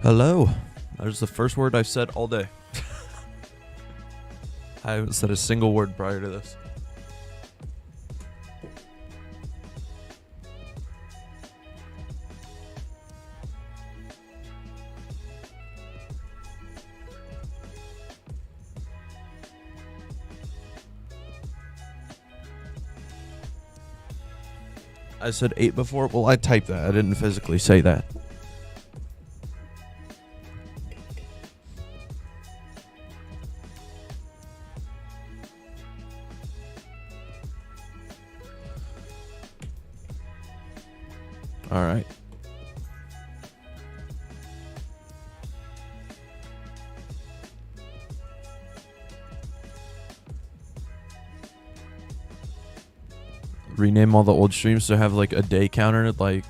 Hello. That is the first word I've said all day. I haven't said a single word prior to this. I said 8 before. Well, I typed that. I didn't physically say that. All right. Rename all the old streams to have like a day counter like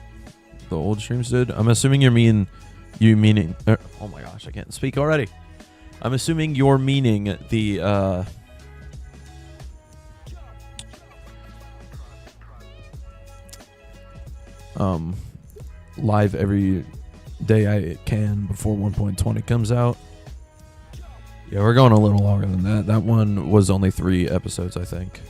the old streams did. I'm assuming you meaning oh my gosh, I can't speak already. I'm assuming you're meaning the live every day I can before 1.20 comes out. Yeah, we're going a little longer than that. That one was only 3 episodes, I think.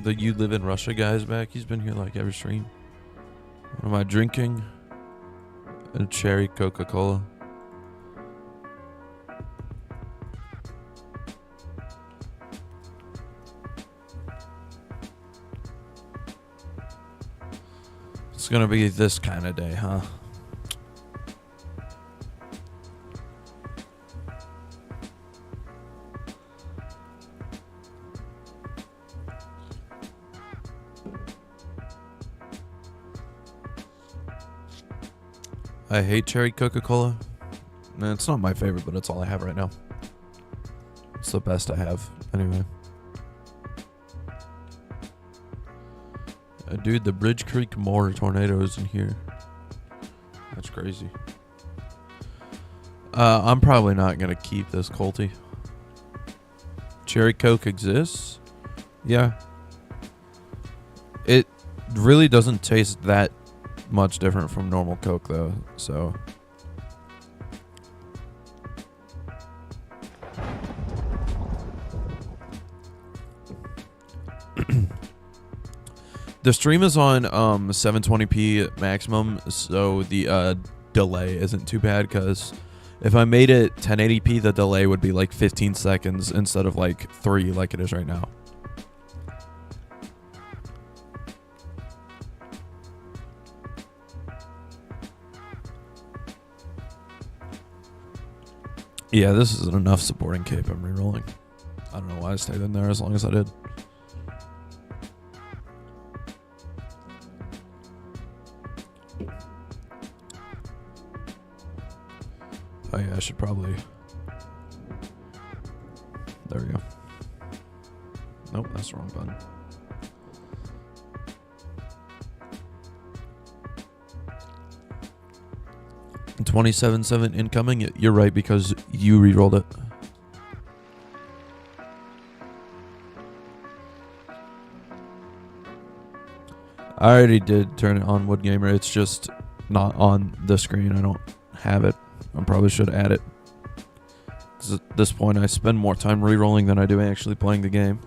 The You Live in Russia guy's back. He's been here like every stream. What am I drinking? A cherry CocaCola. It's gonna be this kind of day, huh? I hate cherry Coca-Cola. It's not my favorite, but it's all I have right now. It's the best I have, anyway. Dude, the Bridge Creek Moore tornado is in here. That's crazy. I'm probably not going to keep this Colty. Cherry Coke exists? Yeah. It really doesn't taste that much different from normal Coke though, so the stream is on 720p maximum, so the delay isn't too bad, because if I made it 1080p the delay would be like 15 seconds instead of like 3 like it is right now. Yeah, this isn't enough supporting cape. I'm rerolling. I don't know why I stayed in there as long as I did. Oh yeah, I should probably... There we go. Nope, that's the wrong button. And 27-7 incoming. You're right, because you re-rolled it. I already did turn it on, Wood Gamer. It's just not on the screen. I don't have it. I probably should add it. Because at this point, I spend more time re-rolling than I do actually playing the game.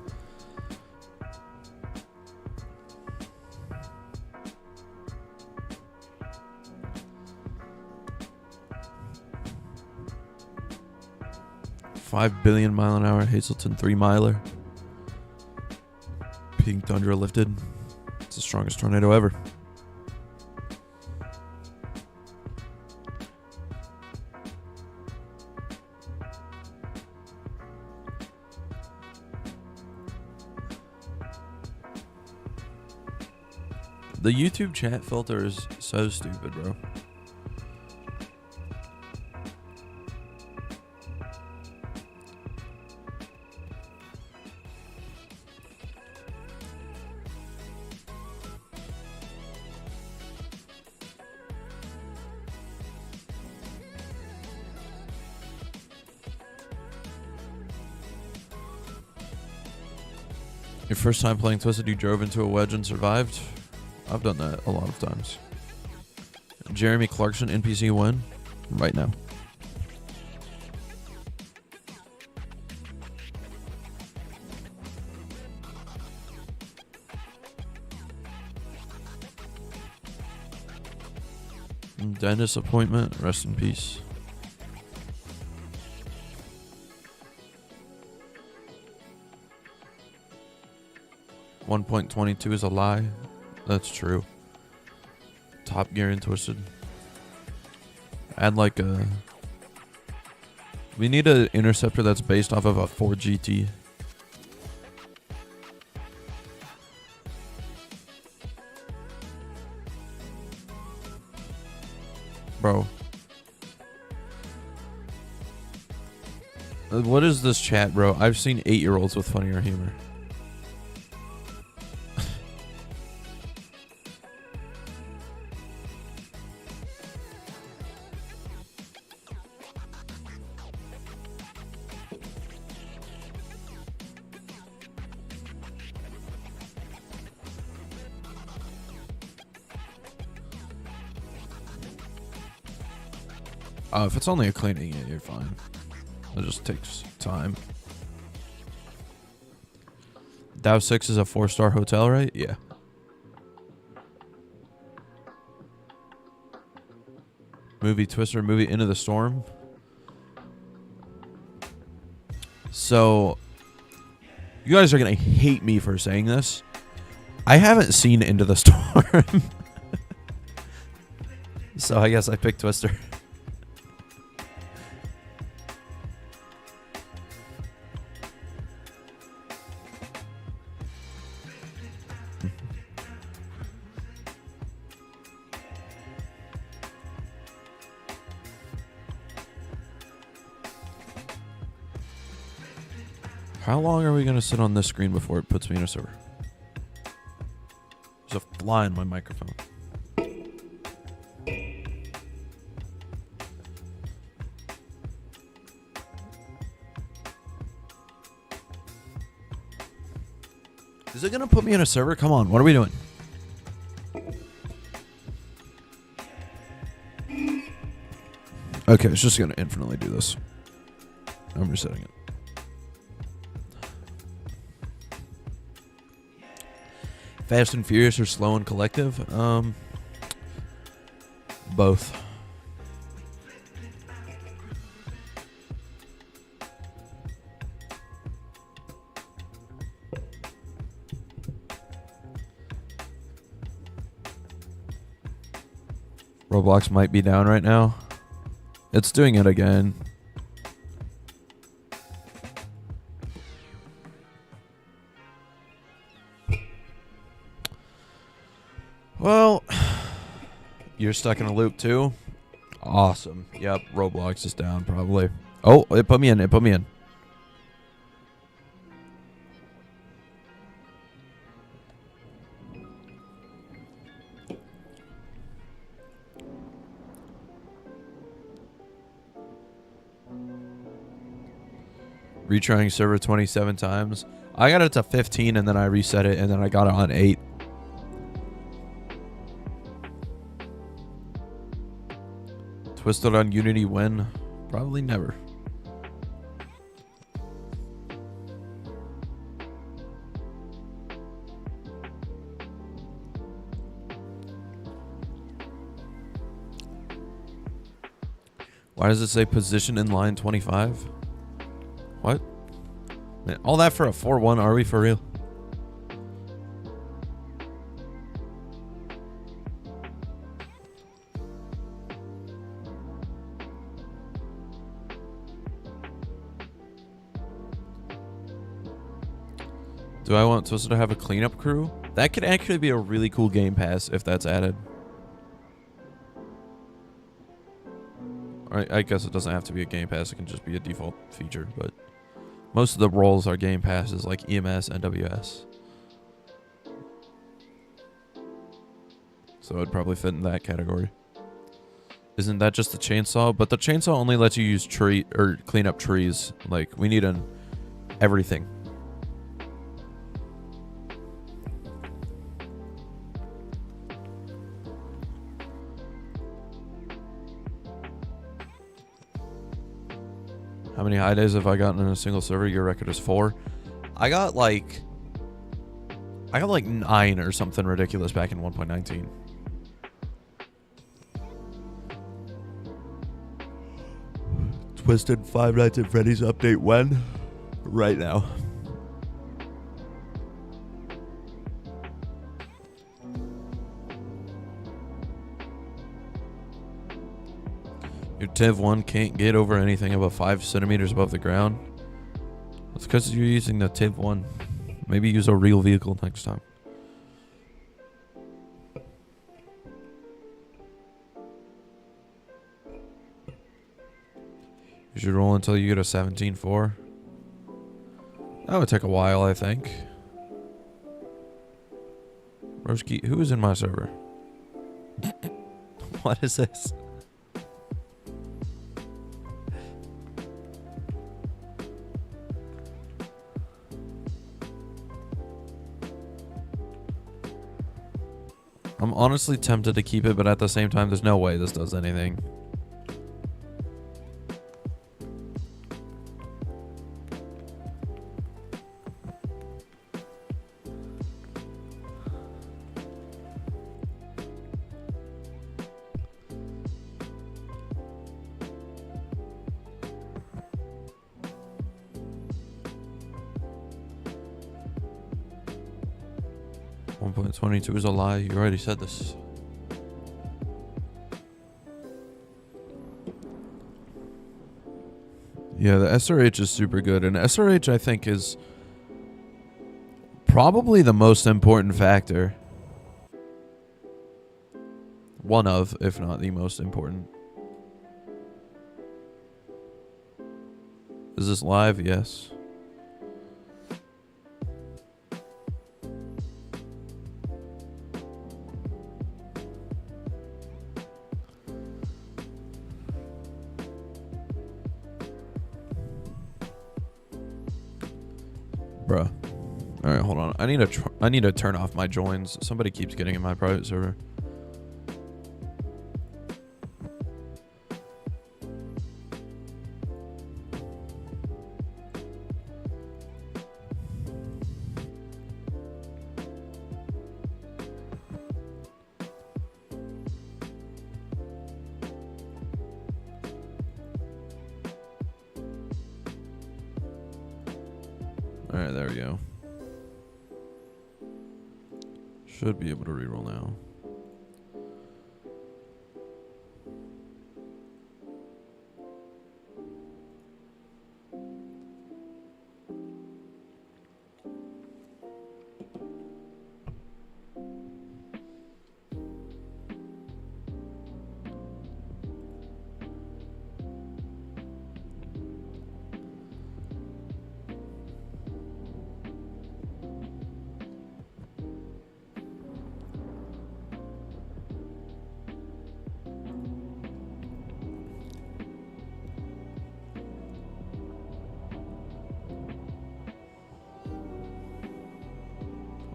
$5 billion mile an hour Hazelton 3-miler. Pink Tundra lifted. It's the strongest tornado ever. The YouTube chat filter is so stupid, bro. Your first time playing Twisted, you drove into a wedge and survived? I've done that a lot of times. Jeremy Clarkson, NPC win right now. Dentist appointment, rest in peace. .22 is a lie. That's true. Top Gear and Twisted. Add like a... We need an interceptor that's based off of a 4GT. Bro. What is this chat, bro? I've seen 8-year-olds with funnier humor. If it's only a cleaning, yeah, you're fine. It just takes time. Dow 6 is a 4-star hotel, right? Yeah. Movie Twister, movie Into the Storm. So, you guys are going to hate me for saying this. I haven't seen Into the Storm. So I guess I picked Twister. How long are we going to sit on this screen before it puts me in a server? There's a fly in my microphone. Is it going to put me in a server? Come on, what are we doing? Okay, it's just going to infinitely do this. I'm resetting it. Fast and Furious or Slow and Collective? Both. Roblox might be down right now. It's doing it again. Well, you're stuck in a loop too? Awesome. Yep, Roblox is down probably. Oh, it put me in. It put me in. Retrying server 27 times. I got it to 15 and then I reset it and then I got it on 8. Twisted on Unity when? Probably never. Why does it say position in line 25? What? Man, all that for a 4-1, are we for real? Do I want Twisted to have a cleanup crew? That could actually be a really cool Game Pass if that's added. I guess it doesn't have to be a Game Pass. It can just be a default feature. But most of the roles are Game Passes, like EMS and WS. So it'd probably fit in that category. Isn't that just the chainsaw? But the chainsaw only lets you use tree or clean up trees. Like, we need everything. How many high days have I gotten in a single server? Your record is 4. I got like 9 or something ridiculous back in 1.19. Twisted Five Nights at Freddy's update when? Right now. Your Tiv 1 can't get over anything above 5 centimeters above the ground. That's because you're using the Tiv 1. Maybe use a real vehicle next time. You should roll until you get a 17-4. That would take a while, I think. Roski, who is in my server? What is this? I'm honestly tempted to keep it, but at the same time, there's no way this does anything. .22 is a lie. You already said this. Yeah, the SRH is super good. And SRH, I think, is probably the most important factor. One of, if not the most important. Is this live? Yes. Bruh. Alright, hold on. I need to turn off my joins. Somebody keeps getting in my private server. Alright, there we go. Should be able to reroll now.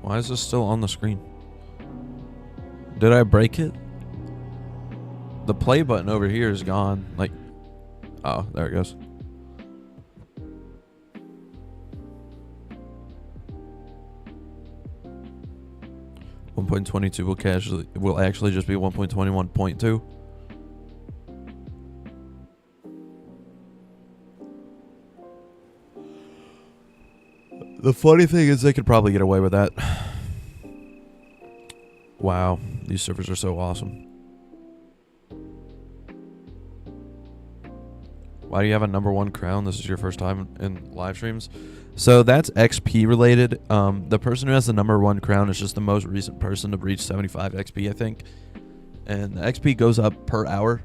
Why is this still on the screen? Did I break it? The play button over here is gone. Like, oh, there it goes. .22 will actually just be 1.21.2. The funny thing is they could probably get away with that. Wow, these servers are so awesome. Why do you have a #1 crown? This is your first time in live streams. So that's XP related. The person who has the #1 crown is just the most recent person to reach 75 XP, I think. And the XP goes up per hour.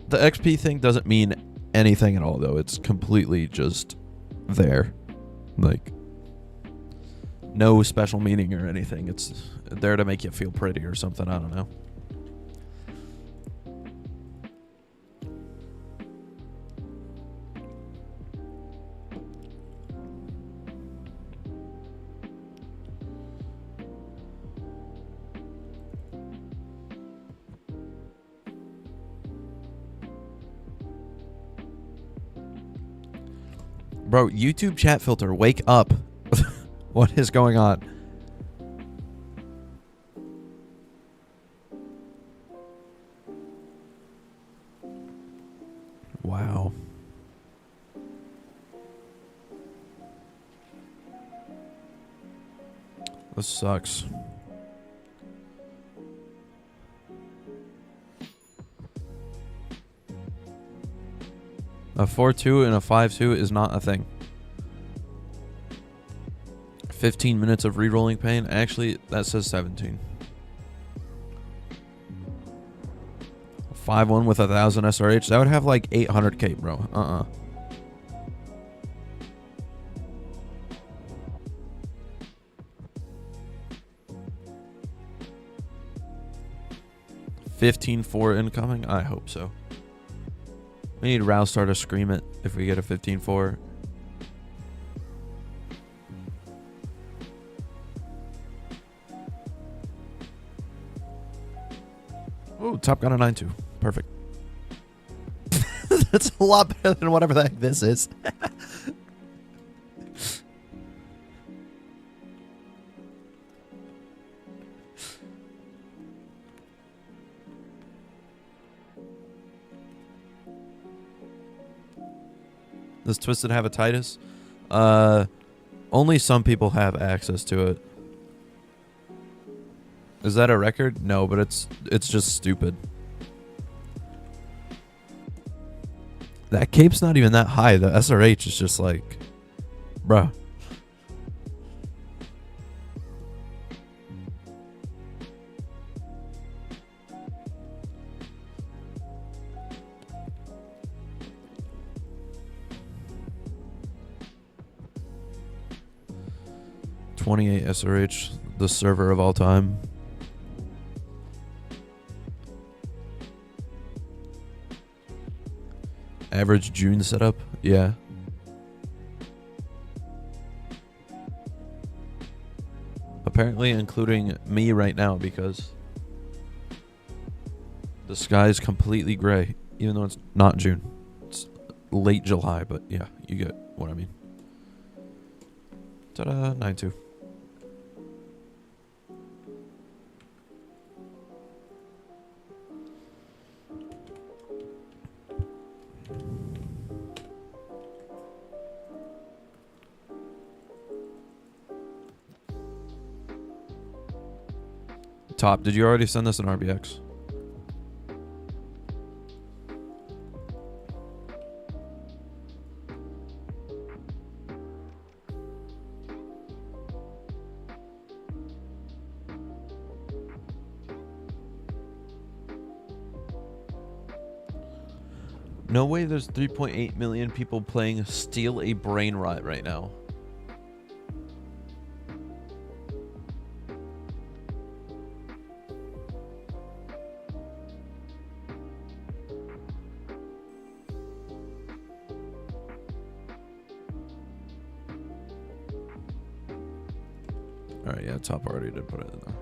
The XP thing doesn't mean anything at all, though. It's completely just there. Like, no special meaning or anything. It's there to make you feel pretty or something. I don't know. Bro, YouTube chat filter, wake up. What is going on? Wow. This sucks. A 4-2 and a 5-2 is not a thing. 15 minutes of Rrolling Pain. Actually, that says 17. 5-1 with 1,000 SRH. That would have like 800k, bro. 15-4 incoming? I hope so. We need Rowstar to scream it if we get a 15-4. Oh, Top Gun a 9-2. Perfect. That's a lot better than whatever the heck this is. Does Twisted have a Titus? Only some people have access to it. Is that a record? No, but it's just stupid. That cape's not even that high. The SRH is just like, bruh. .28 SRH, the server of all time. Average June setup, yeah. Apparently including me right now because the sky is completely gray, even though it's not June. It's late July, but yeah, you get what I mean. Ta-da, 9-2. Top, did you already send this in RBX? No way there's 3.8 million people playing Steal a Brain Rot right now. Alright, yeah, Top already did put it in there.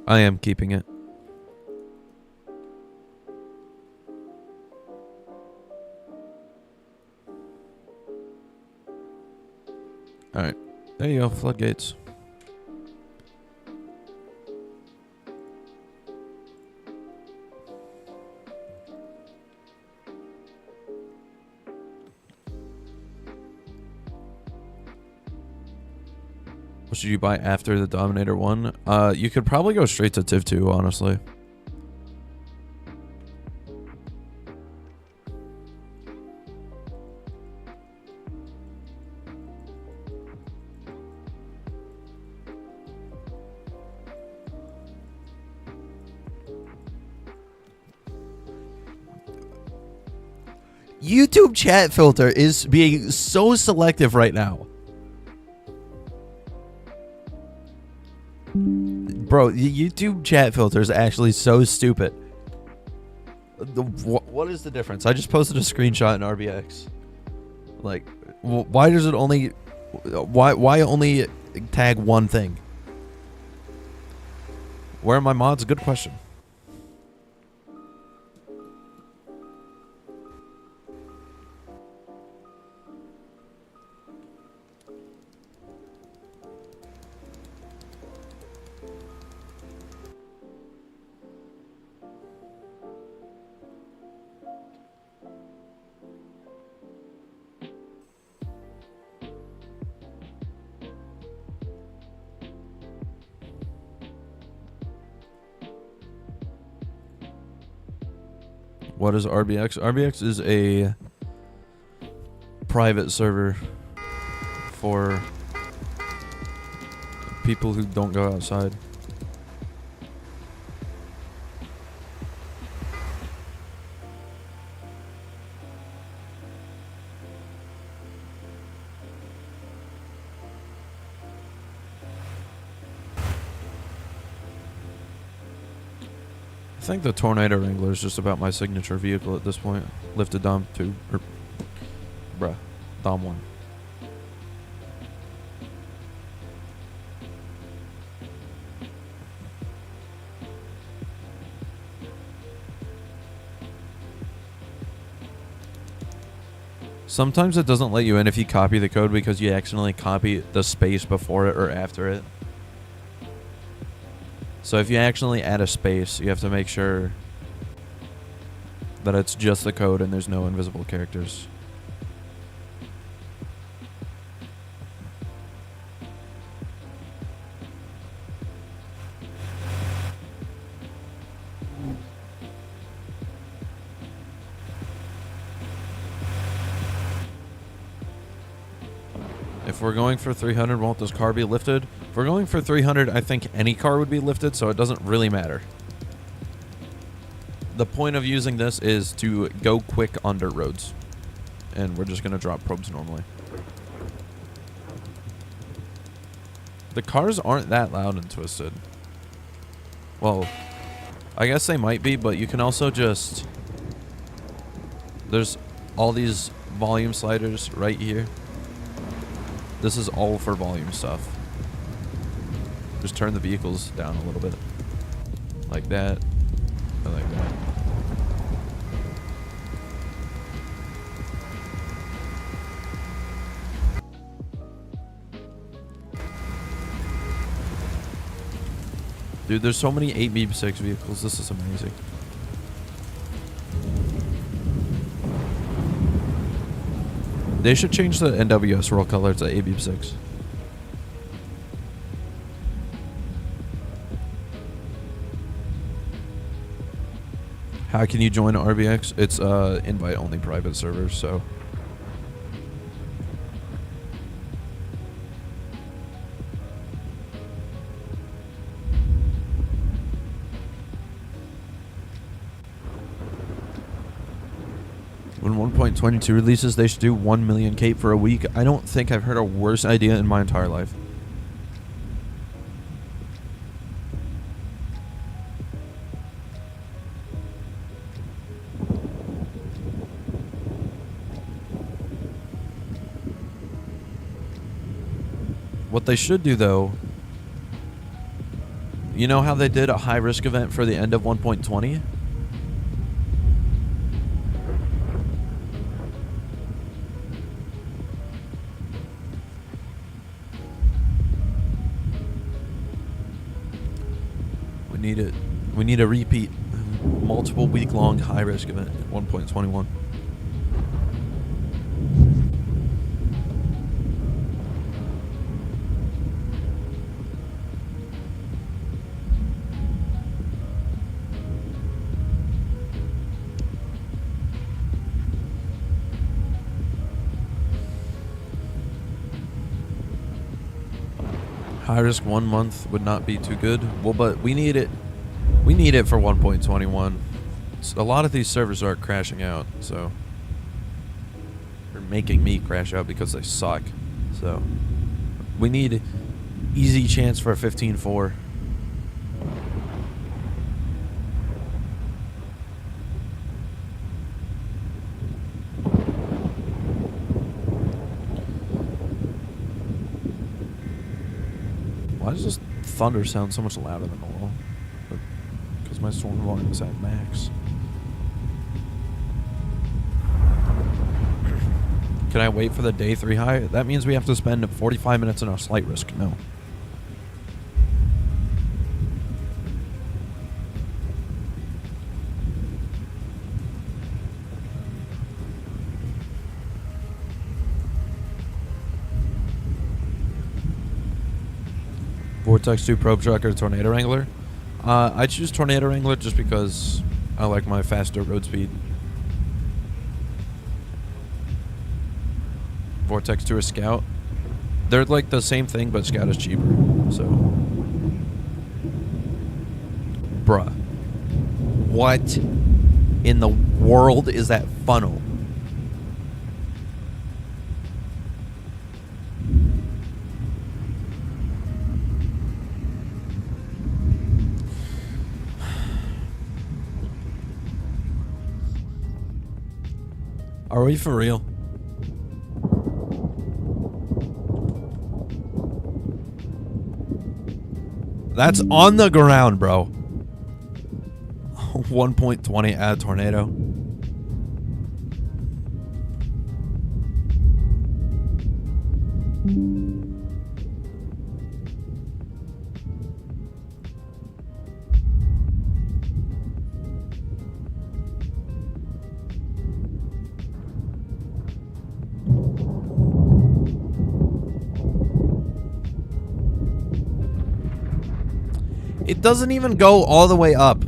I am keeping it. Alright, there you go, floodgates. should you buy after the Dominator 1? You could probably go straight to Tiv 2, honestly. YouTube chat filter is being so selective right now. Bro, the YouTube chat filter is actually so stupid. What is the difference? I just posted a screenshot in RBX. Like, why does it only... Why only tag one thing? Where are my mods? Good question. What is RBX? RBX is a private server for people who don't go outside. I think the Tornado Wrangler is just about my signature vehicle at this point. Lifted Dom 2. Dom 1. Sometimes it doesn't let you in if you copy the code because you accidentally copy the space before it or after it. So if you accidentally add a space, you have to make sure that it's just the code and there's no invisible characters. If we're going for 300, won't this car be lifted? If we're going for 300, I think any car would be lifted, so it doesn't really matter. The point of using this is to go quick on dirt roads. And we're just going to drop probes normally. The cars aren't that loud and twisted. Well, I guess they might be, but you can also just... There's all these volume sliders right here. This is all for volume stuff. Just turn the vehicles down a little bit. Like that. And like that. Dude, there's so many 8B6 vehicles. This is amazing. They should change the NWS roll color to AB6. How can you join RBX? It's invite only private servers, so. When 1.22 releases, they should do 1 million cape for a week. I don't think I've heard a worse idea in my entire life. What they should do, though, you know how they did a high-risk event for the end of 1.20? We need a repeat multiple week-long high-risk event at 1.21. High risk 1 month would not be too good. Well, but we need it. We need it for 1.21. A lot of these servers are crashing out, so they're making me crash out because they suck. So we need easy chance for a 15.4. Why does this thunder sound so much louder than normal? Because my storm volume is at max. Can I wait for the day 3 high? That means we have to spend 45 minutes in our slight risk. No. Vortex 2 Probe Truck or Tornado Wrangler? I choose Tornado Wrangler just because I like my faster road speed. Vortex 2 or Scout. They're like the same thing, but Scout is cheaper. So, bruh, what in the world is that funnel? Are we for real? That's on the ground, bro. 1.20 add tornado. It doesn't even go all the way up.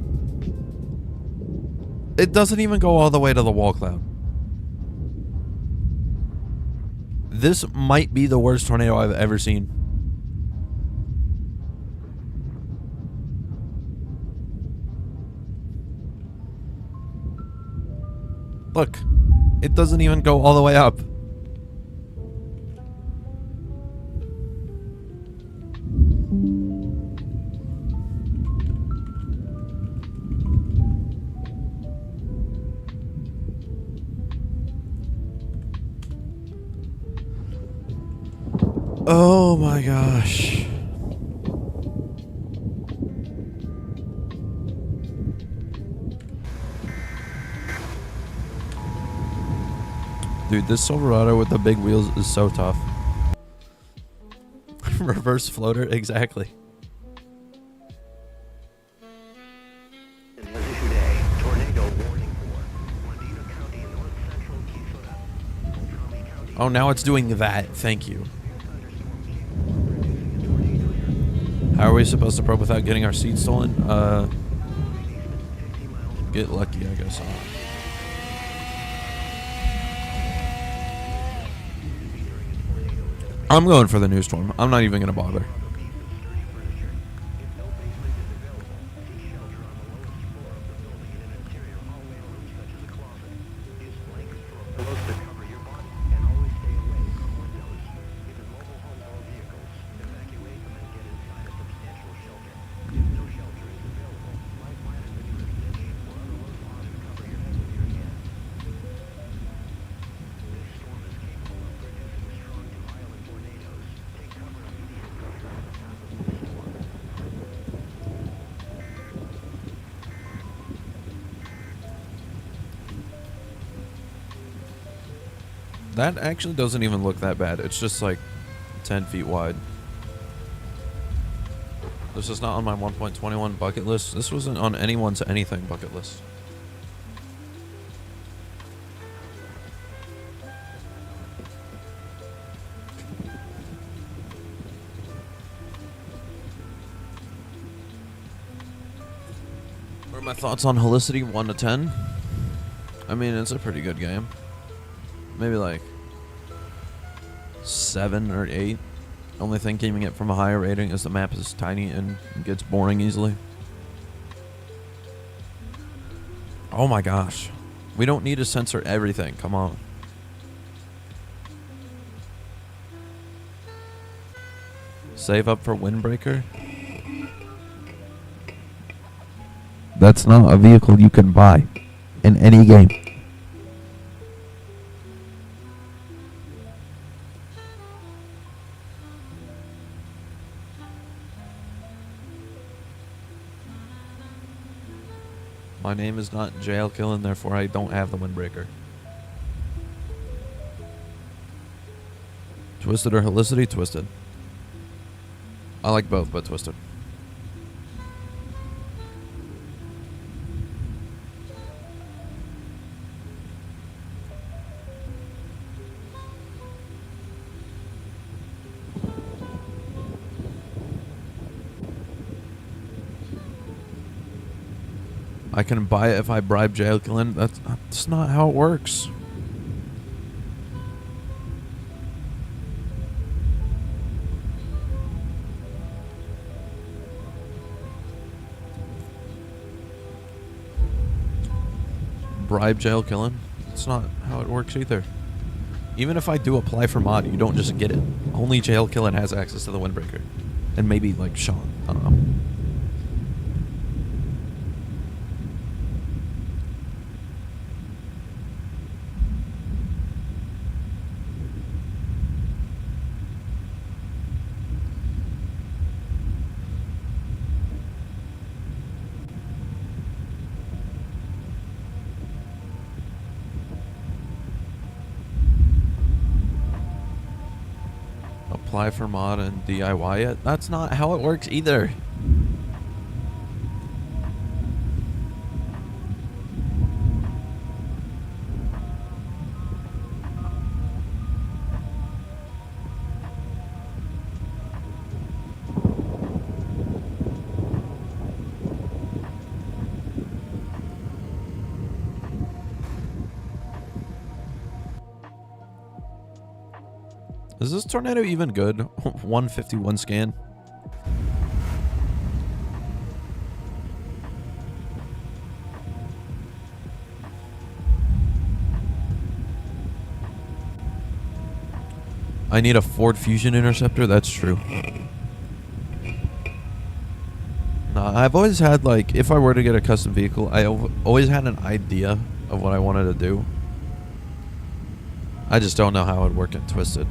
It doesn't even go all the way to the wall cloud. This might be the worst tornado I've ever seen. Look, it doesn't even go all the way up. Oh my gosh. Dude, this Silverado with the big wheels is so tough. Reverse floater, exactly. Oh, now it's doing that. Thank you. How are we supposed to probe without getting our seat stolen? Get lucky, I guess. I'm going for the new storm. I'm not even going to bother. That actually doesn't even look that bad. It's just like 10 feet wide. This is not on my 1.21 bucket list. This wasn't on anyone's anything bucket list. What are my thoughts on Helicity 1 to 10? I mean, it's a pretty good game. Maybe like 7 or 8. Only thing keeping it from a higher rating is the map is tiny and gets boring easily. Oh my gosh. We don't need to censor everything. Come on. Save up for Windbreaker? That's not a vehicle you can buy in any game. My name is not Jail Killing, therefore I don't have the Windbreaker. Twisted or Helicity? Twisted. I like both, but Twisted. I can buy it if I bribe Jail Killing. That's not how it works. Bribe Jail Killing? That's not how it works either. Even if I do apply for mod, you don't just get it. Only Jail Killing has access to the Windbreaker. And maybe like Sean. I don't know. Apply for mod and DIY it? That's not how it works either. Is this tornado even good? 151 scan. I need a Ford Fusion Interceptor? That's true. Nah, I've always had, like, if I were to get a custom vehicle, I always had an idea of what I wanted to do. I just don't know how it would work in Twisted.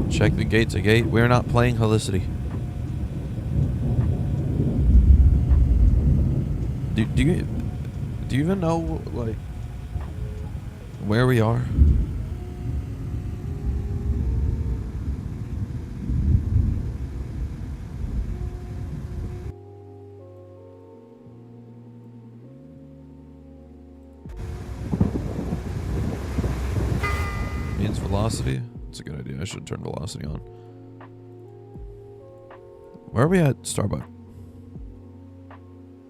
Check the gates gate. We're not playing Helicity. Do you even know, like, where we are? Means velocity. That's a good idea. I should turn velocity on. Where are we at Starbucks?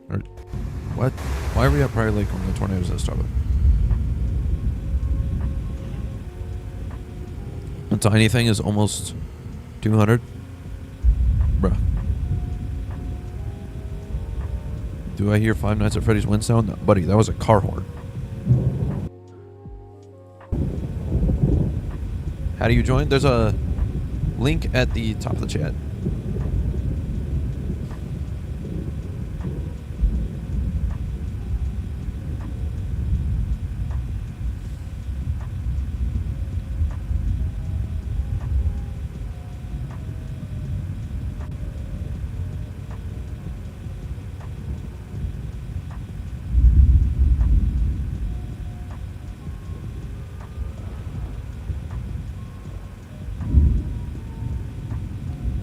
Or what? Why are we at Prior Lake when the tornado's at Starbucks? The tiny thing is almost 200. Bruh. Do I hear Five Nights at Freddy's wind sound? No, buddy, that was a car horn. How do you join? There's a link at the top of the chat.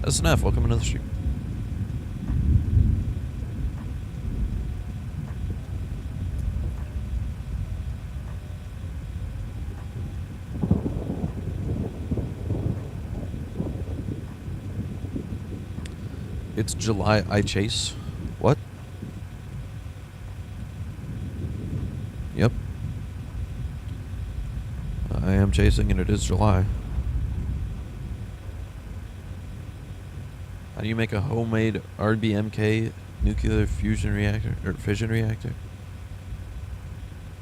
SNF, welcome into the stream. It's July, I chase. What? storm chasing, and it is July. How do you make a homemade RBMK nuclear fusion reactor or fission reactor?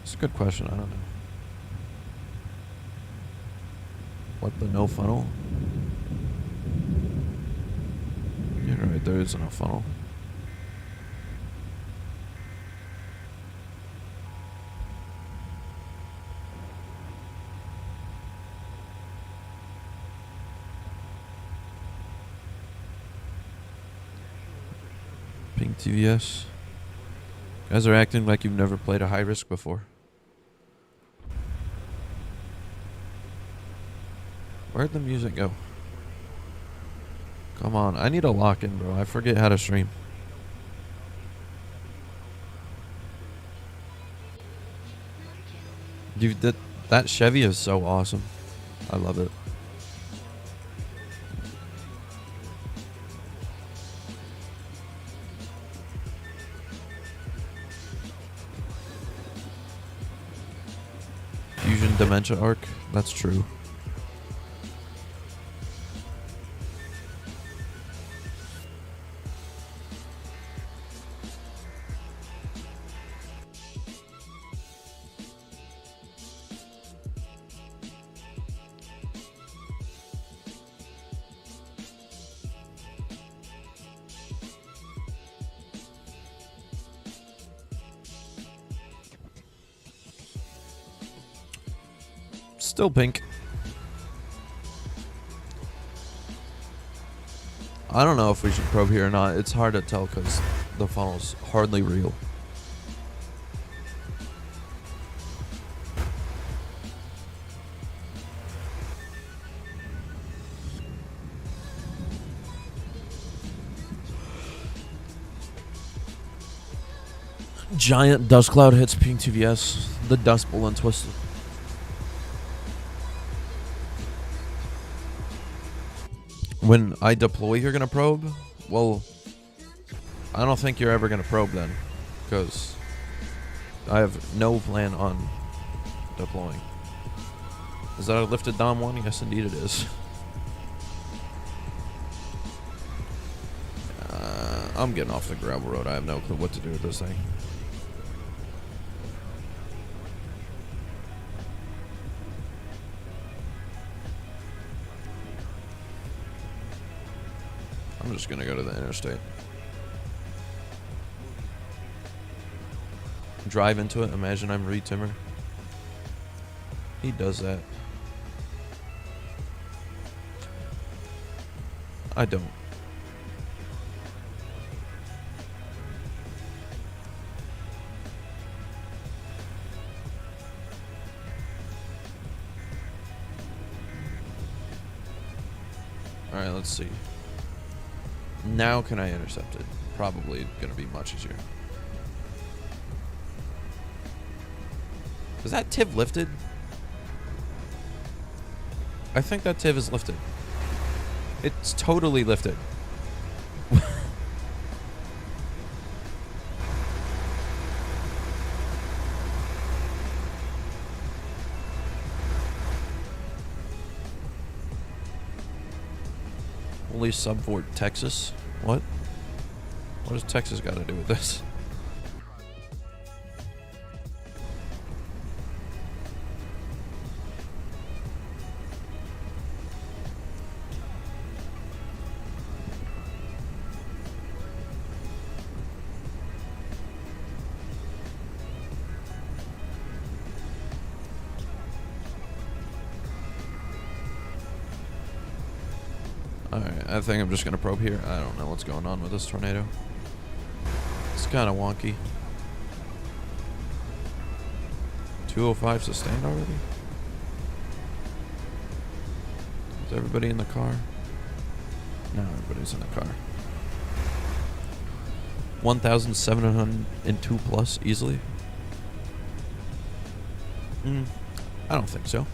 It's a good question. I don't know. What, the no funnel? You're right, there is no funnel. Pink TVS. Guys are acting like you've never played a high risk before. Where'd the music go? Come on, I need a lock-in, bro. I forget how to stream. Dude, that Chevy is so awesome. I love it. Fusion Dementia Arc? That's true. Still pink. I don't know if we should probe here or not. It's hard to tell because the funnel's hardly real. Giant dust cloud hits pink TVS. The dust bowl untwisted. When I deploy, you're gonna probe? Well, I don't think you're ever gonna probe then, because I have no plan on deploying. Is that a lifted Dom 1? Yes, indeed it is. I'm getting off the gravel road. I have no clue what to do with this thing. I'm just gonna go to the interstate. Drive into it. Imagine I'm Reed Timmer. He does that. I don't. Alright, let's see. Now can I intercept it? Probably gonna be much easier. Is that TIV lifted? I think that TIV is lifted. It's totally lifted. Only subvort Texas? What? What does Texas got to do with this? Alright, I think I'm just going to probe here. I don't know what's going on with this tornado. It's kind of wonky. 205 sustained already? Is everybody in the car? No, everybody's in the car. 1,702 plus easily? I don't think so.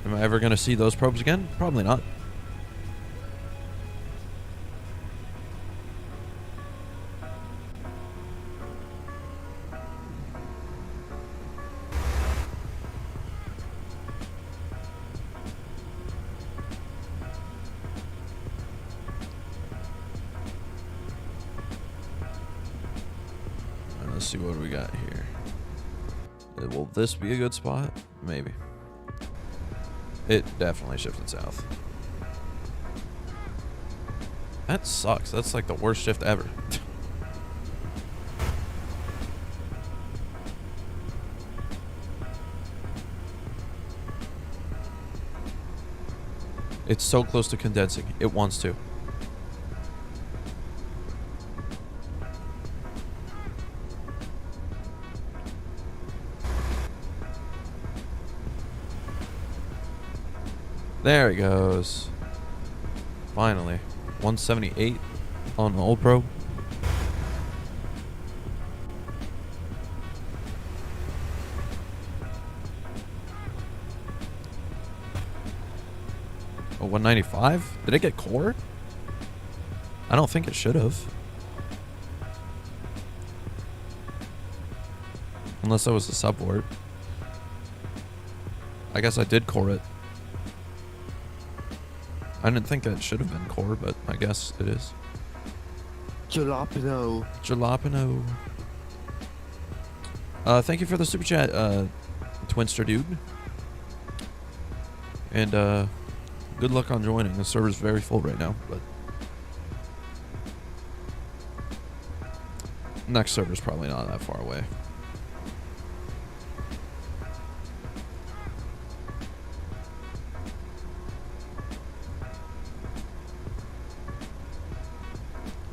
Am I ever going to see those probes again? Probably not. see what we got here. Will this be a good spot? Maybe. It definitely shifted south. That sucks. That's like the worst shift ever. It's so close to condensing. It wants to. There he goes. Finally. 178 on the old probe. Oh, 195? Did it get core? I don't think it should have. Unless that was a subword. I guess I did core it. I didn't think that should have been core, but I guess it is. Jalapeno. Jalapeno. Thank you for the super chat, Twinster dude. And good luck on joining. The server's very full right now, but next server's probably not that far away.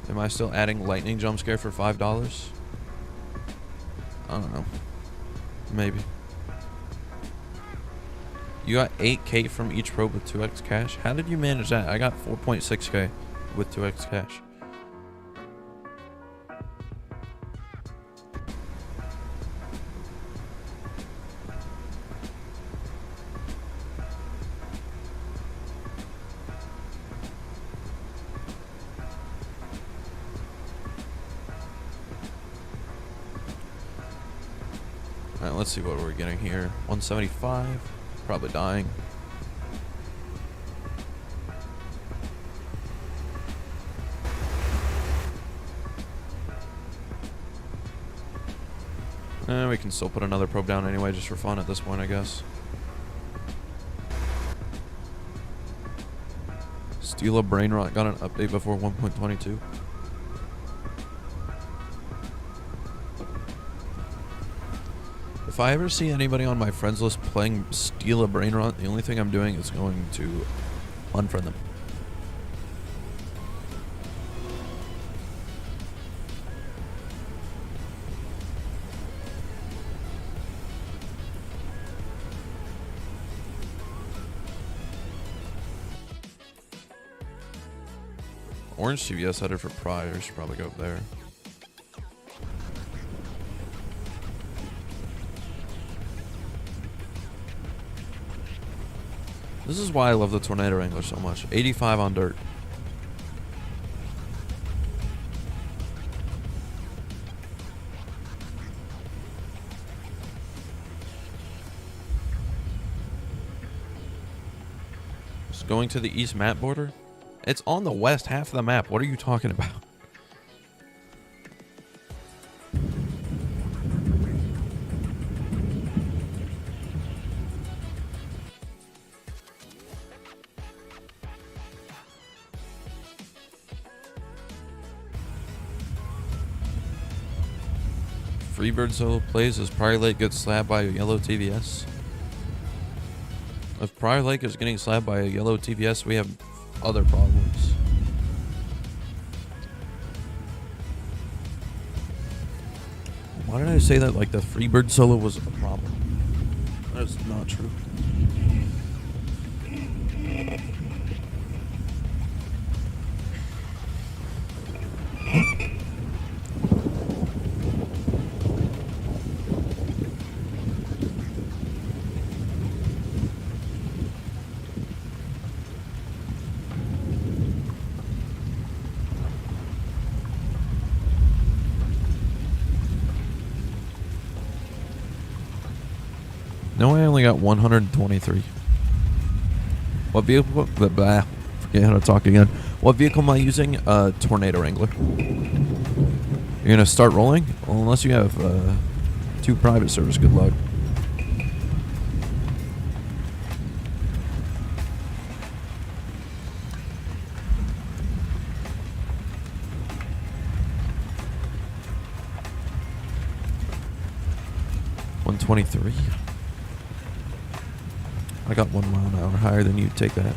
Am I still adding lightning jump scare for $5? I don't know. Maybe. You got 8K from each probe with 2x cash? How did you manage that? I got 4.6K with 2x cash. Alright, let's see what we're getting here. 175. Probably dying. We can still put another probe down anyway, just for fun at this point, I guess. Steal a brain rot got an update before 1.22. If I ever see anybody on my friends list playing Steal a Brain Rot, the only thing I'm doing is going to unfriend them. Orange CVS headed for Pryor. Should probably go up there. This is why I love the Tornado Wrangler so much. 85 on dirt. Just going to the east map border? It's on the west half of the map. What are you talking about? Freebird solo plays as Prior Lake gets slapped by a yellow TVS. If Prior Lake is getting slapped by a yellow TVS, we have other problems. Why did I say that like the Freebird solo was a problem? That is not true. No, I only got 123. What vehicle? Blah, forget how to talk again. What vehicle am I using? Tornado Wrangler. You're gonna start rolling? Well, unless you have 2 private servers, good luck. $123. I got 1 mile an hour higher than you. Take that.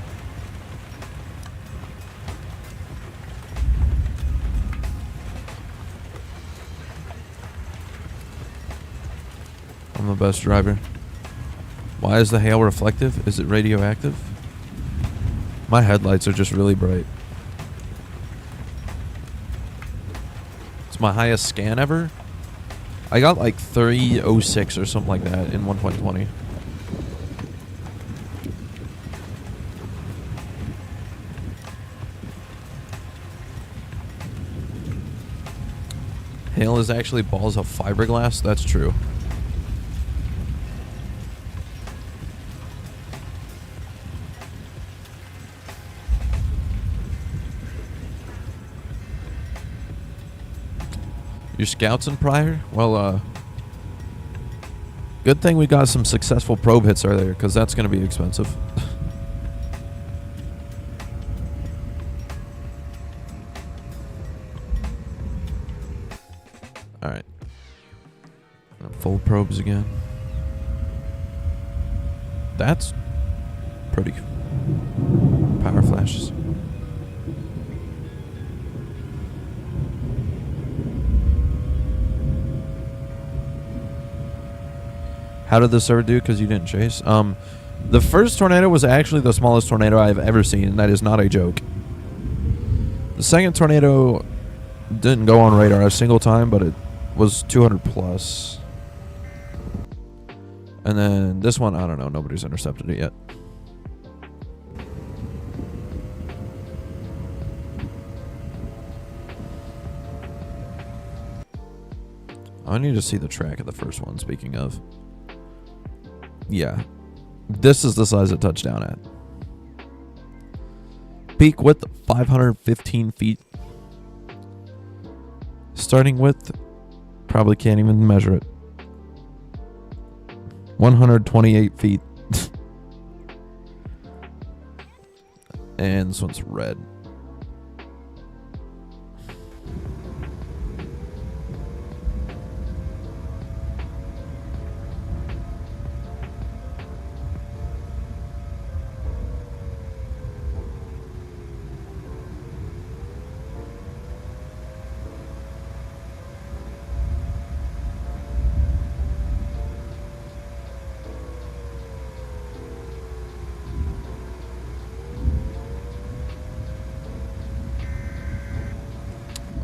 I'm the best driver. Why is the hail reflective? Is it radioactive? My headlights are just really bright. It's my highest scan ever. I got like 306 or something like that in 1.20. Hail is actually balls of fiberglass? That's true. Your scouts in Prior? Well, good thing we got some successful probe hits earlier, because that's going to be expensive. Alright. Full probes again. That's pretty power flashes. How did the server do? Because you didn't chase. The first tornado was actually the smallest tornado I've ever seen, and that is not a joke. The second tornado didn't go on radar a single time, but it was 200 plus. And then this one, I don't know. Nobody's intercepted it yet. I need to see the track of the first one, speaking of. Yeah. This is the size it touched down at. Peak width, 515 feet. Starting width, probably can't even measure it. 128 feet. And this one's red.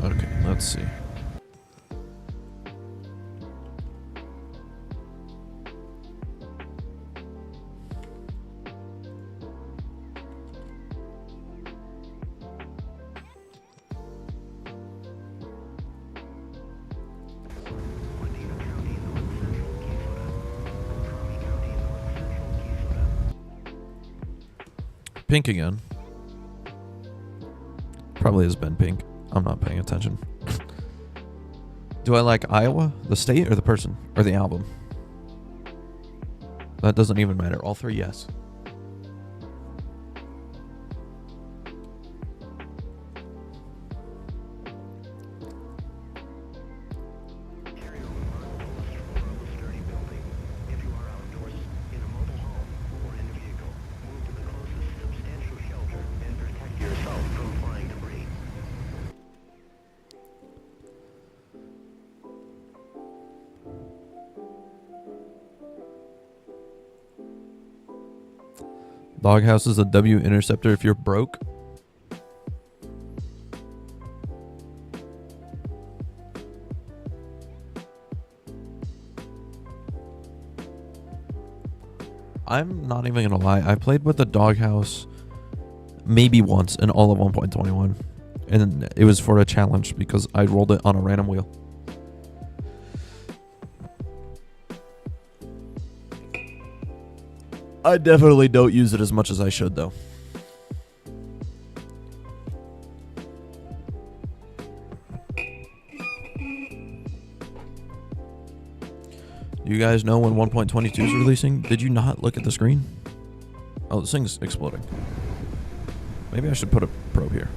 Okay, let's see. Pink again. Probably has been pink. I'm not paying attention. Do I like Iowa, the state, or the person, or the album? That doesn't even matter. All three, yes. Doghouse is a W interceptor if you're broke. I'm not even gonna lie. I played with the Doghouse maybe once in all of 1.21. And it was for a challenge because I rolled it on a random wheel. I definitely don't use it as much as I should, though. Do you guys know when 1.22 is releasing? Did you not look at the screen? Oh, this thing's exploding. Maybe I should put a probe here.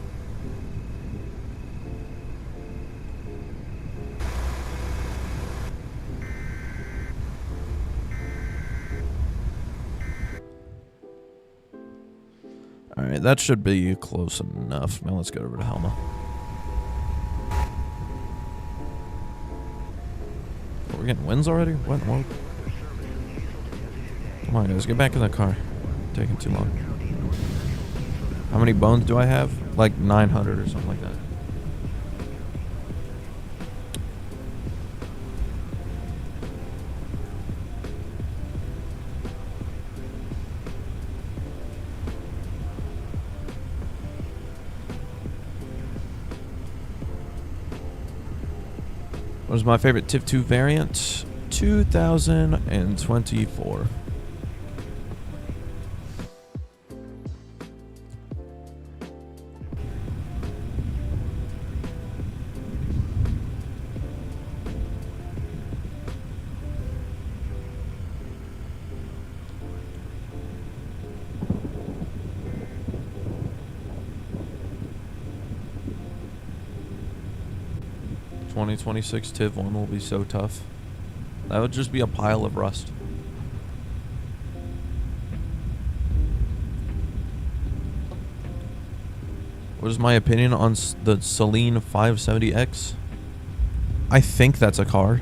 Alright, that should be close enough. Now let's get over to Helma. Oh, we're getting winds already? What in the world? Come on, guys, get back in the car. Taking too long. How many bones do I have? Like 900 or something like that. What is my favorite TIV 2 variant? 2024. '26 TIV 1 will be so tough. That would just be a pile of rust. What is my opinion on the Celine 570X? I think that's a car.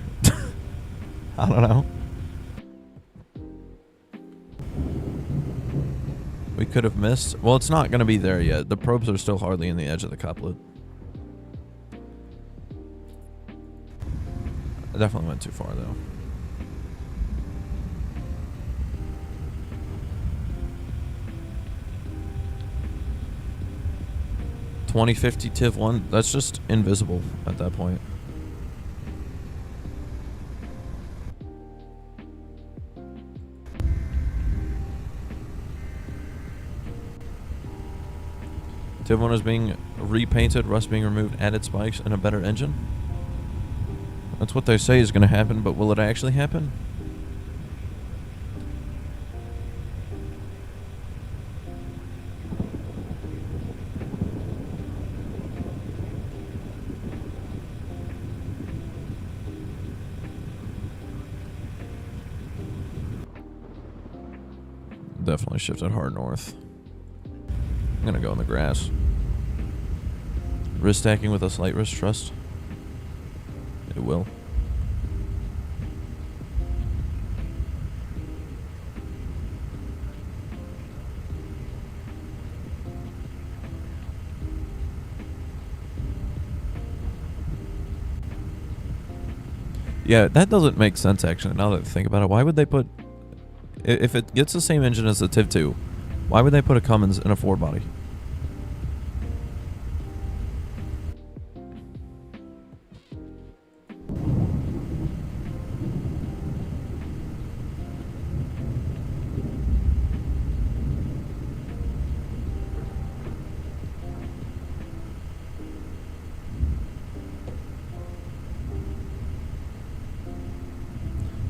I don't know. We could have missed. Well, it's not going to be there yet. The probes are still hardly in the edge of the couplet. I definitely went too far, though. $2050 TIV 1, that's just invisible at that point. TIV 1 is being repainted, rust being removed, added spikes, and a better engine. That's what they say is going to happen, but will it actually happen? Definitely shifted hard north. I'm going to go in the grass. Wrist stacking with a slight wrist thrust. It will. Yeah, that doesn't make sense actually, now that I think about it. Why would they put... If it gets the same engine as the TIV 2, why would they put a Cummins in a Ford body?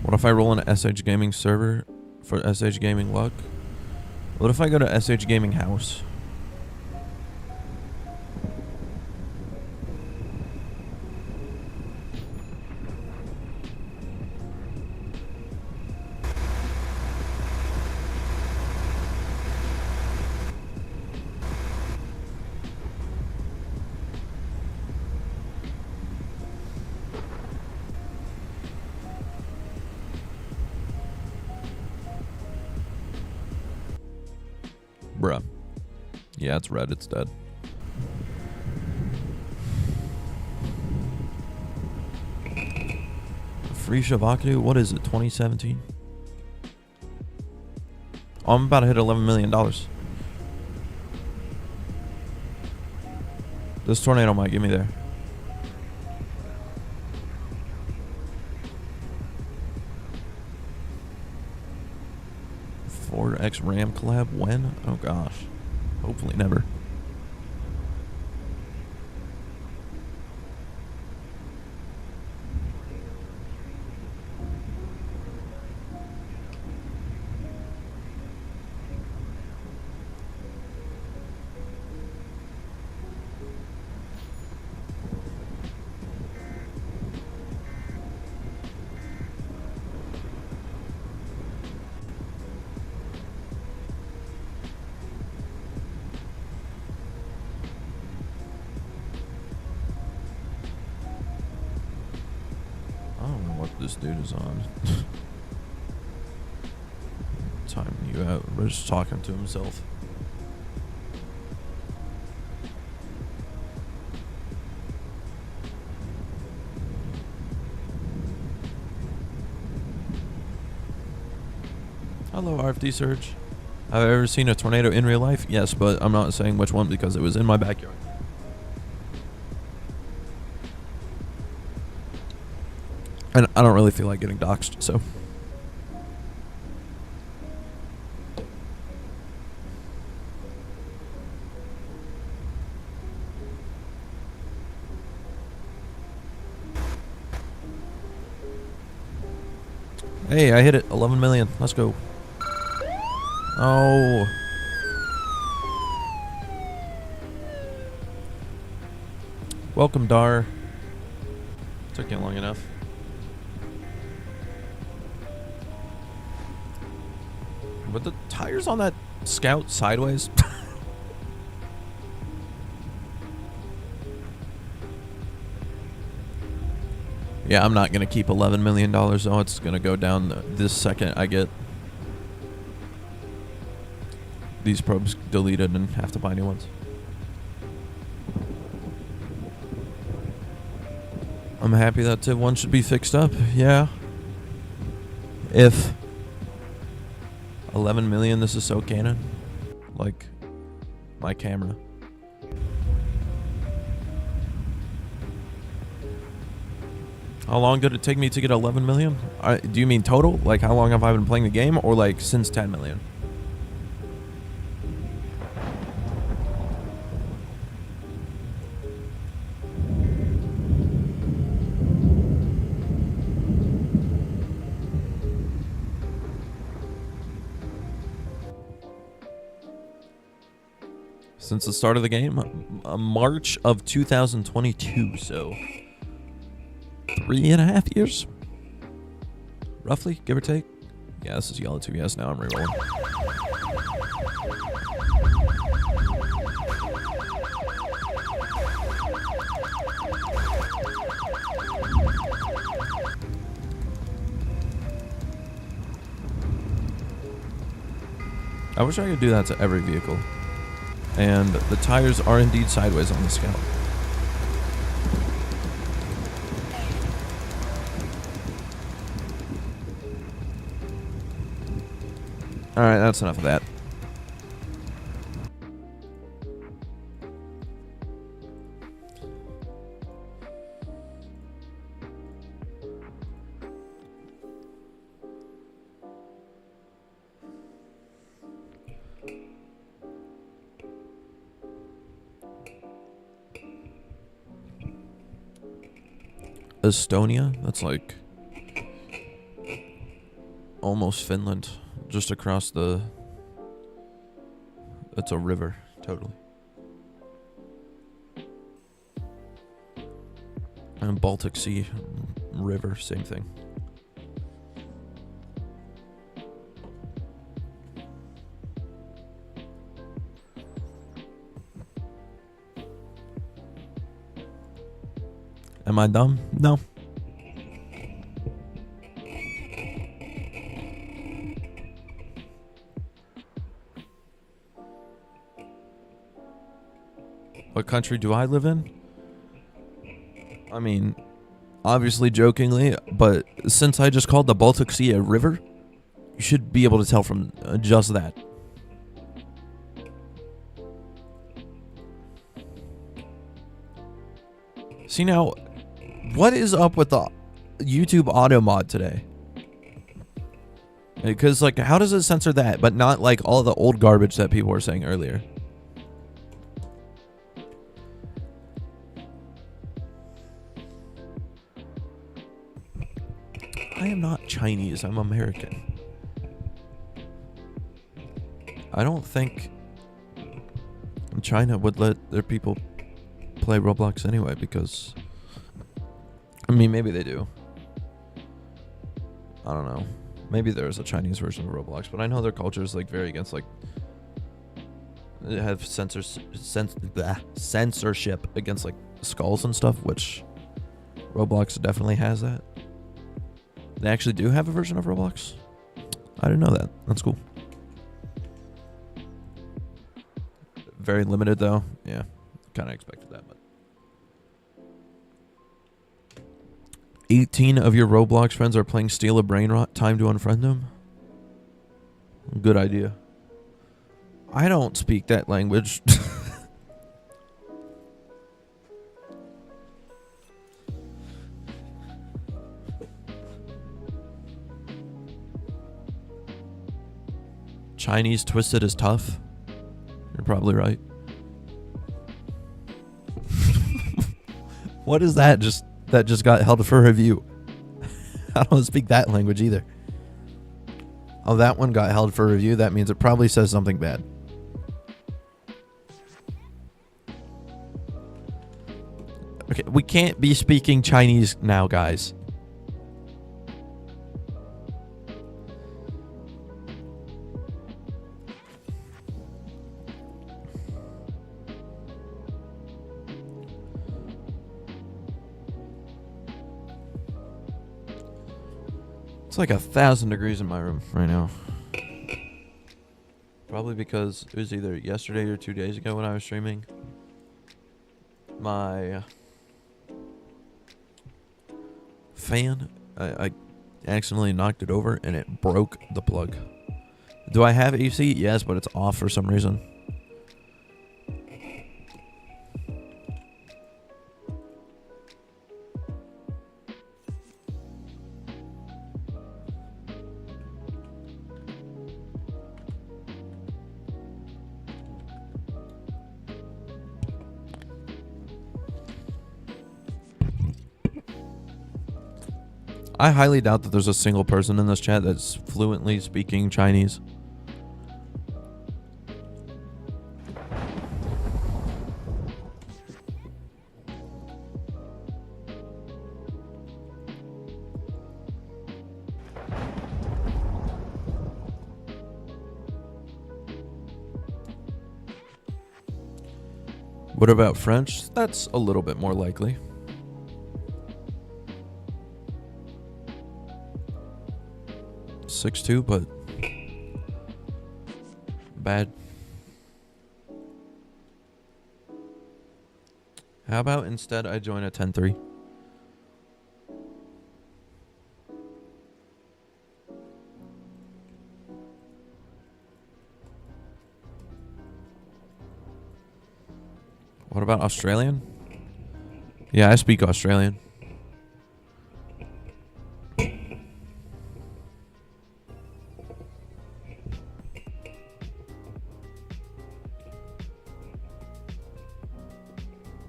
What if I roll an SH Gaming server for SH Gaming luck? What if I go to SH Gaming house? Bruh. Yeah, it's red. It's dead. Free Shavakadu? What is it? 2017? Oh, I'm about to hit $11 million. This tornado might get me there. Ford X Ram collab when? Oh gosh. Hopefully never. This dude is on. Timing you out. We're just talking to himself. Hello, RFD Surge. Have I ever seen a tornado in real life? Yes, but I'm not saying which one because it was in my backyard. And I don't really feel like getting doxxed, so. Hey, I hit it. 11 million. Let's go. Oh. Welcome, Dar. Took you long enough. But the tires on that Scout sideways? Yeah, I'm not going to keep $11 million, though. It's going to go down this second I get these probes deleted and have to buy new ones. I'm happy that Tiv 1 should be fixed up. Yeah. If 11 million, this is so canon. Like my camera. How long did it take me to get 11 million? Do you mean total? Like how long have I been playing the game, or like since 10 million? Since the start of the game, March of 2022, so 3.5 years, roughly, give or take. Yeah, this is yellow 2. Yes, now I'm rerolling. I wish I could do that to every vehicle. And the tires are indeed sideways on the Scout. Alright, that's enough of that. Estonia? That's like almost Finland. Just across the... It's a river, totally. And Baltic Sea River, same thing. Am I dumb? No. What country do I live in? I mean, obviously jokingly, but since I just called the Baltic Sea a river, you should be able to tell from just that. See now, what is up with the YouTube auto mod today? Because, like, how does it censor that, but not, like, all the old garbage that people were saying earlier? I am not Chinese, I'm American. I don't think China would let their people play Roblox anyway, because... I mean, maybe they do. I don't know. Maybe there's a Chinese version of Roblox, but I know their culture is, like, very against, like... They have censorship against, like, skulls and stuff, which Roblox definitely has that. They actually do have a version of Roblox? I didn't know that. That's cool. Very limited, though. Yeah, kind of expected that, but 18 of your Roblox friends are playing Steal a Brain Rot. Time to unfriend them? Good idea. I don't speak that language. Chinese twisted is tough. You're probably right. What is that? That just got held for review. I don't speak that language either. Oh, that one got held for review. That means it probably says something bad. Okay, we can't be speaking Chinese now, guys. It's like 1,000 degrees in my room right now. Probably because it was either yesterday or 2 days ago when I was streaming. My fan, I accidentally knocked it over and it broke the plug. Do I have AC? Yes, but it's off for some reason. I highly doubt that there's a single person in this chat that's fluently speaking Chinese. What about French? That's a little bit more likely. .62, but bad. How about instead I join a 10-3? What about Australian? Yeah, I speak Australian.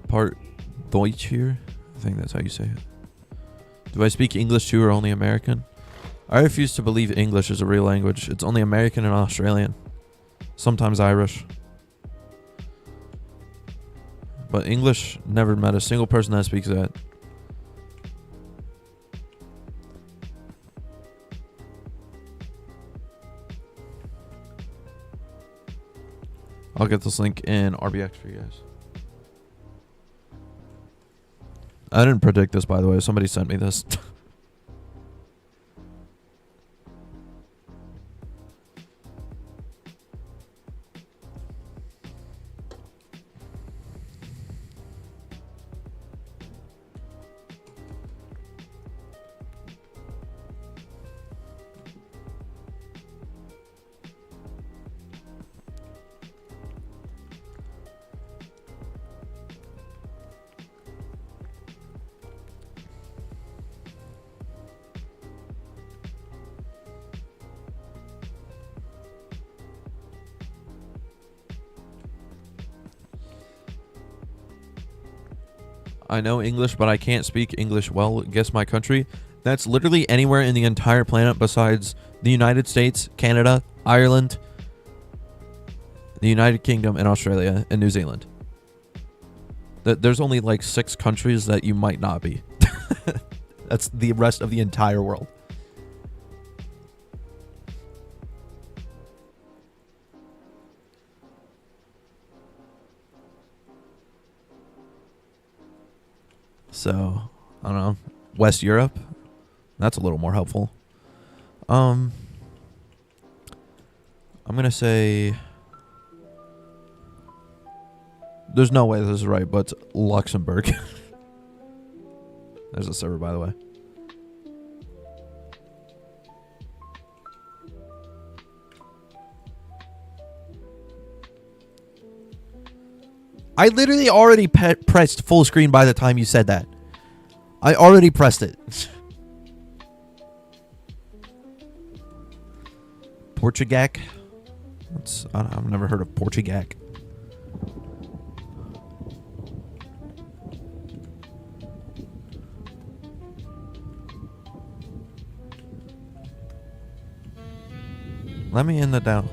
Part Deutsch here. I think that's how you say it. Do I speak English too or only American? I refuse to believe English is a real language. It's only American and Australian. Sometimes Irish. But English, never met a single person that speaks that. I'll get this link in RBX for you guys. I didn't predict this, by the way. Somebody sent me this. I know English, but I can't speak English well. Guess my country. That's literally anywhere in the entire planet besides the United States, Canada, Ireland, the United Kingdom, and Australia, and New Zealand. There's only like 6 countries that you might not be. That's the rest of the entire world. So, I don't know. West Europe? That's a little more helpful. I'm gonna say there's no way this is right, but it's Luxembourg. There's a server, by the way. I literally already pressed full screen by the time you said that. I already pressed it. Portugac. I've never heard of Portugac. Let me in the down.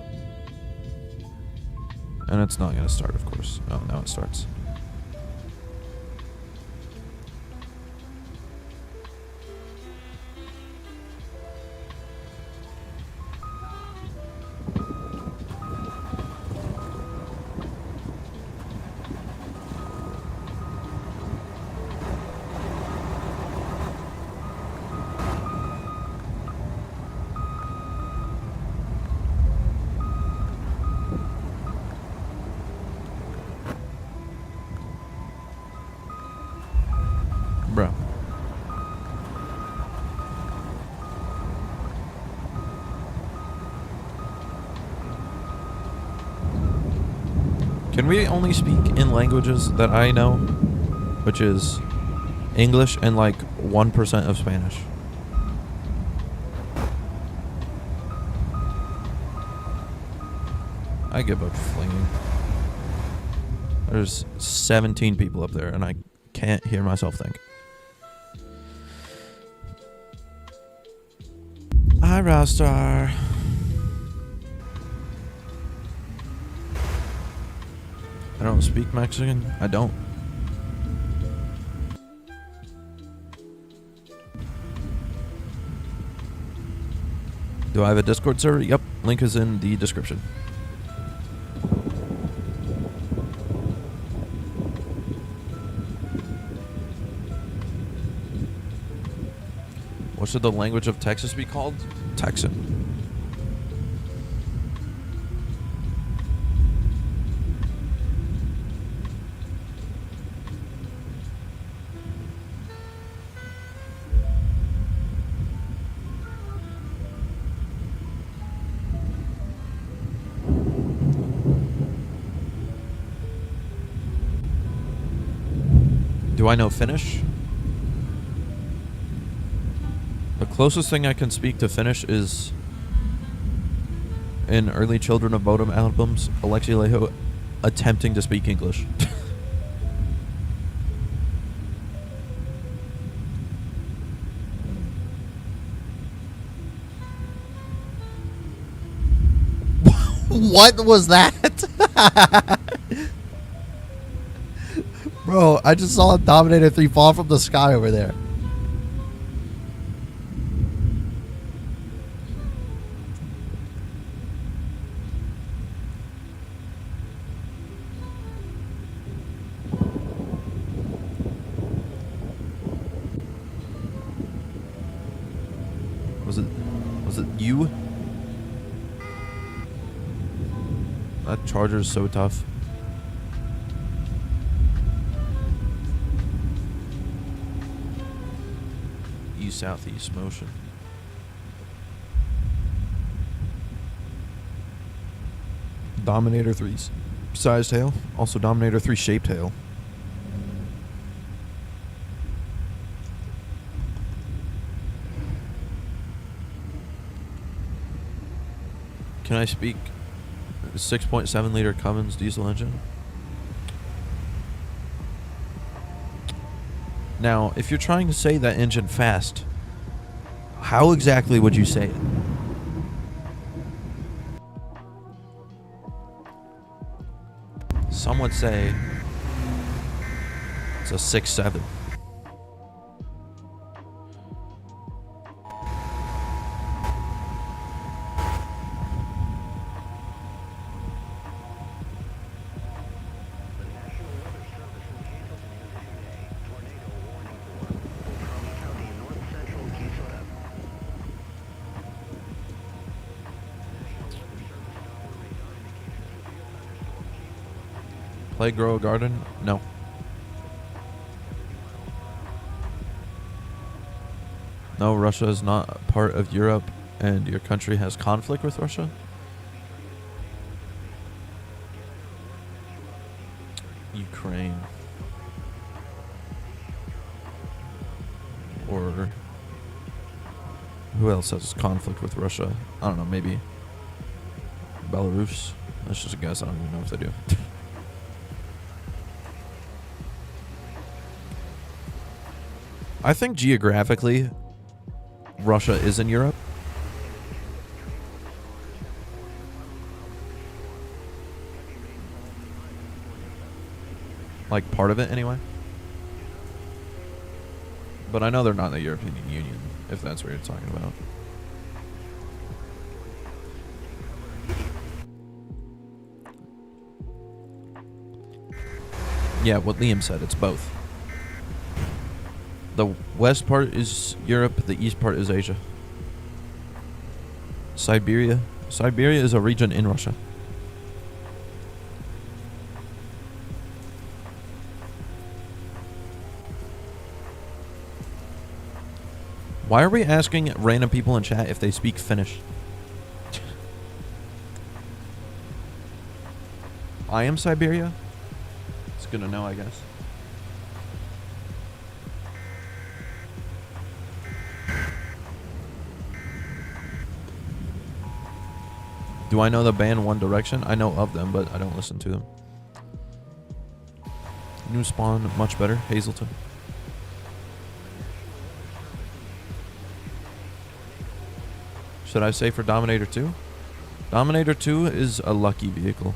And it's not going to start, of course. Oh, now it starts. Bro. Can we only speak in languages that I know, which is English and like 1% of Spanish? I give up flinging. There's 17 people up there and I can't hear myself think. Hi, Rostar. I don't speak Mexican. I don't. Do I have a Discord server? Yep. Link is in the description. What should the language of Texas be called? Texan. Do I know Finnish? The closest thing I can speak to Finnish is in early Children of Bodom albums, Alexi Leho attempting to speak English. What was that? Bro, I just saw a Dominator 3 fall from the sky over there. Was it you? That charger's so tough. East-southeast motion. Dominator 3's size tail. Also Dominator 3 shaped tail. Can I speak 6.7 liter Cummins diesel engine? Now, if you're trying to say that engine fast, how exactly would you say it? Some would say it's a 6.7. Play Grow a Garden? No. No, Russia is not part of Europe, and your country has conflict with Russia? Ukraine. Or who else has conflict with Russia? I don't know, maybe Belarus? That's just a guess. I don't even know if they do. I think geographically, Russia is in Europe. Like part of it, anyway. But I know they're not in the European Union, if that's what you're talking about. Yeah, what Liam said, it's both. The west part is Europe, the east part is Asia. Siberia. Siberia is a region in Russia. Why are we asking random people in chat if they speak Finnish? I am Siberia? It's good to know, I guess. Do I know the band One Direction? I know of them, but I don't listen to them. New Spawn, much better. Hazleton. Should I say for Dominator 2? Dominator 2 is a lucky vehicle.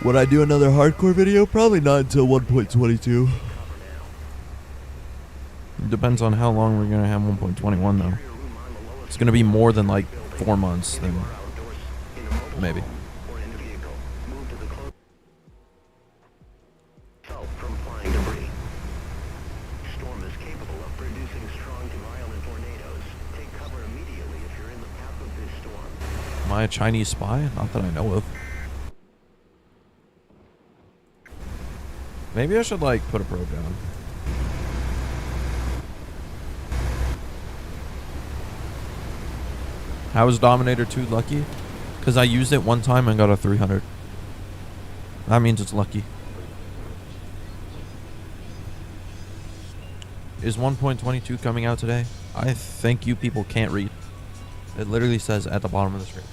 Would I do another hardcore video? Probably not until 1.22. Depends on how long we're going to have 1.21 though. It's going to be more than like 4 months, then maybe. Am I a Chinese spy? Not that I know of. Maybe I should like put a probe down. How is Dominator 2 lucky? Because I used it one time and got a 300. That means it's lucky. Is 1.22 coming out today? I think you people can't read. It literally says at the bottom of the screen.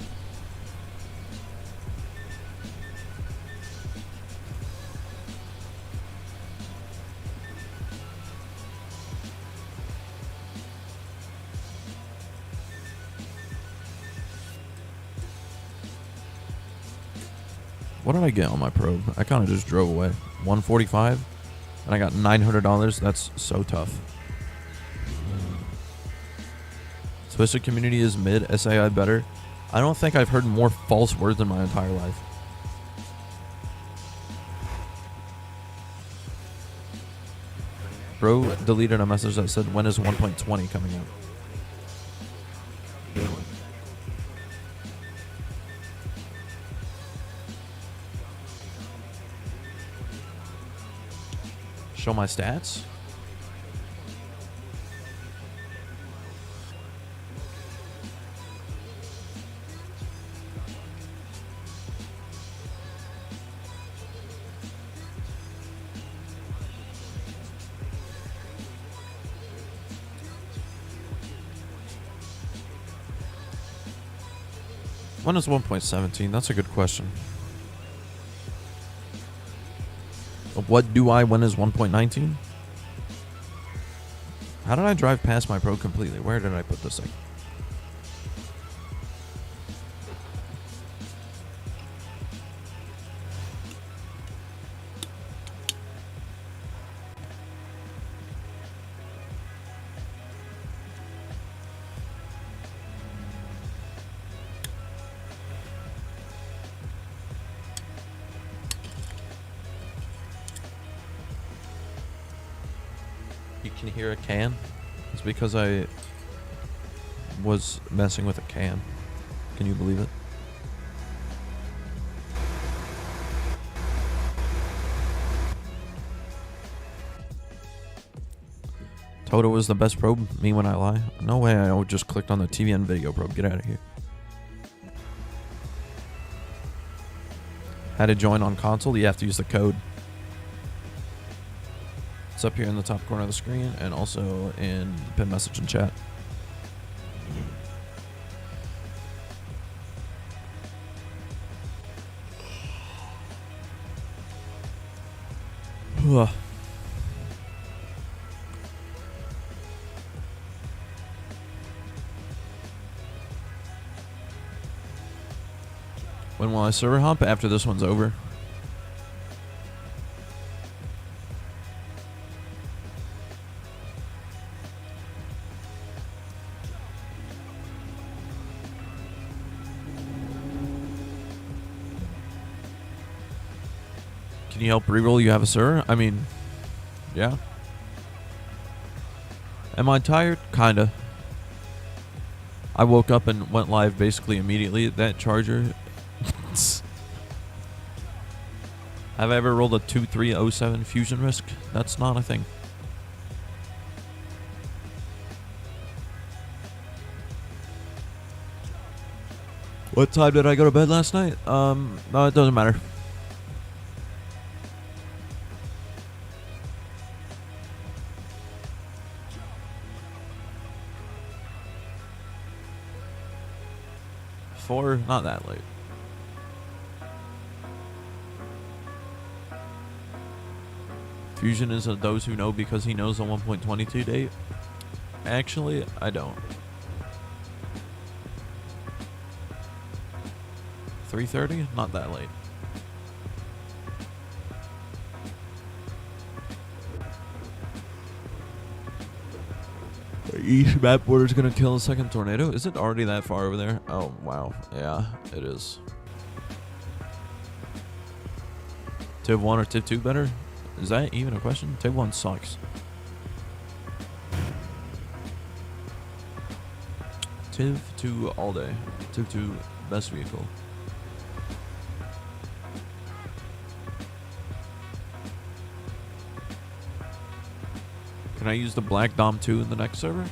What did I get on my probe? I kind of just drove away. 145, and I got $900. That's so tough. Twisted community is mid. SAI better. I don't think I've heard more false words in my entire life. Bro deleted a message that said, when is 1.20 coming out? Show my stats. When is 1.17? That's a good question. What do I when is 1.19? How did I drive past my pro completely? Where did I put this thing? You can hear a can? It's because I was messing with a can. Can you believe it? Toto was the best probe. Me when I lie. No way. I just clicked on the TV and video probe. Get out of here. How to join on console? You have to use the code. It's up here in the top corner of the screen and also in the pin message and chat. When will I server hop? After this one's over. Can you help reroll? You have a server? I mean, yeah. Am I tired? Kinda. I woke up and went live basically immediately. That charger. Have I ever rolled a 2307 fusion risk? That's not a thing. What time did I go to bed last night? No, it doesn't matter. Four, not that late. Fusion is a those who know because he knows the 1.22 date. Actually, I don't. 3:30? Not that late. Each map border is gonna kill a second tornado. Is it already that far over there? Oh wow, yeah, it is. Tiv 1 or Tiv 2 better? Is that even a question? Tiv 1 sucks. Tiv 2 all day. Tiv 2 best vehicle. Can I use the Black Dom 2 in the next server?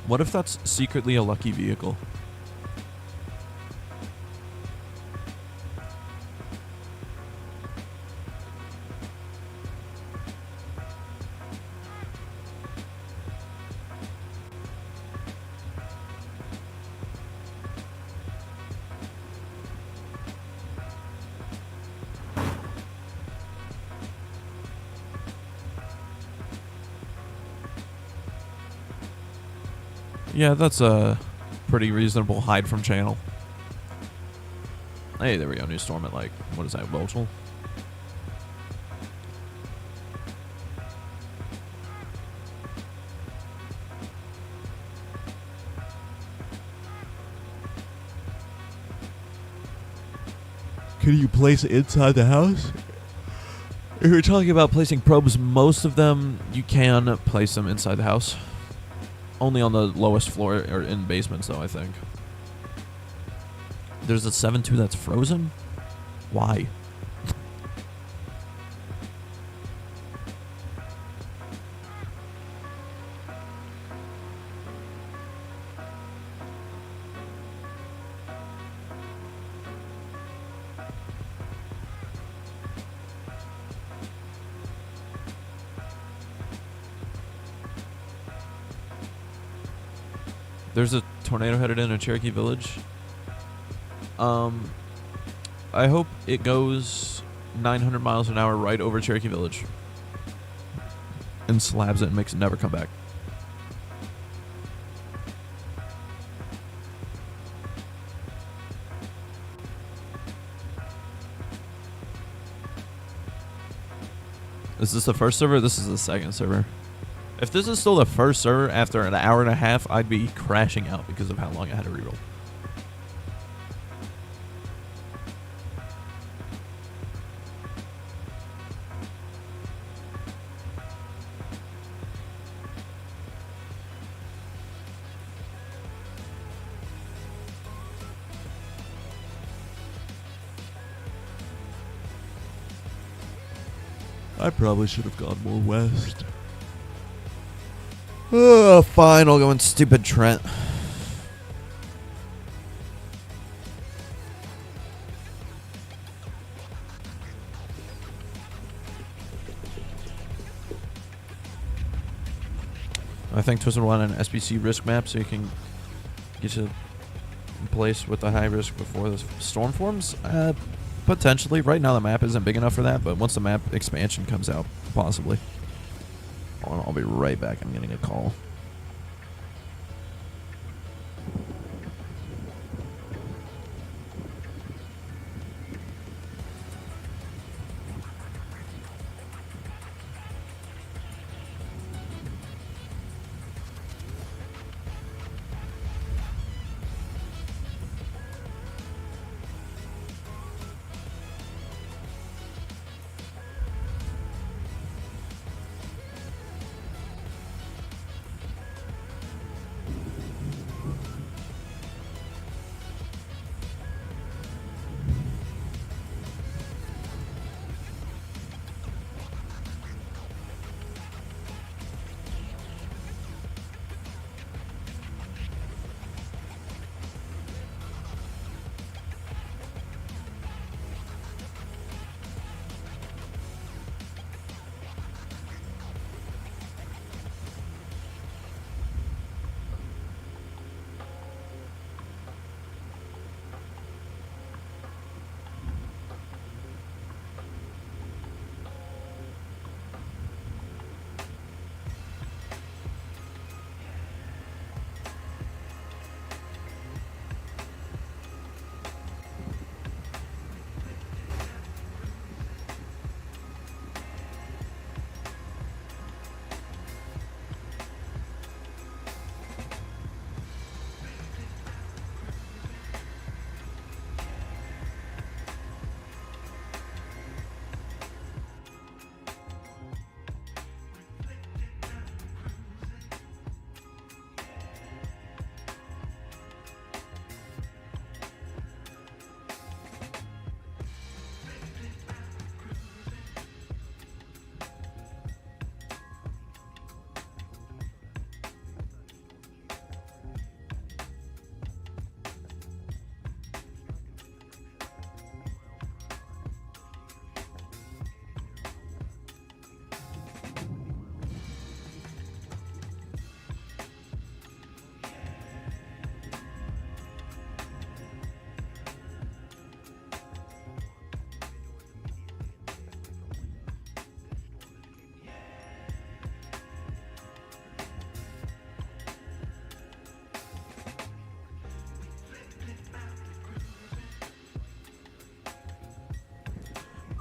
What if that's secretly a lucky vehicle? Yeah, that's a pretty reasonable hide from channel. Hey, there we go. New storm at like, what is that, Welchel? Can you place it inside the house? If you're talking about placing probes, most of them you can place them inside the house. Only on the lowest floor or in basements, though, I think. There's a 7.2 that's frozen? Why? There's a tornado headed in a Cherokee Village. I hope it goes 900 miles an hour right over Cherokee Village and slabs it and makes it never come back. Is this the first server? This is the second server. If this is still the first server after an hour and a half, I'd be crashing out because of how long I had to reroll. I probably should have gone more west. Oh, fine. I'll go in stupid Trent. I think Twisted wanted an SBC risk map so you can get to a place with the high risk before the storm forms. Potentially. Right now the map isn't big enough for that, but once the map expansion comes out, possibly. I'll be right back. I'm getting a call.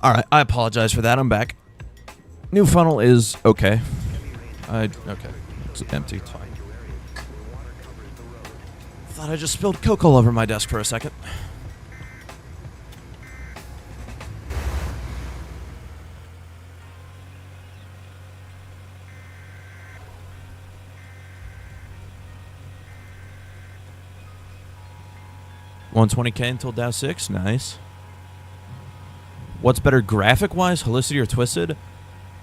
All right, I apologize for that. I'm back. New funnel is okay. Okay, it's empty. It's fine. Thought I just spilled CocaCola over my desk for a second. $120K until Dow 6. Nice. What's better graphic-wise, Helicity or Twisted?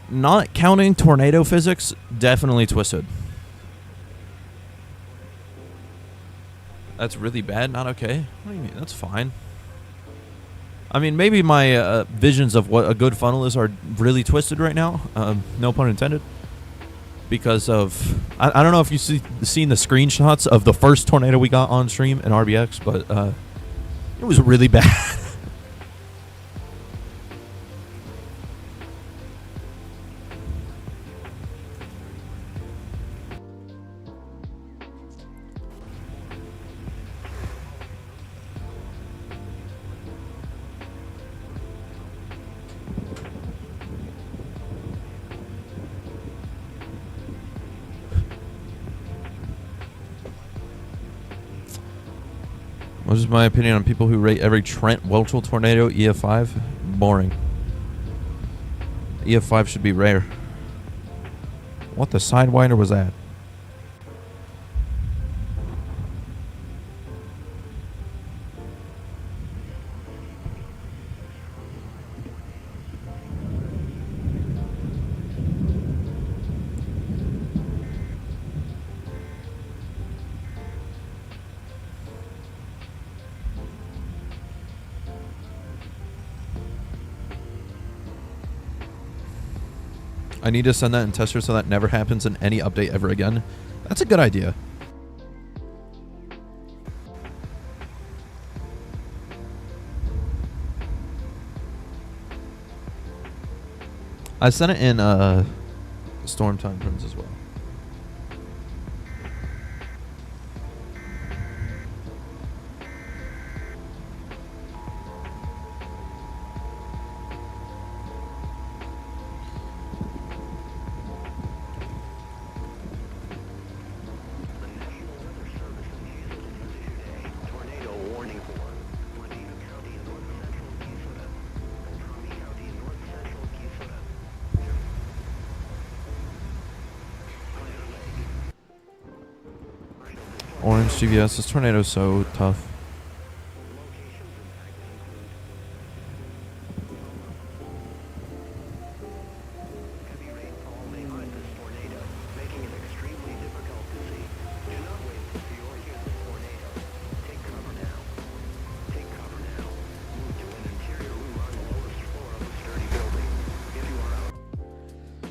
Not counting tornado physics, definitely Twisted. That's really bad? Not okay? What do you mean? That's fine. I mean, maybe my visions of what a good funnel is are really twisted right now. No pun intended. Because of... I don't know if you've seen the screenshots of the first tornado we got on stream in RBX, but it was really bad. What is my opinion on people who rate every Trent Welchel tornado EF5? Boring. EF5 should be rare. What the Sidewinder was that? I need to send that in tester so that never happens in any update ever again. That's a good idea. I sent it in Storm Time Prince as well. Orange GVS, this tornado is so tough.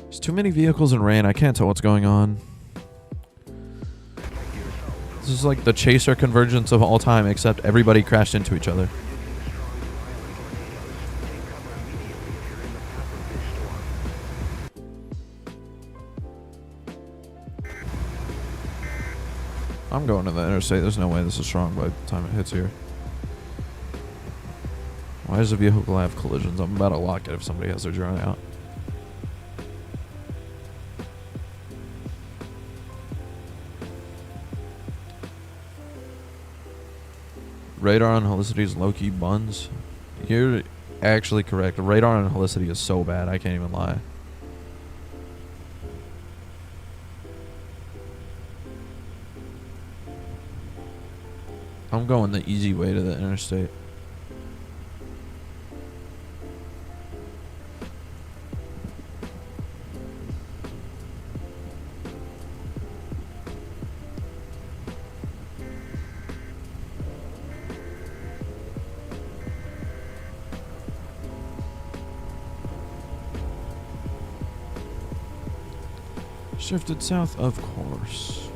There's too many vehicles in rain, I can't tell what's going on. This is like the chaser convergence of all time, except everybody crashed into each other. I'm going to the interstate. There's no way this is strong by the time it hits here. Why does the vehicle have collisions? I'm about to lock it if somebody has their drone out. Radar on Helicity is low-key buns. You're actually correct. Radar on Helicity is so bad, I can't even lie. I'm going the easy way to the interstate. Shifted south, of course.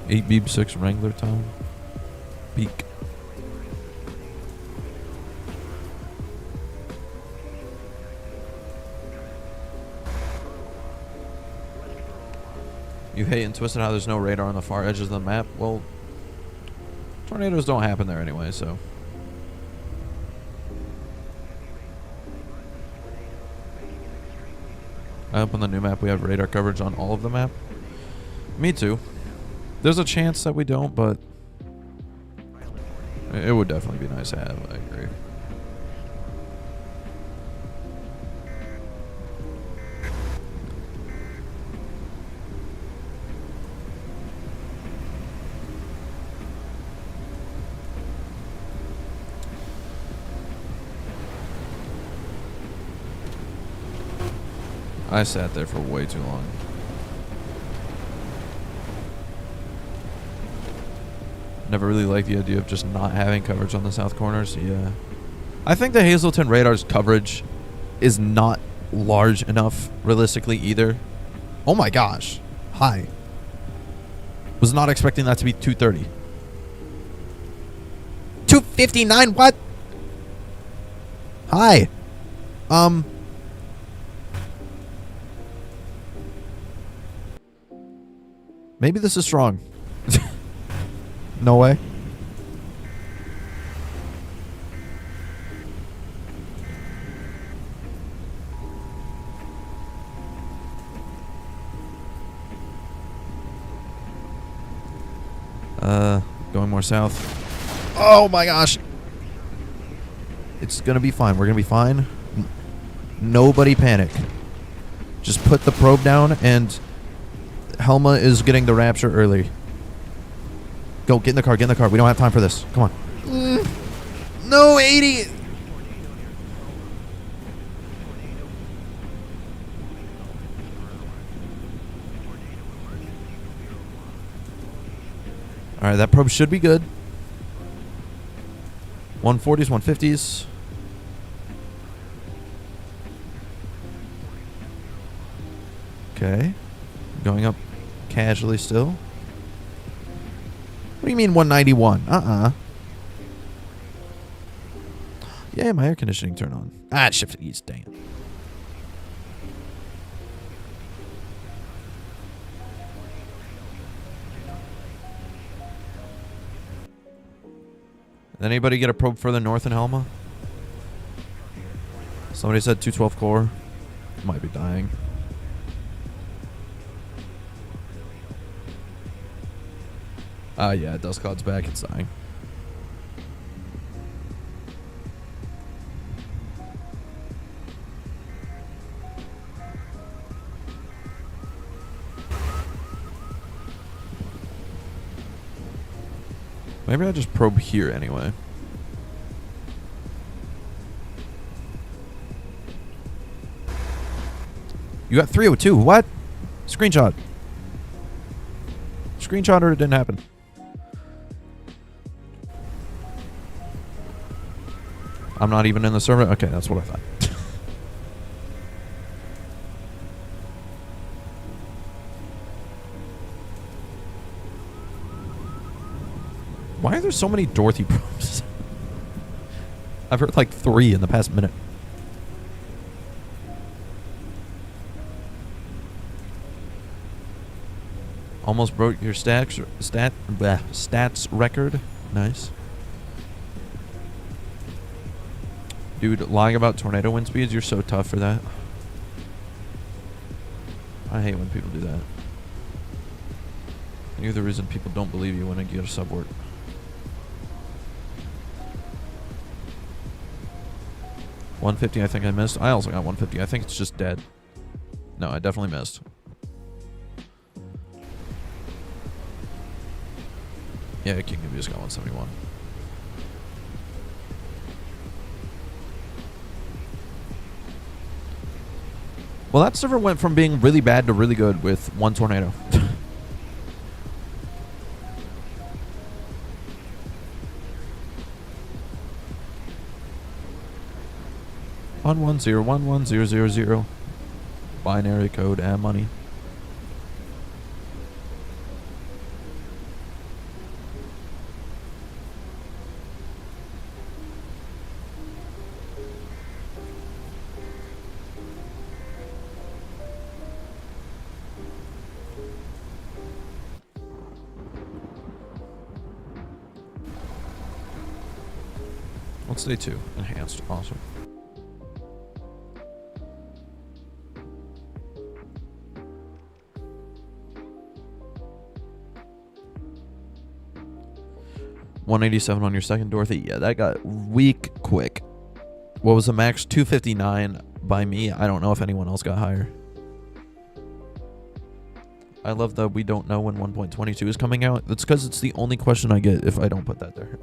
Eight beep 6 Wrangler time. Peak. You hate and twisted how there's no radar on the far edges of the map. Well, tornadoes don't happen there anyway, so. I hope on the new map we have radar coverage on all of the map. Me too. There's a chance that we don't, but it would definitely be nice to have. I agree. I sat there for way too long. Never really liked the idea of just not having coverage on the south corners. Yeah. I think the Hazleton radar's coverage is not large enough realistically either. Oh my gosh. Hi. Was not expecting that to be 230. 259, what? Hi. Maybe this is strong. No way. Going more south. Oh my gosh. It's gonna be fine. We're gonna be fine. Nobody panic. Just put the probe down, and Helma is getting the rapture early. Go, get in the car, get in the car. We don't have time for this. Come on. No, 80. All right, that probe should be good. 140s, 150s. Okay. Going up casually still. What do you mean 191? Yeah, my air conditioning turned on. Ah, shifted east, dang it. Anybody get a probe further north in Helma? Somebody said 212 core. Might be dying. Yeah, Dust Cloud's back. It's dying. Maybe I'll just probe here anyway. You got 302. What? Screenshot. Screenshot or it didn't happen. I'm not even in the server? Okay, that's what I thought. Why are there so many Dorothy probes? I've heard like 3 in the past minute. Almost broke your stats record. Nice. Dude, lying about tornado wind speeds, you're so tough for that. I hate when people do that. You're the reason people don't believe you when I get a subword. $150, I think I missed. I also got 150. I think it's just dead. No, I definitely missed. Yeah, King of just got 171. Well, that server went from being really bad to really good with 1 tornado. On 1011000. Binary code and money. What's day 2? Enhanced. Awesome. $187 on your second, Dorothy. Yeah, that got weak quick. What was the max? 259 by me. I don't know if anyone else got higher. I love that we don't know when 1.22 is coming out. That's because it's the only question I get if I don't put that there.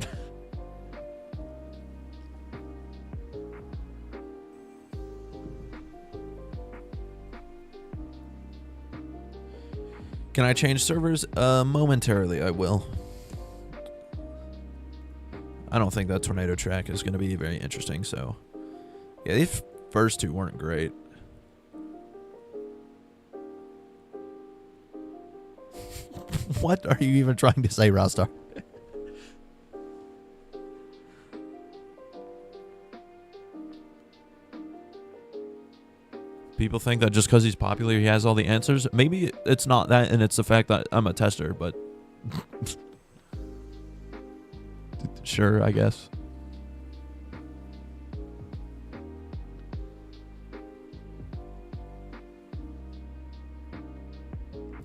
Can I change servers? Momentarily, I will. I don't think that tornado track is going to be very interesting, so... Yeah, these first 2 weren't great. What are you even trying to say, Rostar? People think that just because he's popular, he has all the answers. Maybe it's not that, and it's the fact that I'm a tester, but... Sure, I guess.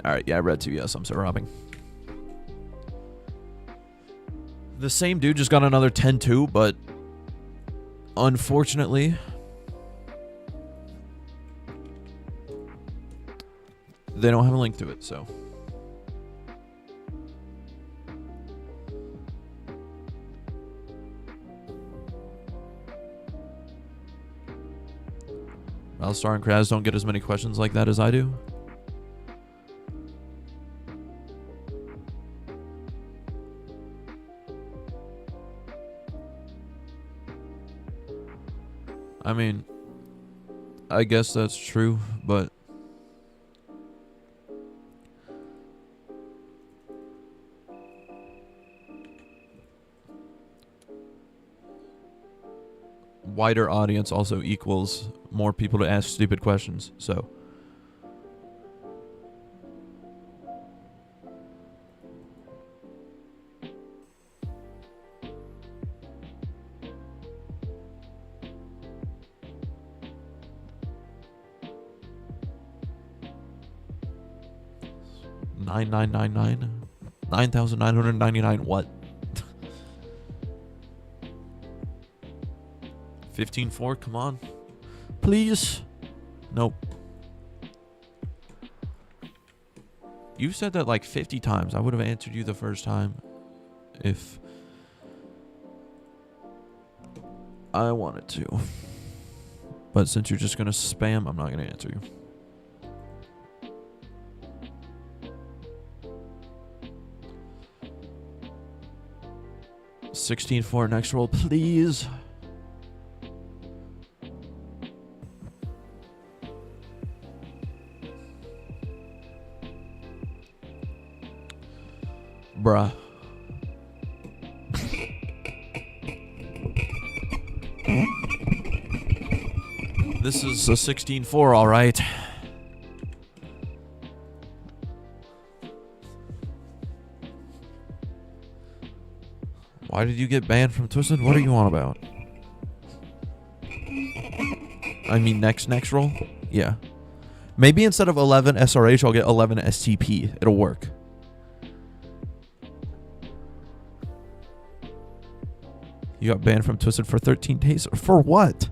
Alright, yeah, red 2, yes, I'm so robbing. The same dude just got another 10-2, but... Unfortunately... They don't have a link to it, so... Valstar and Kraz don't get as many questions like that as I do. I mean, I guess that's true, but wider audience also equals more people to ask stupid questions. So $9,999 what? 15.4, come on. Please. Nope. You said that like 50 times. I would have answered you the first time if I wanted to. But since you're just going to spam, I'm not going to answer you. $16.4 next roll, please. Bruh. This is a 16.4, all right. Why did you get banned from Twisted? What are you on about? I mean, next roll? Yeah. Maybe instead of 11 SRH, I'll get 11 STP. It'll work. You got banned from Twisted for 13 days? For what?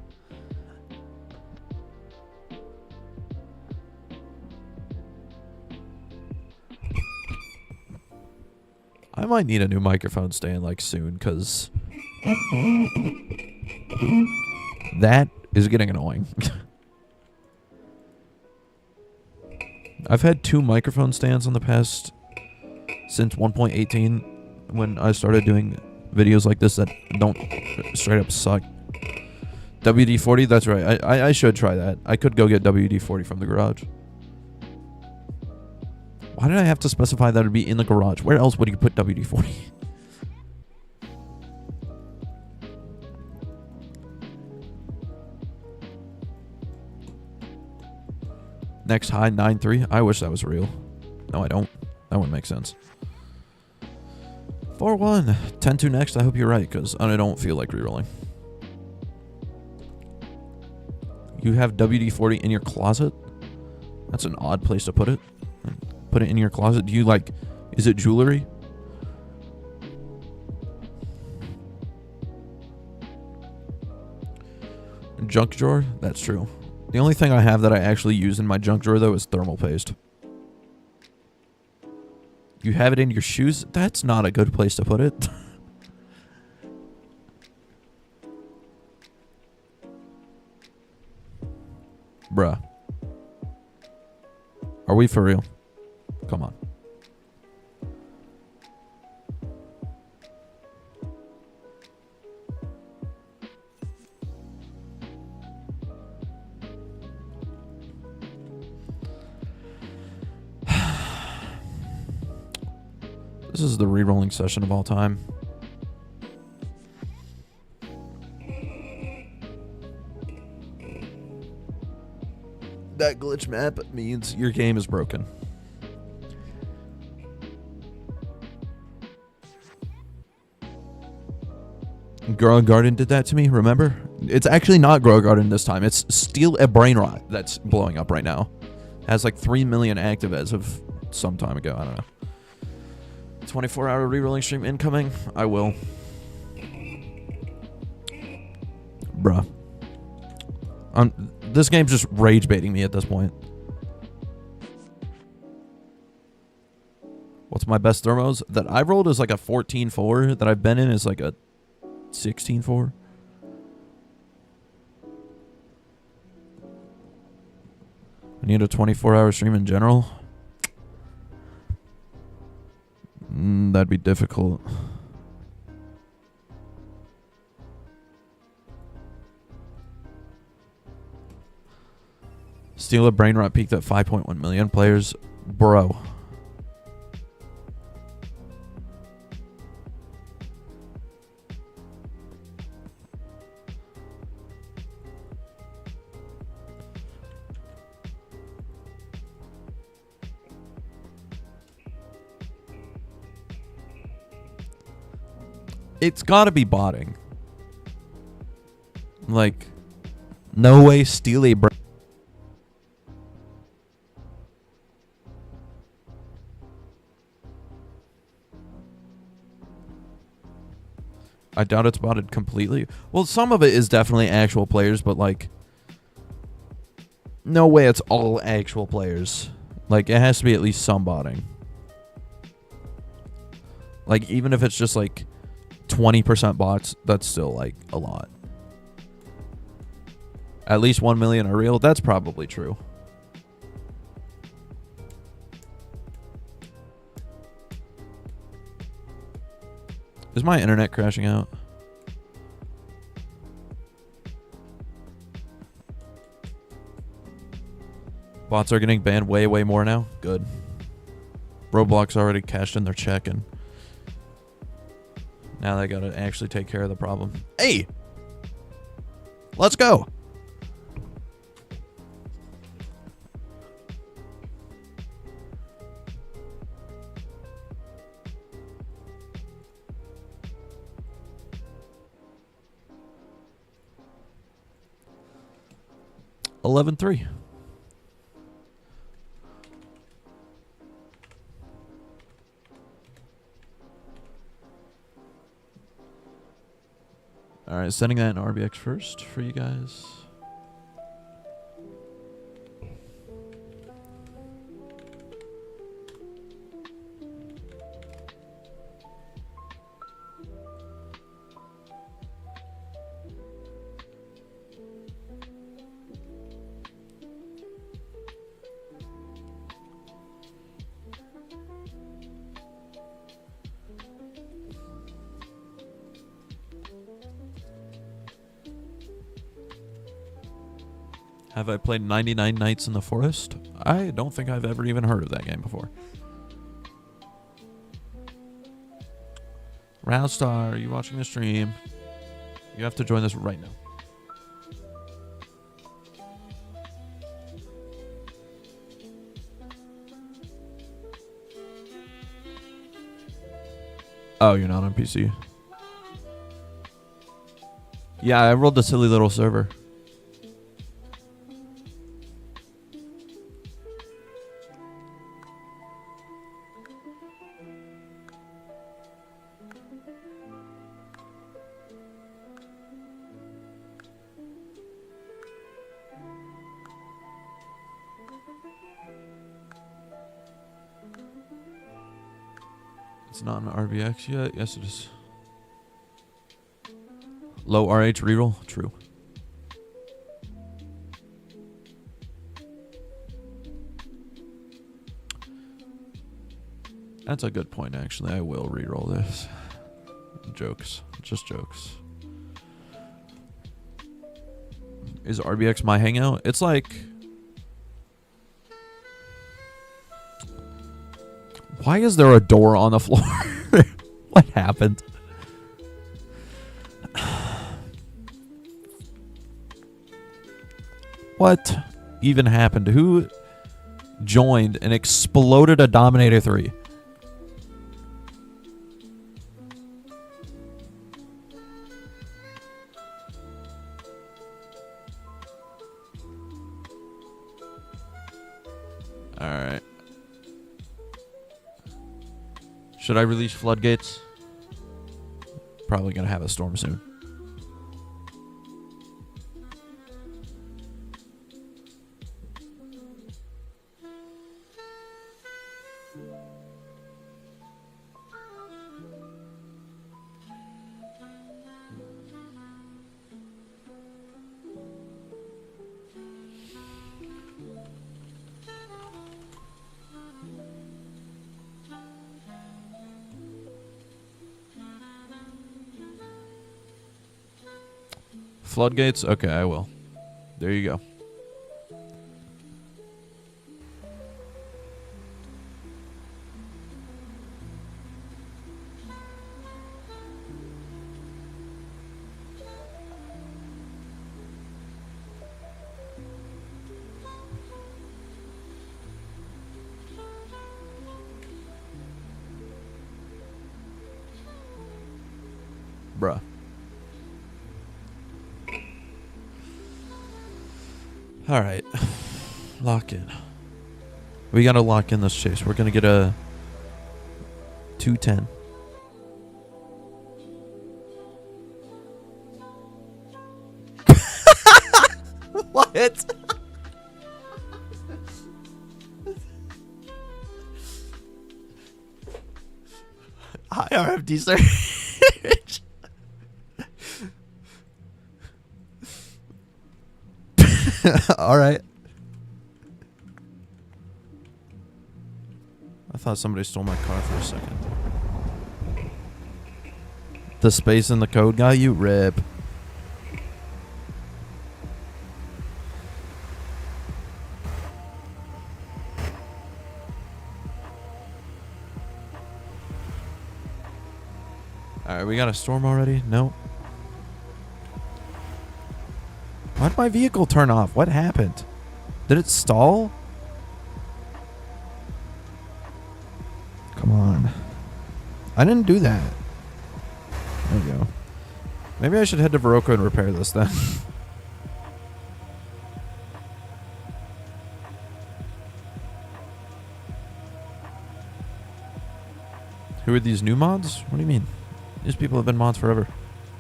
I might need a new microphone stand like soon, because that is getting annoying. I've had 2 microphone stands on the past since 1.18 when I started doing videos like this that don't straight up suck. WD-40, that's right. I should try that. I could go get WD-40 from the garage. Why did I have to specify that it'd be in the garage? Where else would you put WD-40? Next high, 9.3. I wish that was real. No, I don't. That wouldn't make sense. 4-1. 10-2 next. I hope you're right, because I don't feel like rerolling. You have WD-40 in your closet? That's an odd place to put it. Put it in your closet. Do you like... Is it jewelry? Junk drawer? That's true. The only thing I have that I actually use in my junk drawer, though, is thermal paste. You have it in your shoes? That's not a good place to put it. Bruh. Are we for real? Come on. This is the rerolling session of all time. That glitch map means your game is broken. Grow Garden did that to me, remember? It's actually not Grow Garden this time. It's Steal a Brain Rot that's blowing up right now. Has like 3 million active as of some time ago. I don't know. 24-hour rerolling stream incoming. I will. Bruh. This game's just rage baiting me at this point. What's my best thermos? That I rolled is like a 14.4. That I've been in is like a 16.4. I need a 24-hour stream in general. That'd be difficult. Steal a brain rot peaked at 5.1 million players. Bro. It's gotta be botting. Like, no way steal a brain. I doubt it's botted completely. Well, some of it is definitely actual players, but like, no way it's all actual players. Like, it has to be at least some botting. Like, even if it's just like 20% bots, that's still like a lot. At least 1 million are real. That's probably true. Is my internet crashing out? Bots are getting banned way, way more now. Good. Roblox already cashed in their check, and now they gotta actually take care of the problem. Hey! Let's go! $11-3. All right, sending that in RBX first for you guys. Have I played 99 Nights in the Forest? I don't think I've ever even heard of that game before. Roustar, are you watching the stream? You have to join this right now. Oh, you're not on PC. Yeah, I rolled a silly little server. It's not an RBX yet. Yes, it is. Low RH reroll. True. That's a good point, actually. I will reroll this. Jokes. Just jokes. Is RBX my hangout? It's like... Why is there a door on the floor? What happened? What even happened? Who joined and exploded a Dominator 3? Alright. Should I release floodgates? Probably gonna have a storm soon. Floodgates? Okay, I will. There you go. All right. Lock in. We got to lock in this chase. We're going to get a 210. What? Hi, RFD search. All right. I thought somebody stole my car for a second. The space in the code guy, you rip. Alright, we got a storm already? No. Why'd my vehicle turn off? What happened? Did it stall? Come on. I didn't do that. There we go. Maybe I should head to Varroco and repair this then. Who are these new mods? What do you mean? These people have been mods forever.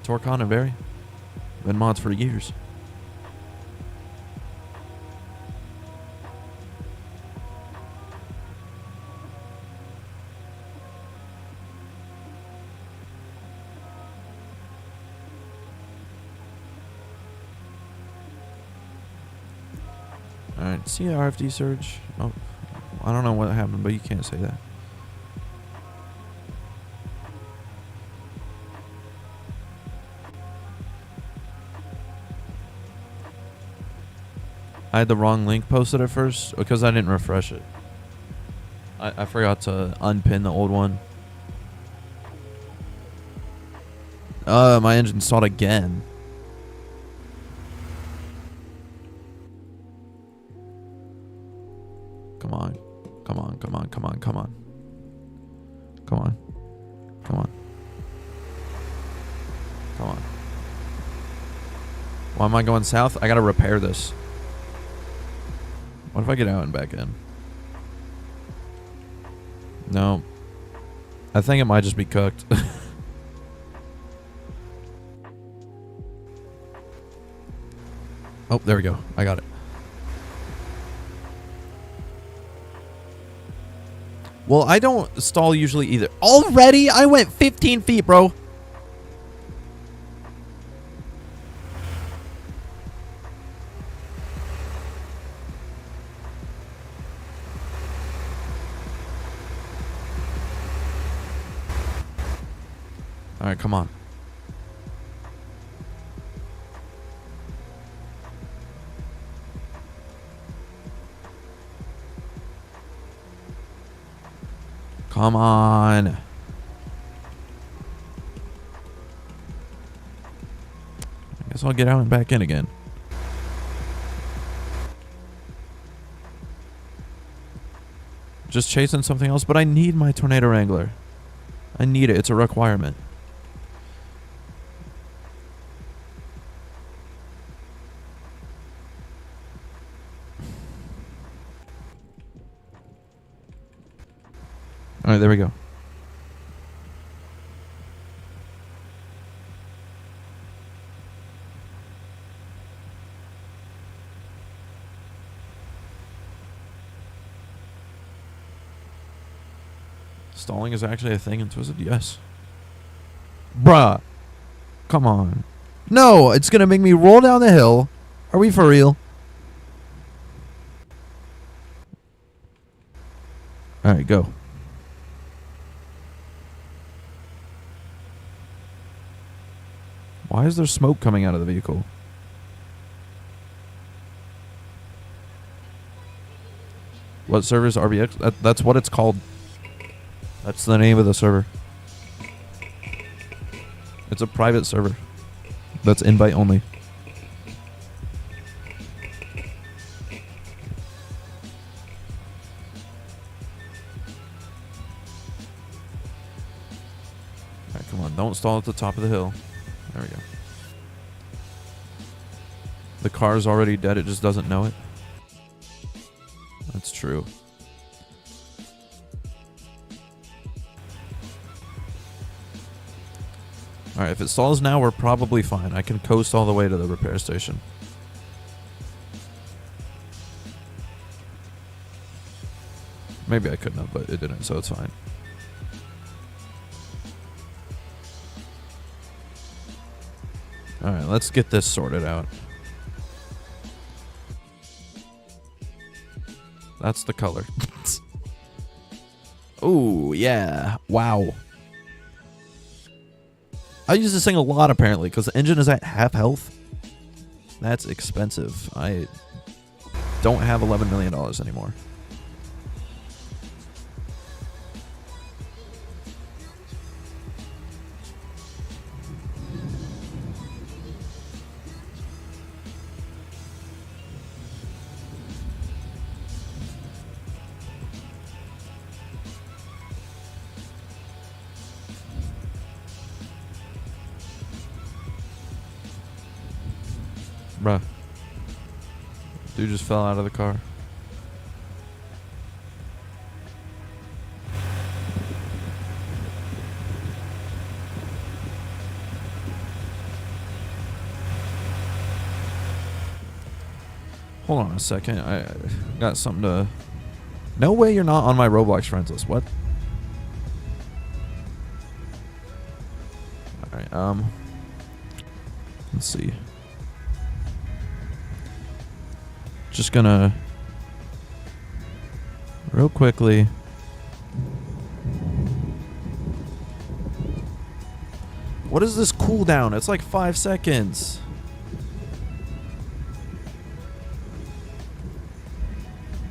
Torcon and Barry. Been mods for years. Alright, see RFD surge. Oh, I don't know what happened, but you can't say that. I had the wrong link posted at first because I didn't refresh it. I forgot to unpin the old one. My engine stalled again. Come on. Come on, come on, come on, come on. Come on. Come on. Come on. Why am I going south? I gotta repair this. What if I get out and back in? No. I think it might just be cooked. Oh, there we go. I got it. Well, I don't stall usually either. Already? I went 15 feet, bro. All right, come on. Come on. I guess I'll get out and back in again. Just chasing something else, but I need my Tornado Wrangler. I need it. It's a requirement. All right, there we go. Stalling is actually a thing in Twisted? Yes. Bruh. Come on. No, it's going to make me roll down the hill. Are we for real? All right, go. Why is there smoke coming out of the vehicle? What server is RBX? That's what it's called. That's the name of the server. It's a private server. That's invite only. Alright, come on. Don't stall at the top of the hill. There we go. the car's already dead, it just doesn't know it. That's true. Alright, if it stalls now, we're probably fine. I can coast all the way to the repair station. Maybe I couldn't have, but it didn't, so it's fine. Alright, let's get this sorted out. That's the color. Oh, yeah. Wow. I use this thing a lot, apparently, because the engine is at half health. That's expensive. I don't have $11 million anymore. Bruh. Dude just fell out of the car. Hold on a second. I got something to... No way you're not on my Roblox friends list. What? Alright, let's see. Just gonna real quickly what is this cooldown? It's like 5 seconds.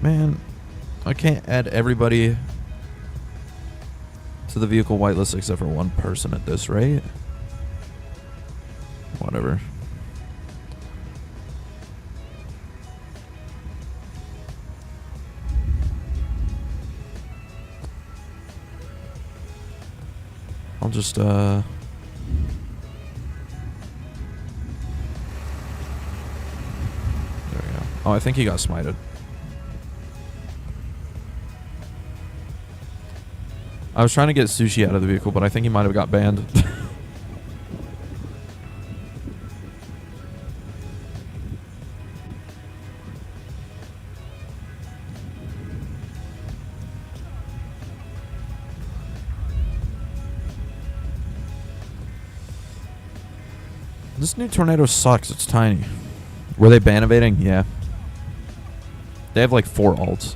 Man, I can't add everybody to the vehicle whitelist except for one person at this rate. Whatever. I'll just, there we go. Oh, I think he got smited. I was trying to get Sushi out of the vehicle, but I think he might have got banned. This new tornado sucks. It's tiny. Were they ban evading? Yeah. They have like 4 alts.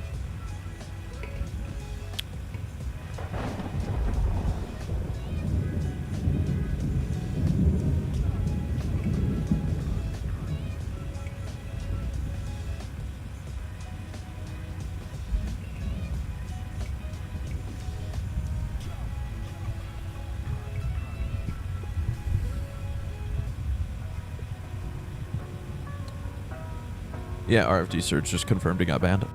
Yeah, RFD search just confirmed he got banned.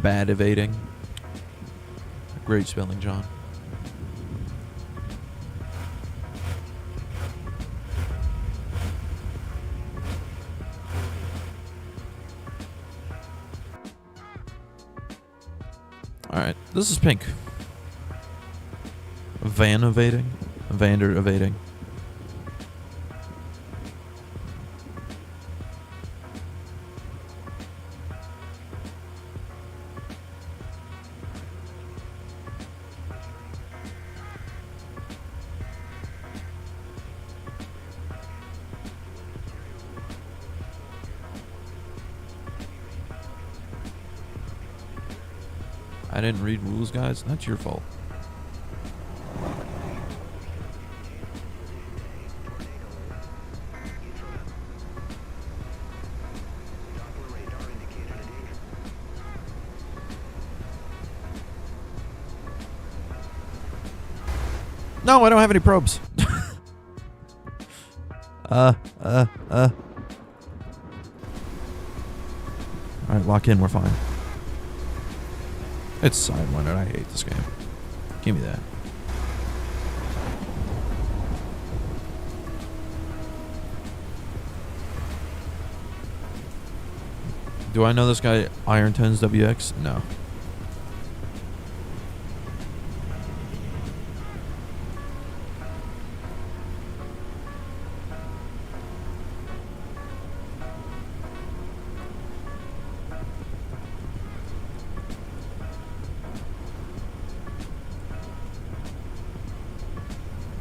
Bad evading. Great spelling, John. Alright, this is pink. Van evading. Vander evading. I didn't read rules, guys. That's your fault. No, I don't have any probes. Alright, lock in, we're fine. It's Sidewinder, I hate this game. Give me that. Do I know this guy, Iron 10's WX? No.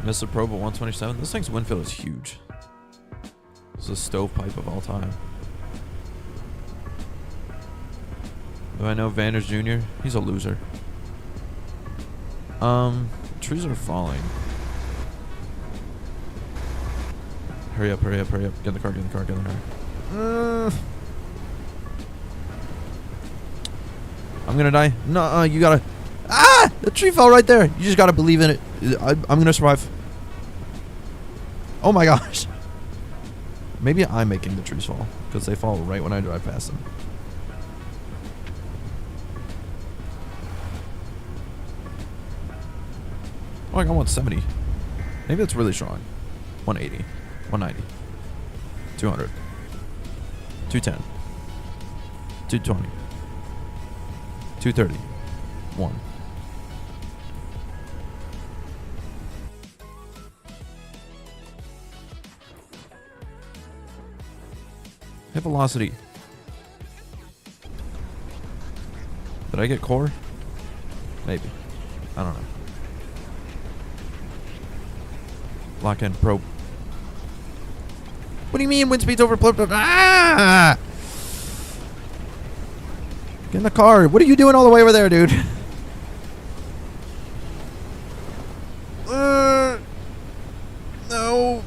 Mr. Probe at 127. This thing's wind field is huge. It's a stovepipe of all time. Do I know Vanders Jr.? He's a loser. Trees are falling. Hurry up, hurry up, hurry up. Get in the car, get in the car, get in the car. I'm gonna die. No, you gotta... Ah! The tree fell right there. You just gotta believe in it. I'm gonna survive. Oh my gosh. Maybe I'm making the trees fall, because they fall right when I drive past them. Oh, I got 170. Maybe that's really strong. 180. 190. 200. 210. 220. 230. 1. Hit velocity. Did I get core? Maybe. I don't know. Lock in, probe. What do you mean wind speed's over? Ah! Get in the car. What are you doing all the way over there, dude? No.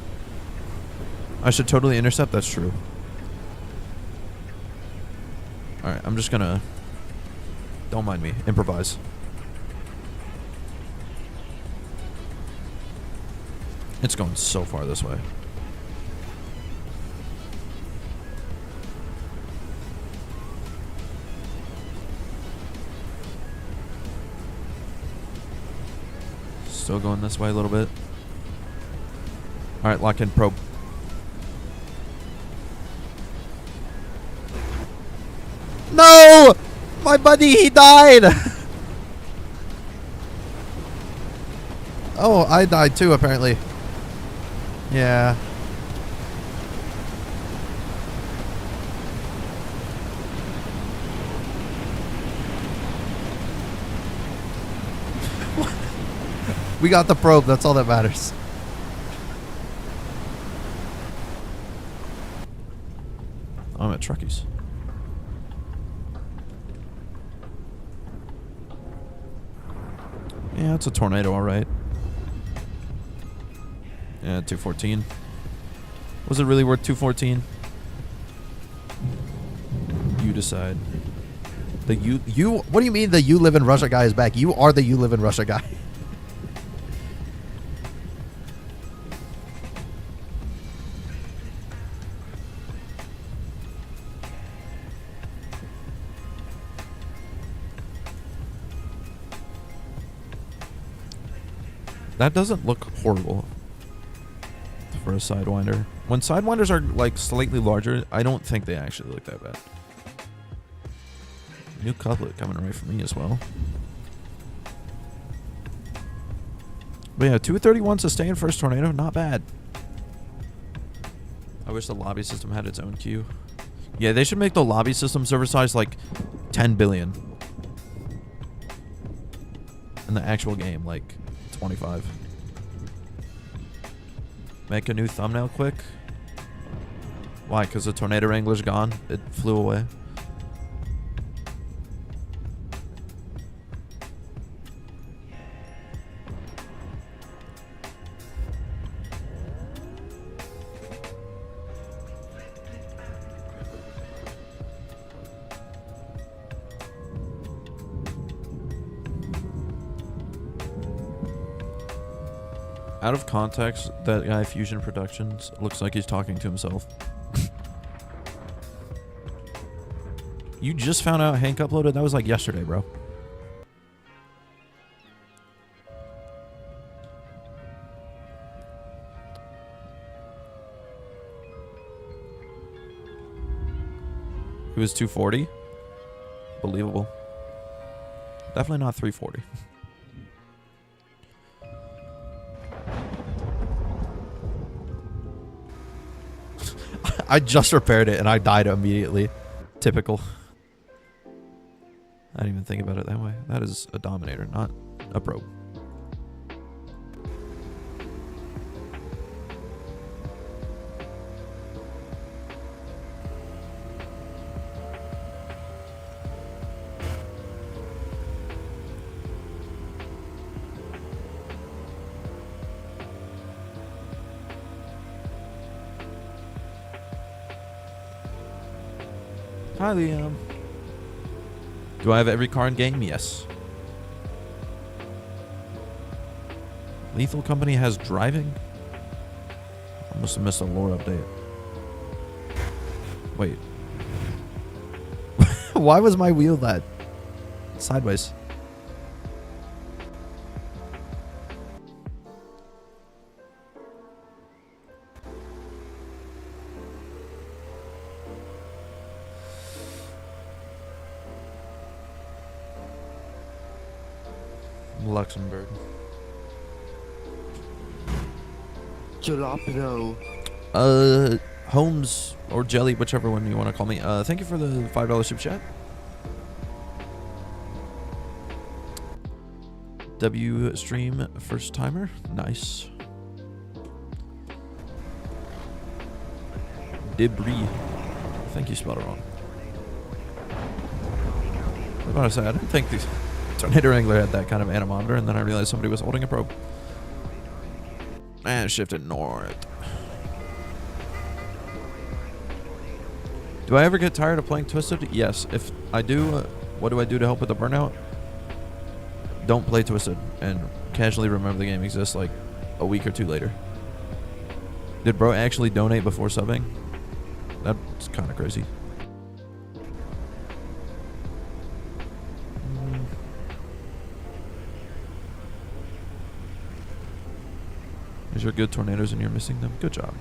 I should totally intercept. That's true. Alright, I'm just gonna... Don't mind me. Improvise. It's going so far this way. Still going this way a little bit. Alright, lock in, probe. No! My buddy, he died! Oh, I died too, apparently. Yeah. We got the probe, that's all that matters. I'm at Truckies. Yeah, it's a tornado, alright. Yeah, 214. Was it really worth 214? You decide. The you what do you mean the you live in Russia guy is back? You are the you live in Russia guy. That doesn't look horrible for a Sidewinder. When Sidewinders are like slightly larger, I don't think they actually look that bad. New couplet coming right from me as well. But yeah, 231 sustain first tornado, not bad. I wish the lobby system had its own queue. Yeah, they should make the lobby system server size like 10 billion. In the actual game, like 25. Make a new thumbnail quick. Why? Because the tornado wrangler's gone. It flew away. Out of context, that guy Fusion Productions looks like he's talking to himself. You just found out Hank uploaded? That was like yesterday, bro. He was 240? Believable. Definitely not 340. I just repaired it and I died immediately. Typical. I didn't even think about it that way. That is a Dominator, not a probe. Hi, Liam. Do I have every car in game? Yes. Lethal Company has driving? I must have missed a lore update. Wait. Why was my wheel that sideways? Luxembourg. Jalapeno. Holmes or Jelly, whichever one you want to call me. Thank you for the $5 super chat. W stream first timer. Nice. Debris. I think you spelled it wrong. I was about to say, I didn't think these Tornado Wrangler had that kind of anemometer, and then I realized somebody was holding a probe. And shifted north. Do I ever get tired of playing Twisted? Yes. If I do, what do I do to help with the burnout? Don't play Twisted and casually remember the game exists like a week or two later. Did bro actually donate before subbing? That's kind of crazy. These are good tornadoes and you're missing them. Good job.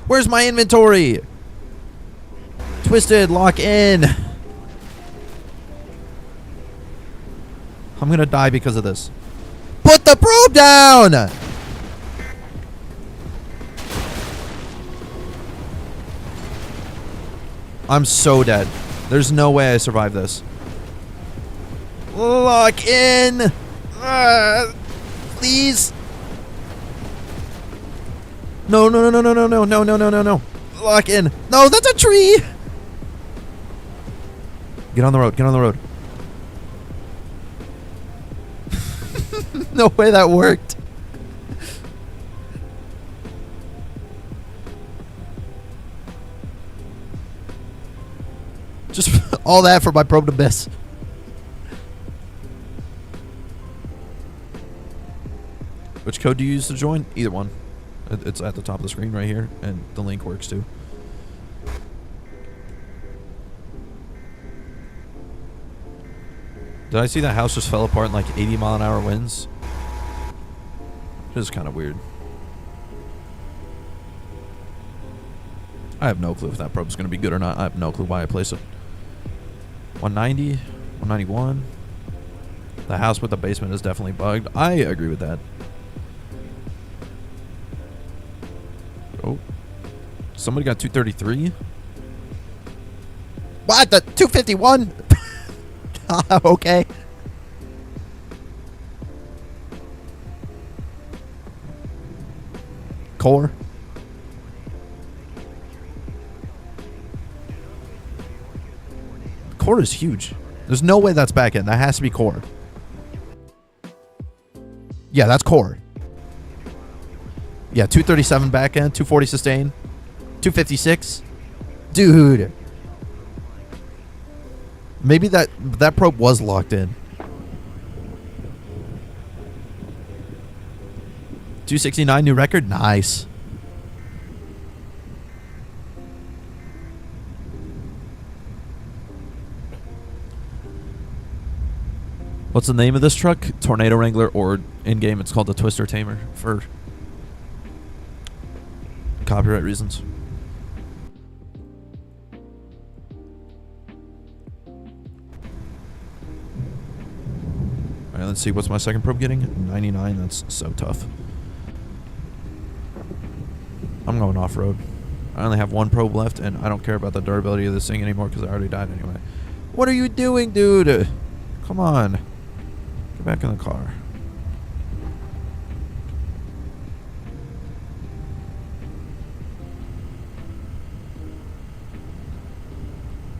Where's my inventory? Twisted, lock in. I'm gonna die because of this. Put the probe down! I'm so dead. There's no way I survive this. Lock in! Please. No, no, no, no, no, no, no, no, no, no, no. Lock in. No, that's a tree. Get on the road. Get on the road. No way that worked. Just all that for my probe to miss. Which code do you use to join? Either one. It's at the top of the screen right here, and the link works too. Did I see that house just fell apart in like 80-mile-an-hour winds? It is kind of weird. I have no clue if that probe is going to be good or not. I have no clue why I placed it. 190, 191. The house with the basement is definitely bugged. I agree with that. Oh. Somebody got 233? What? The 251? Okay. Core. Core is huge. There's no way that's back end. That has to be core. Yeah, that's core. Yeah, 237 back end, 240 sustain, 256. Dude. Maybe that probe was locked in. 269 new record. Nice. What's the name of this truck? Tornado Wrangler, or in game it's called the Twister Tamer for copyright reasons. Alright, let's see. What's my second probe getting? 99. That's so tough. I'm going off-road. I only have one probe left, and I don't care about the durability of this thing anymore because I already died anyway. What are you doing, dude? Come on. Get back in the car.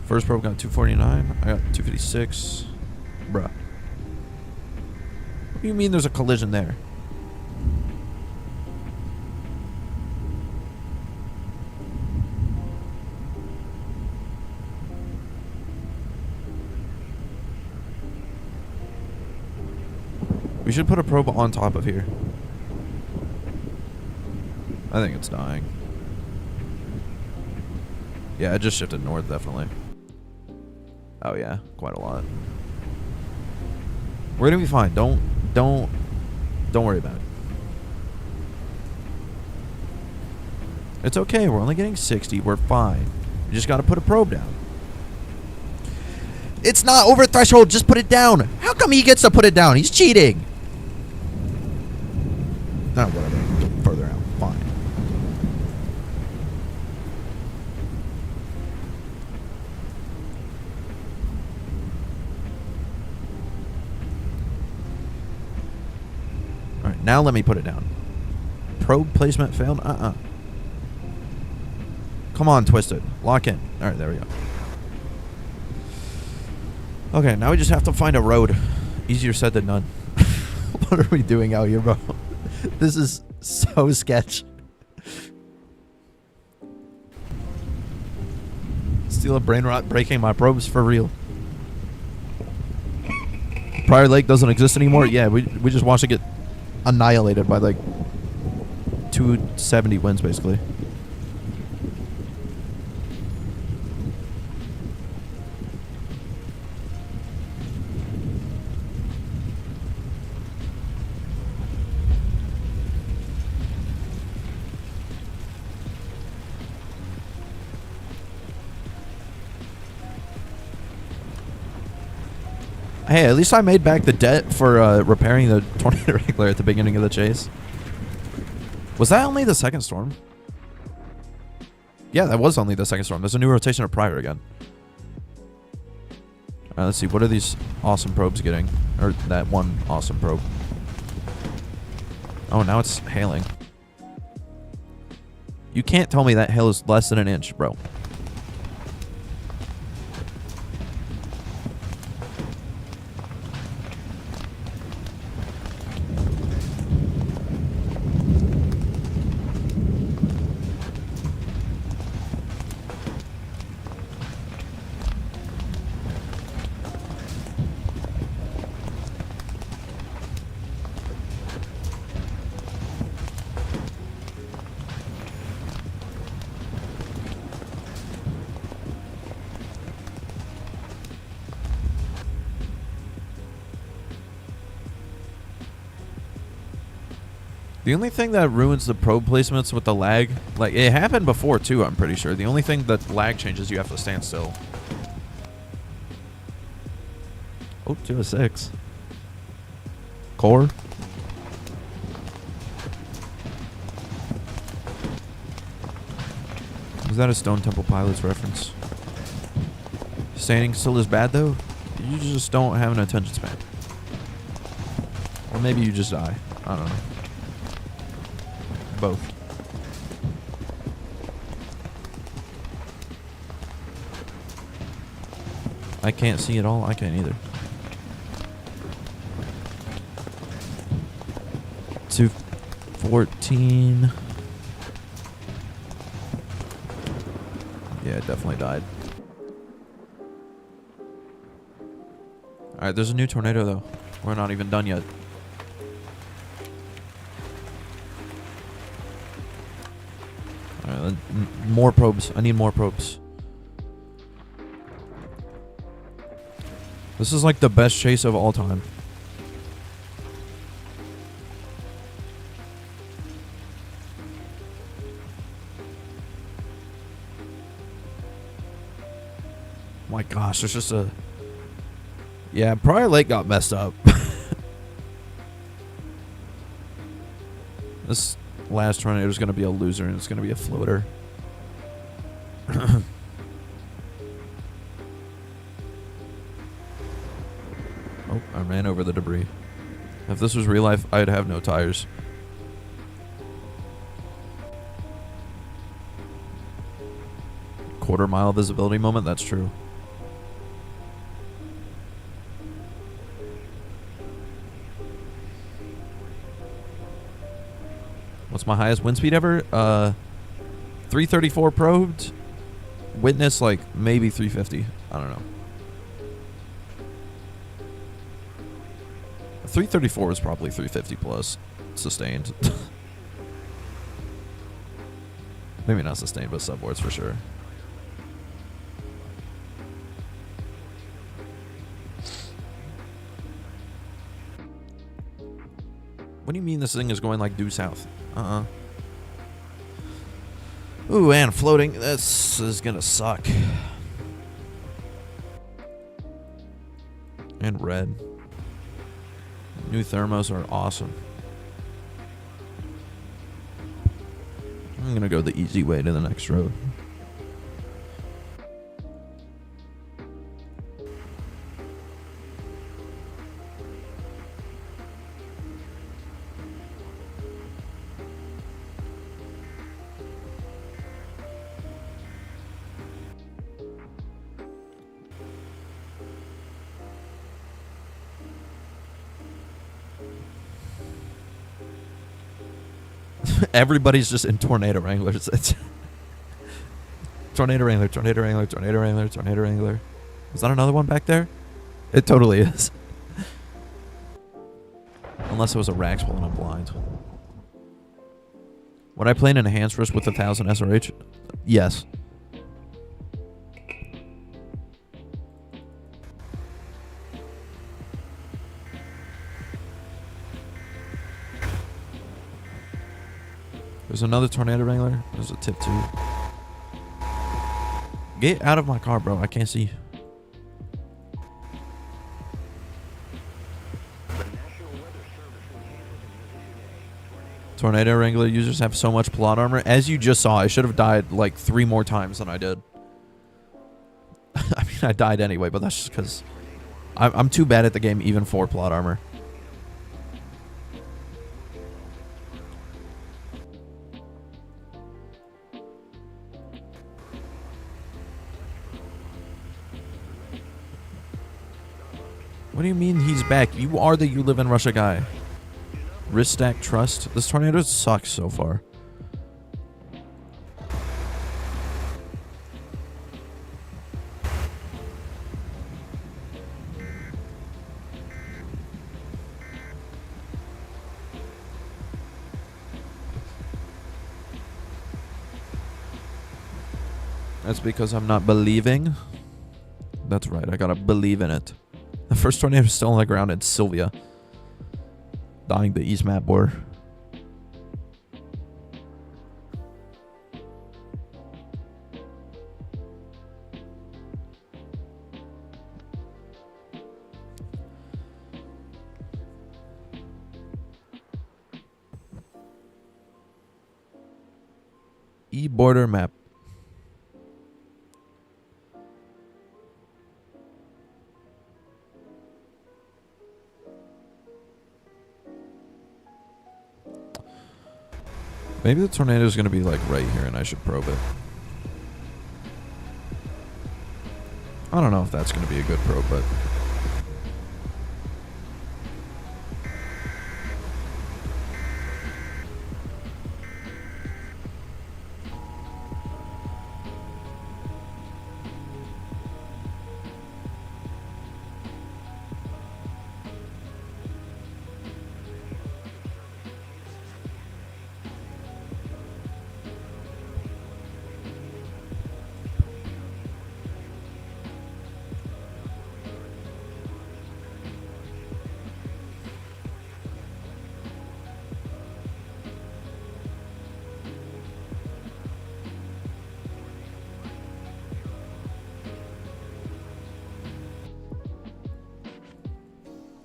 First probe got 249. I got 256. Bruh. What do you mean there's a collision there? We should put a probe on top of here. I think it's dying. Yeah, it just shifted north, definitely. Oh yeah, quite a lot. We're gonna be fine. Don't worry about it. It's okay. We're only getting 60. We're fine. You just gotta put a probe down. It's not over threshold. Just put it down. How come he gets to put it down? He's cheating. No, whatever. Get further out. Fine. Alright, now let me put it down. Probe placement failed? Come on, Twisted. Lock in. Alright, there we go. Okay, now we just have to find a road. Easier said than done. What are we doing out here, bro? This is so sketch. Steal a brain rot breaking my probes for real. Prior Lake doesn't exist anymore? Yeah, we just watched it get annihilated by like 270 wins basically. Hey, at least I made back the debt for repairing the Tornado Wrangler at the beginning of the chase. Was that only the second storm? Yeah, that was only the second storm. There's a new rotation of Prior again. Alright, let's see. What are these awesome probes getting? Or that one awesome probe. Oh, now it's hailing. You can't tell me that hail is less than an inch, bro. The only thing that ruins the probe placements with the lag, like it happened before too, I'm pretty sure. The only thing that lag changes, you have to stand still. Oh, 206. Core. Is that a Stone Temple Pilots reference? Standing still is bad though? You just don't have an attention span. Or maybe you just die. I don't know. Both. I can't see it all. I can't either. 214. Yeah, it definitely died. Alright, there's a new tornado though. We're not even done yet. More probes. I need more probes. This is like the best chase of all time. My gosh, there's just a... Yeah, Prior Lake got messed up. This last tornado is going to be a loser, and it's going to be a floater. Oh, I ran over the debris. If this was real life, I'd have no tires. Quarter-mile visibility moment? That's true. What's my highest wind speed ever? 334 probed. Witness, like, maybe 350. I don't know. 334 is probably 350 plus sustained. Maybe not sustained, but subboards for sure. What do you mean this thing is going like due south? Ooh, and floating. This is gonna suck. And red. New thermos are awesome. I'm gonna go the easy way to the next road. Everybody's just in tornado wranglers. It's tornado wrangler, tornado wrangler, tornado wrangler, tornado wrangler. Is that another one back there? It totally is. Unless it was a Raxwell and I'm blind. Would I play an enhanced risk with 1000 SRH? Yes. There's another tornado wrangler. There's a tip too. Get out of my car, bro. I can't see. Tornado wrangler users have so much plot armor. As you just saw, I should have died like 3 more times than I did. I mean, I died anyway, but that's just because I'm too bad at the game even for plot armor. What do you mean he's back? You are the You Live in Russia guy. Wrist stack trust. This tornado sucks so far. That's because I'm not believing. That's right. I gotta believe in it. The first tornado is still on the ground in Sylvia. Dying the east map border. E-border map. Maybe the tornado is going to be like right here and I should probe it. I don't know if that's going to be a good probe, but...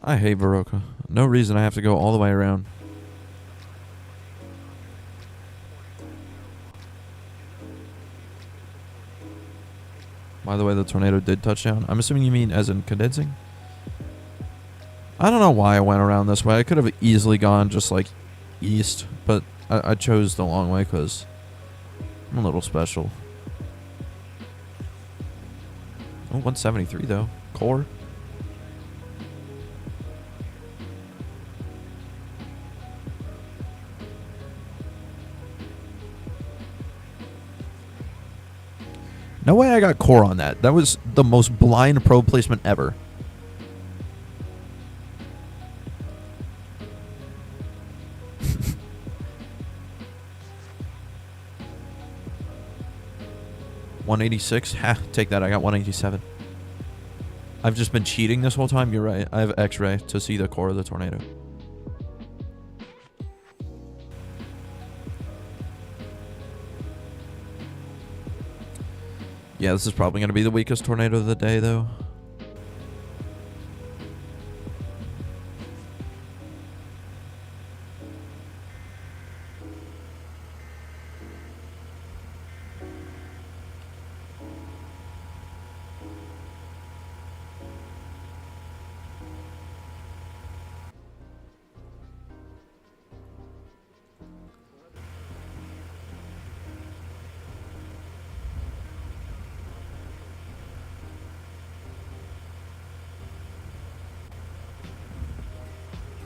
I hate Baroka. No reason I have to go all the way around. By the way, the tornado did touch down. I'm assuming you mean as in condensing? I don't know why I went around this way. I could have easily gone just like east, but I chose the long way because I'm a little special. Oh, 173 though. Core. No way I got core on that. That was the most blind probe placement ever. $186? Ha, take that. I got 187. I've just been cheating this whole time. You're right. I have X-ray to see the core of the tornado. Yeah, this is probably going to be the weakest tornado of the day, though.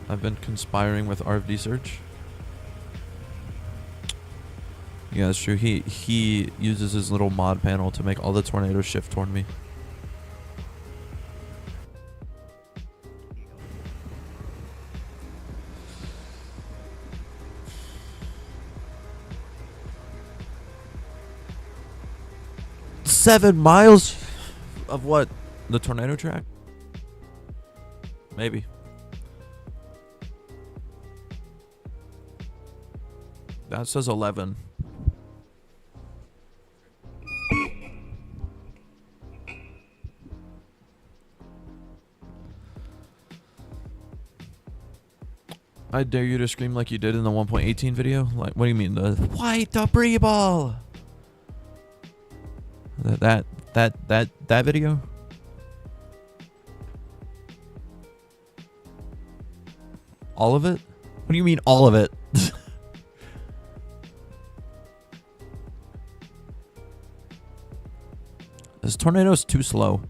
I've been conspiring with RFD Search. Yeah, that's true. He uses his little mod panel to make all the tornadoes shift toward me. $7 miles of what? The tornado track? Maybe. That says 11. I dare you to scream like you did in the 1.18 video. Like, what do you mean, the white debris ball? That video? All of it? What do you mean all of it? This tornado is too slow.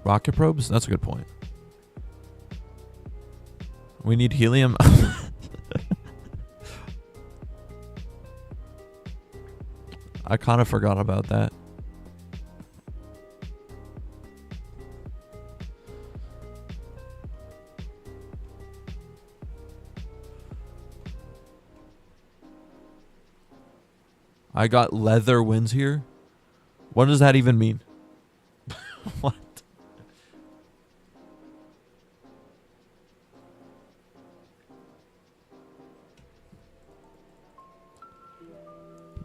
Rocket probes? That's a good point. We need helium. I kind of forgot about that. I got leather winds here. What does that even mean? What?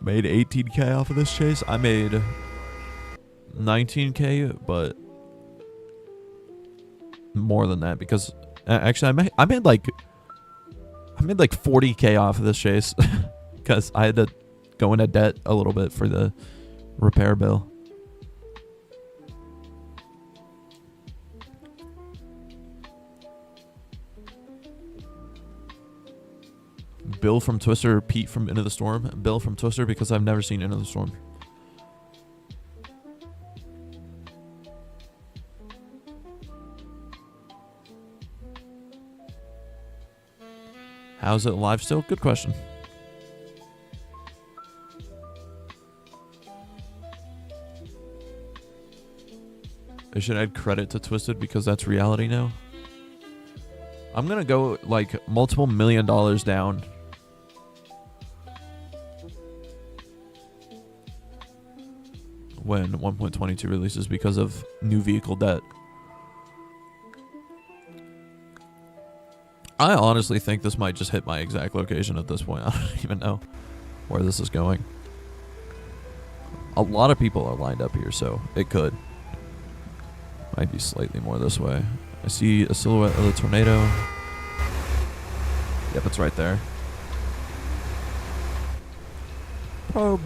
Made 18K off of this chase. I made 19K, but more than that because actually I made like 40K off of this chase because I had to go into debt a little bit for the repair bill. Bill from Twister, Pete from Into the Storm. Bill from Twister because I've never seen Into the Storm. How's it live still? Good question. I should add credit to Twisted because that's reality now. I'm gonna go like multiple $1 million down. When 1.22 releases because of new vehicle debt. I honestly think this might just hit my exact location at this point. I don't even know where this is going. A lot of people are lined up here, so it could. Might be slightly more this way. I see a silhouette of the tornado. Yep, it's right there. Probe.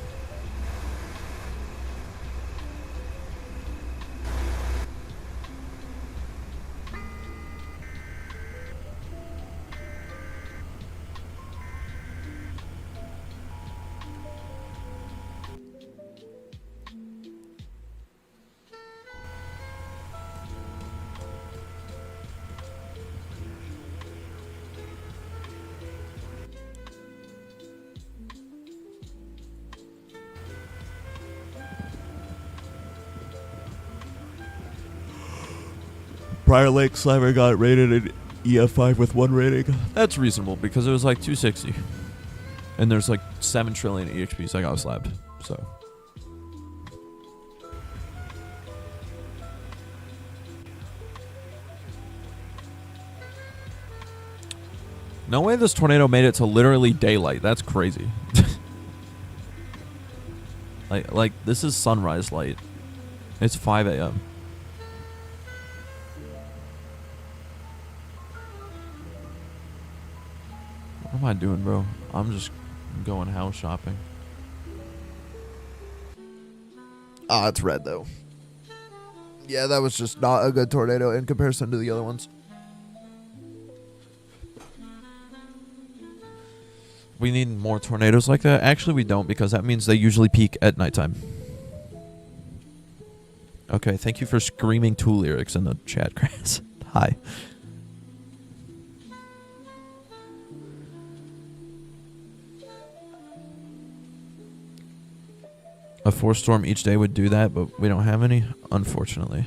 Prior Lake Slimer got rated an EF5 with 1 rating. That's reasonable because it was like 260. And there's like 7 trillion EXPs. I got slapped. So. No way this tornado made it to literally daylight. That's crazy. like this is sunrise light. It's 5 a.m. What am I doing, bro? I'm just going house shopping. Ah, it's red, though. Yeah, that was just not a good tornado in comparison to the other ones. We need more tornadoes like that. Actually, we don't, because that means they usually peak at nighttime. Okay, thank you for screaming 2 lyrics in the chat, Grass. Hi. A 4 storm each day would do that, but we don't have any, unfortunately.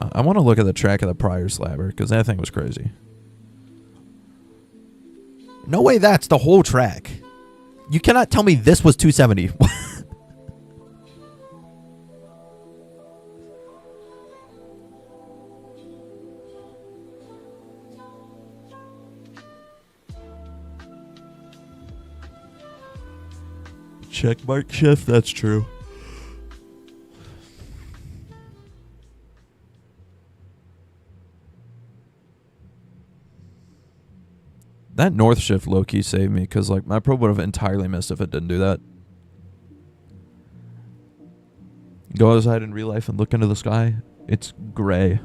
I want to look at the track of the prior slabber, because that thing was crazy. No way that's the whole track. You cannot tell me this was 270. Checkmark shift, that's true. That north shift low-key saved me, because like my probe would have entirely missed if it didn't do that. Go outside in real life and look into the sky. It's gray.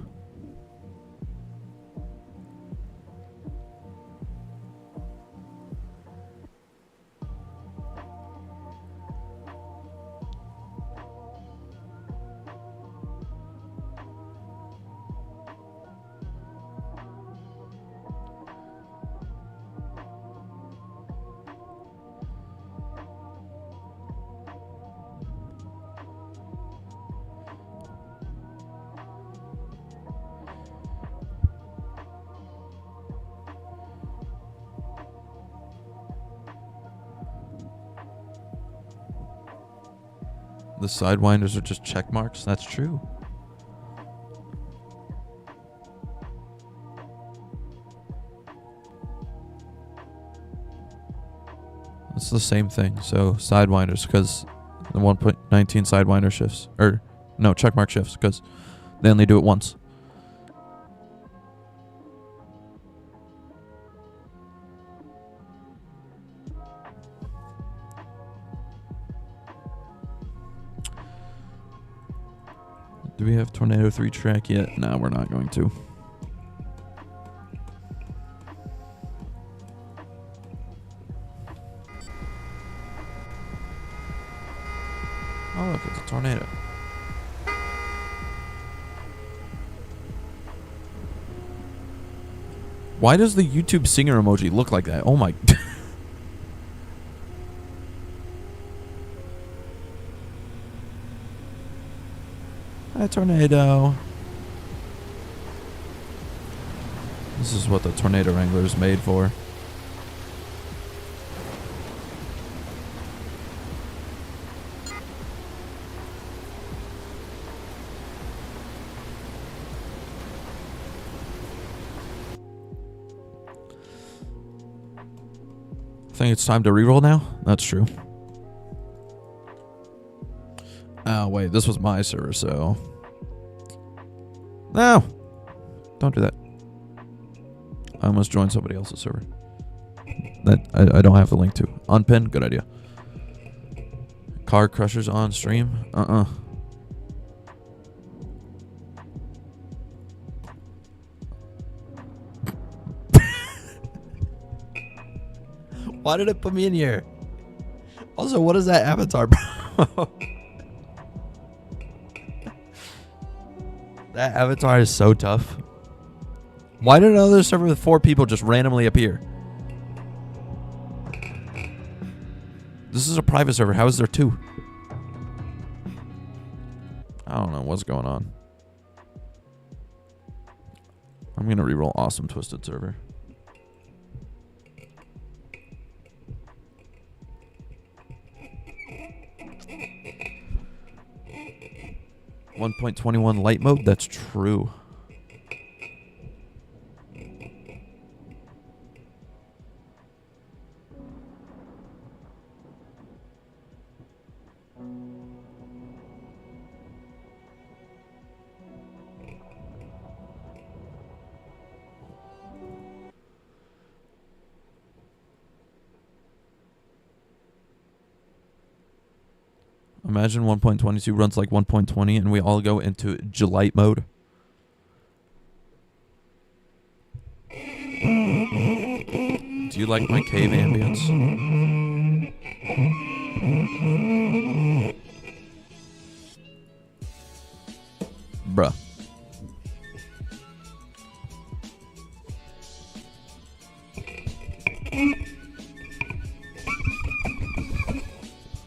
The sidewinders are just check marks. That's true. It's the same thing. So sidewinders, because the 1.19 sidewinder shifts, or no, check mark shifts, because they only do it once. Do we have Tornado 3 track yet? No, we're not going to. Oh, look, it's a tornado. Why does the YouTube singer emoji look like that? Oh my... Hi, tornado. This is what the tornado Wrangler is made for. think it's time to reroll now? That's true. Oh, wait. This was my server, so... No! Don't do that. I almost joined somebody else's server. That I don't have the link to. Unpin? Good idea. Car Crushers on stream? Why did it put me in here? Also, what is that avatar, bro? That avatar is so tough. Why did another server with 4 people just randomly appear? This is a private server. How is there 2? I don't know what's going on. I'm going to reroll Awesome Twisted server. .21 light mode? That's true. Imagine 1.22 runs like 1.20 and we all go into Jalite mode. Do you like my cave ambience? Bruh.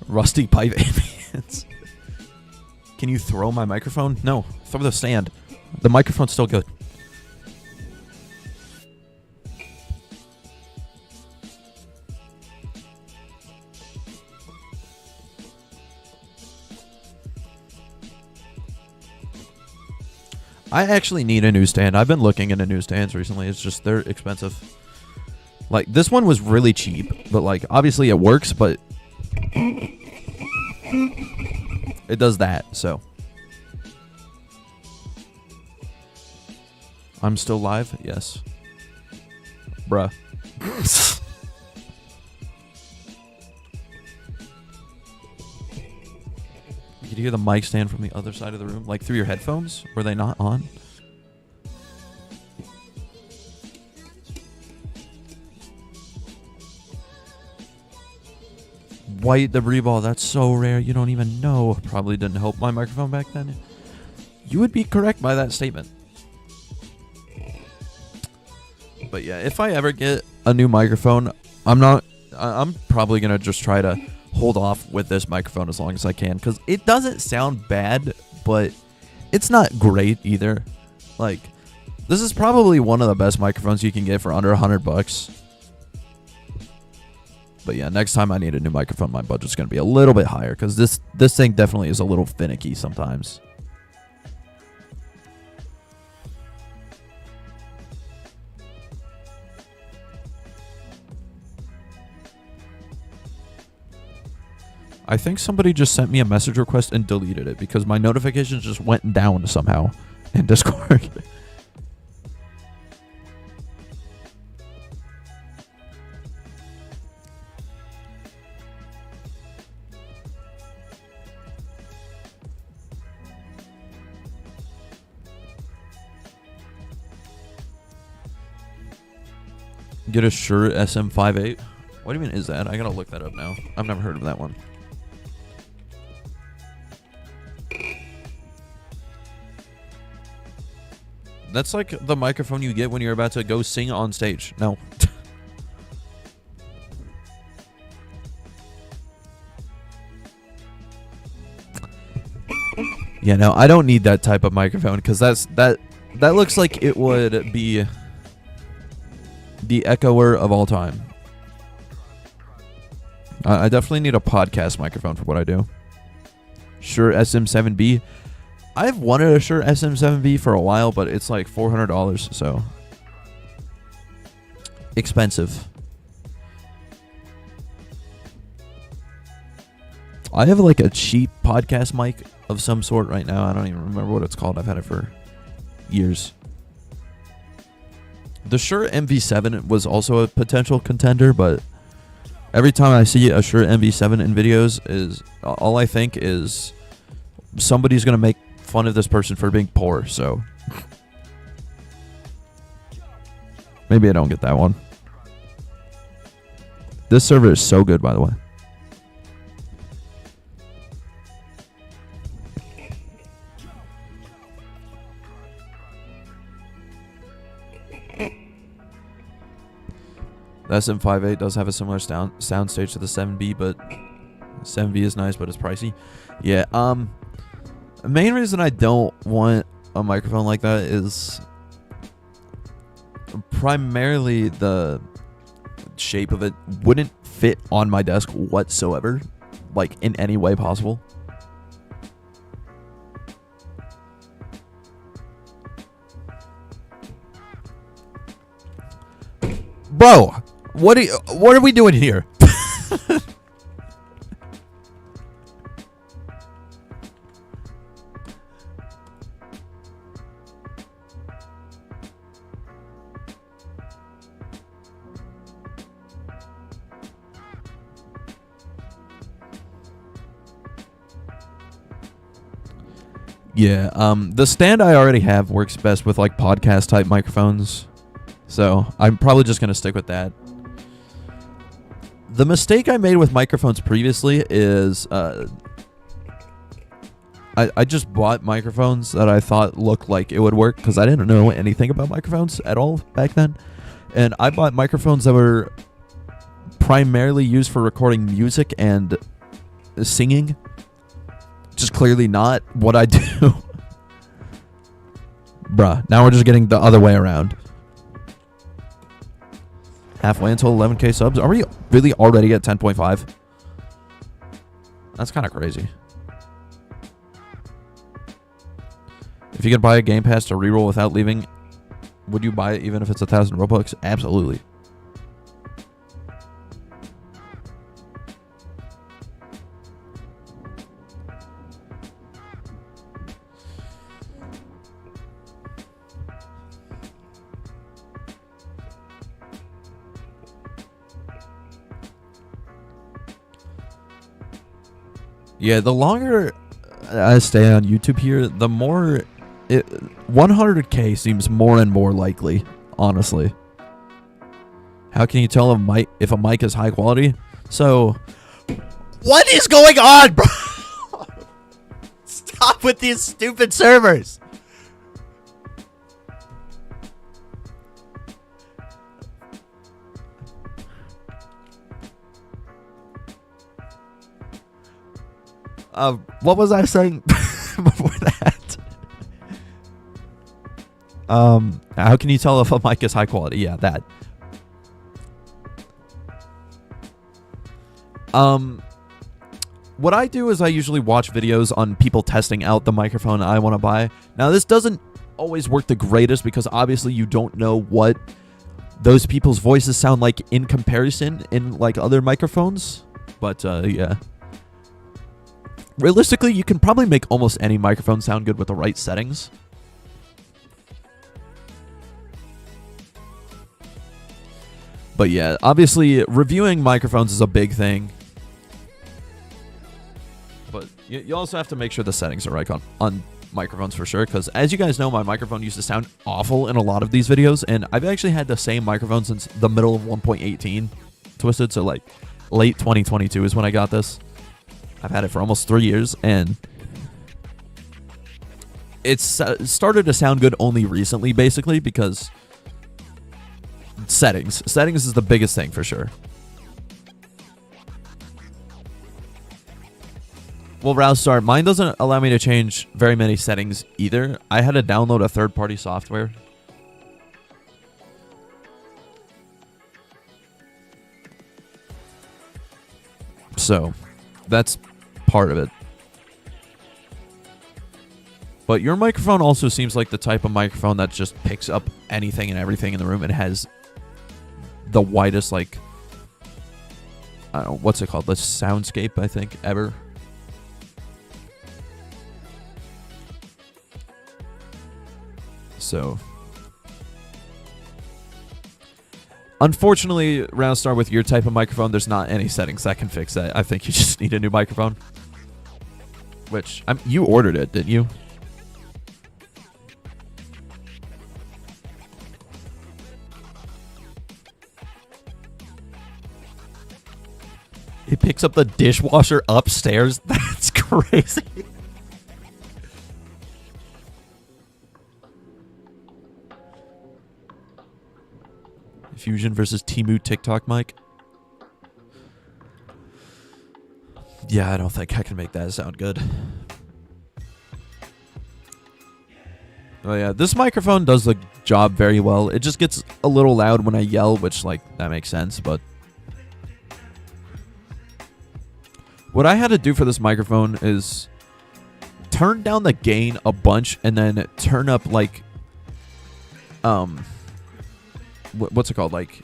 Rusty pipe ambience. Can you throw my microphone? No. Throw the stand. The microphone's still good. I actually need a new stand. I've been looking into new stands recently. It's just they're expensive. Like this one was really cheap, but like obviously it works, but it does that, so. I'm still live? Yes. Bruh. You could hear the mic stand from the other side of the room, like through your headphones? Were they not on? White debris ball, that's so rare, you don't even know. Probably didn't help my microphone back then. You would be correct by that statement. But yeah, if I ever get a new microphone, I'm probably going to just try to hold off with this microphone as long as I can, because it doesn't sound bad, but it's not great either. Like, this is probably one of the best microphones you can get for under $100. But yeah, next time I need a new microphone, my budget's going to be a little bit higher, because this thing definitely is a little finicky sometimes. I think somebody just sent me a message request and deleted it because my notifications just went down somehow in Discord. Get a Shure SM58. What do you mean is that? I gotta look that up now. I've never heard of that one. That's like the microphone you get when you're about to go sing on stage. No. Yeah, no, I don't need that type of microphone because that looks like it would be the echoer of all time. I definitely need a podcast microphone for what I do. Shure SM7B. I've wanted a Shure SM7B for a while, but it's like $400, so expensive. I have like a cheap podcast mic of some sort right now. I don't even remember what it's called. I've had it for years. The Shure MV7 was also a potential contender, but every time I see a Shure MV7 in videos, is all I think is somebody's gonna make fun of this person for being poor. So maybe I don't get that one. This server is so good, by the way. The SM58 does have a similar sound stage to the 7B, but 7B is nice, but it's pricey. Yeah, the main reason I don't want a microphone like that is primarily the shape of it wouldn't fit on my desk whatsoever, like in any way possible. Bro, what are we doing here? Yeah, the stand I already have works best with like podcast type microphones. So I'm probably just going to stick with that. The mistake I made with microphones previously is I just bought microphones that I thought looked like it would work because I didn't know anything about microphones at all back then. And I bought microphones that were primarily used for recording music and singing. Just clearly not what I do. Bruh, now we're just getting the other way around. Halfway until 11k subs. Are we really already at 10.5? That's kind of crazy. If you could buy a Game Pass to reroll without leaving, would you buy it even if it's 1,000 Robux? Absolutely. Yeah, the longer I stay on YouTube here, the more 100k seems more and more likely, honestly. How can you tell if a mic is high quality? So, what is going on, bro? Stop with these stupid servers. What was I saying before that? How can you tell if a mic is high quality? Yeah, that. What I do is I usually watch videos on people testing out the microphone I want to buy. Now, this doesn't always work the greatest because obviously you don't know what those people's voices sound like in comparison in like other microphones. But yeah. Realistically, you can probably make almost any microphone sound good with the right settings. But yeah, obviously, reviewing microphones is a big thing. But you also have to make sure the settings are right on microphones for sure. Because as you guys know, my microphone used to sound awful in a lot of these videos. And I've actually had the same microphone since the middle of 1.18 Twisted. So like late 2022 is when I got this. I've had it for almost 3 years, and it's started to sound good only recently, basically, because settings. Settings is the biggest thing for sure. Well, Roustar, mine doesn't allow me to change very many settings either. I had to download a third-party software. So, that's part of it. But your microphone also seems like the type of microphone that just picks up anything and everything in the room. It has the widest, like, I don't know, what's it called? The soundscape, I think, ever. So, unfortunately, Roundstar, with your type of microphone, there's not any settings that can fix that. I think you just need a new microphone. Which, you ordered it, didn't you? He picks up the dishwasher upstairs. That's crazy. Fusion versus Temu TikTok mic. Yeah, I don't think I can make that sound good. Oh yeah, this microphone does the job very well. It just gets a little loud when I yell, which, like, that makes sense, but what I had to do for this microphone is turn down the gain a bunch and then turn up, like, what's it called? Like,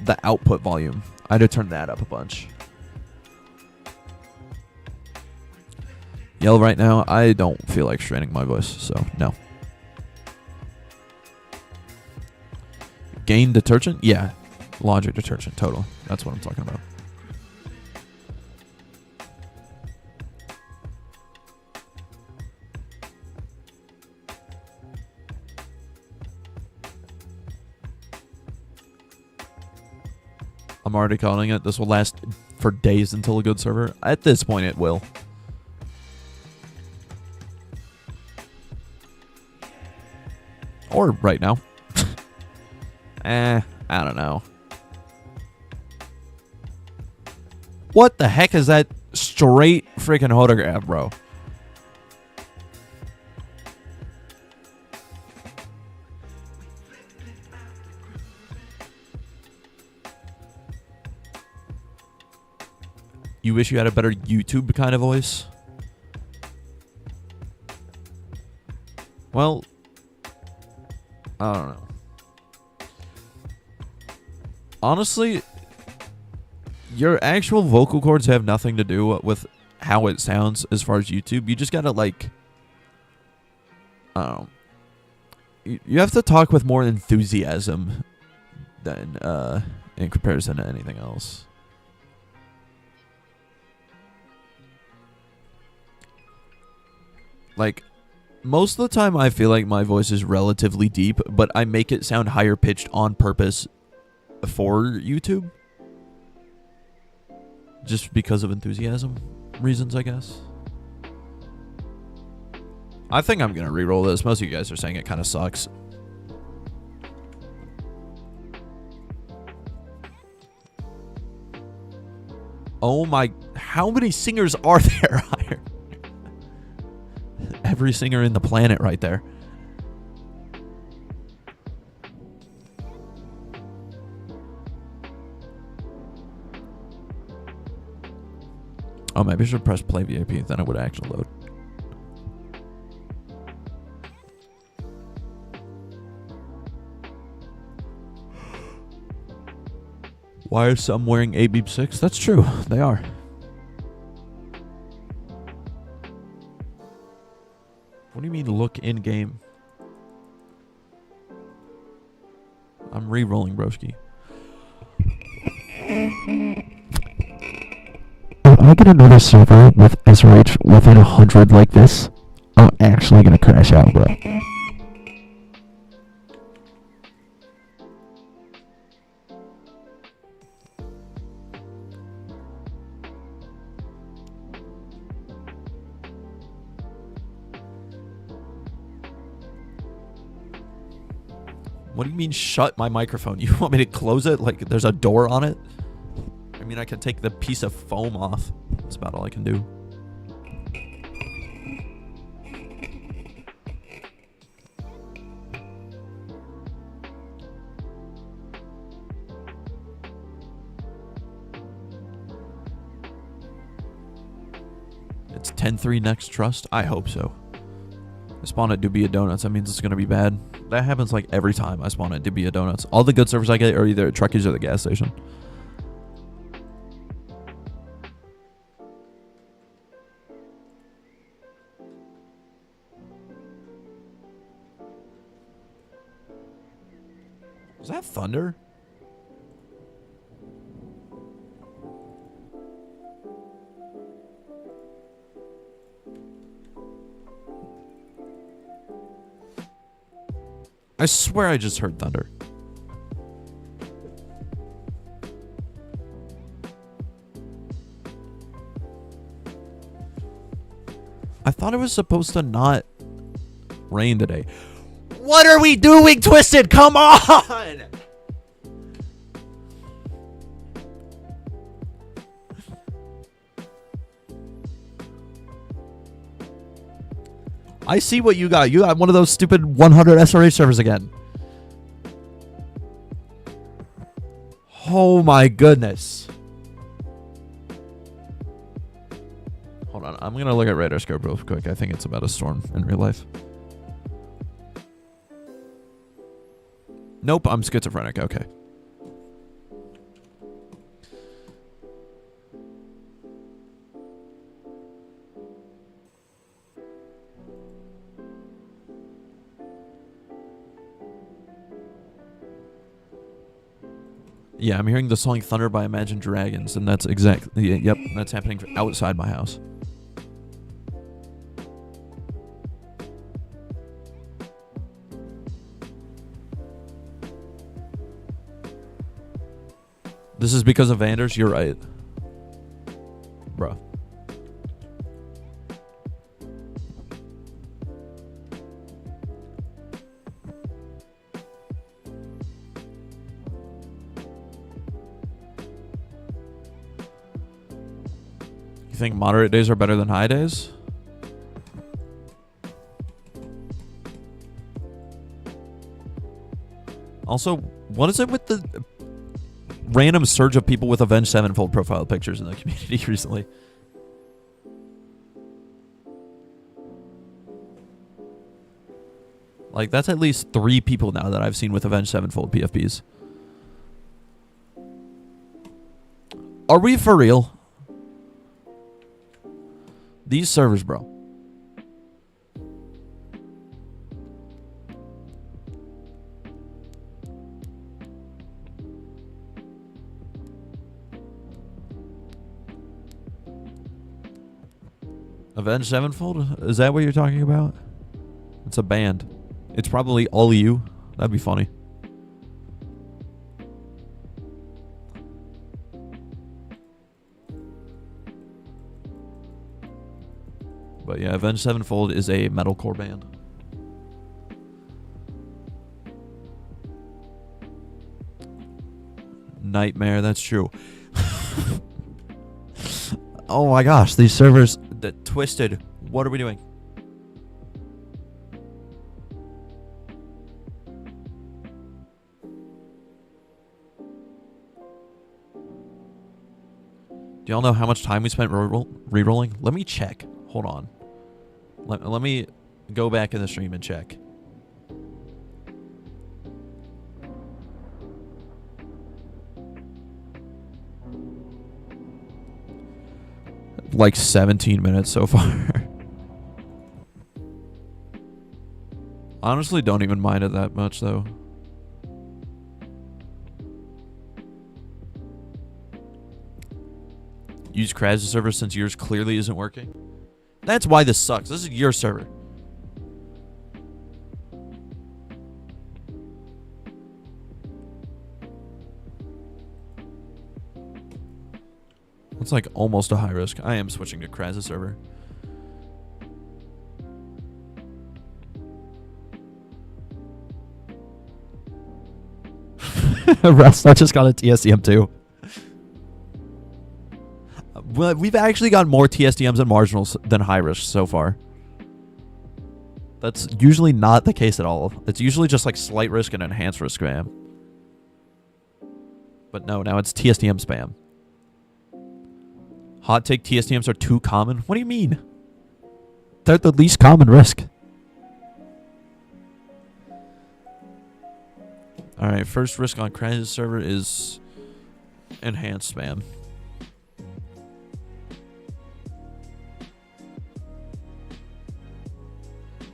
the output volume. I had to turn that up a bunch. Yell right now. I don't feel like straining my voice, so no. Gain detergent? Yeah. Laundry detergent, total. That's what I'm talking about. I'm already calling it. This will last for days until a good server. At this point, it will. Or right now. I don't know. What the heck is that straight freaking photograph, bro? You wish you had a better YouTube kind of voice? Well, I don't know. Honestly, your actual vocal cords have nothing to do with how it sounds as far as YouTube. You just gotta, like, I don't know. You have to talk with more enthusiasm than in comparison to anything else. Like, most of the time I feel like my voice is relatively deep, but I make it sound higher pitched on purpose for YouTube. Just because of enthusiasm reasons, I guess. I think I'm going to reroll this. Most of you guys are saying it kind of sucks. Oh my, how many singers are there higher? Every singer in the planet right there. Oh, maybe I should press play VIP, then it would actually load. Why are some wearing AB6? That's true, they are. What do you mean look in-game? I'm re-rolling, broski. If I get another server with SRH within 100 like this, I'm actually gonna crash out, bro. What do you mean shut my microphone? You want me to close it like there's a door on it? I mean, I can take the piece of foam off. That's about all I can do. It's 10-3 next trust? I hope so. I spawn at Dubia Donuts. That means it's going to be bad. That happens like every time I spawn at Dubia Donuts. All the good servers I get are either at Truckies or the gas station. Was that thunder? I swear I just heard thunder. I thought it was supposed to not rain today. What are we doing, Twisted? Come on! I see what you got. You got one of those stupid 100 SRH servers again. Oh my goodness. Hold on. I'm going to look at radar scope real quick. I think it's about a storm in real life. Nope, I'm schizophrenic. Okay. Yeah, I'm hearing the song Thunder by Imagine Dragons, and that's exactly, yep, that's happening outside my house. This is because of Vanders? You're right. Bro. You think moderate days are better than high days? Also, what is it with the random surge of people with Avenged Sevenfold profile pictures in the community recently? Like, that's at least 3 people now that I've seen with Avenged Sevenfold PFPs. Are we for real? These servers, bro. Avenged Sevenfold? Is that what you're talking about? It's a band. It's probably all of you. That'd be funny. But yeah, Avenged Sevenfold is a metalcore band. Nightmare, that's true. Oh my gosh, these servers that twisted. What are we doing? Do y'all know how much time we spent re-rolling? Let me check. Hold on. Let me go back in the stream and check. Like 17 minutes so far. Honestly, don't even mind it that much though. Use Kraz's server since yours clearly isn't working. That's why this sucks. This is your server. It's like almost a high risk. I am switching to Kraz's server. Russ, I just got a TSDM too. Well, we've actually got more TSDMs and marginals than high risk so far. That's usually not the case at all. It's usually just like slight risk and enhanced risk spam. But no, now it's TSDM spam. Hot take, TSDMs are too common? What do you mean? They're the least common risk. Alright, first risk on Kraz's server is enhanced spam.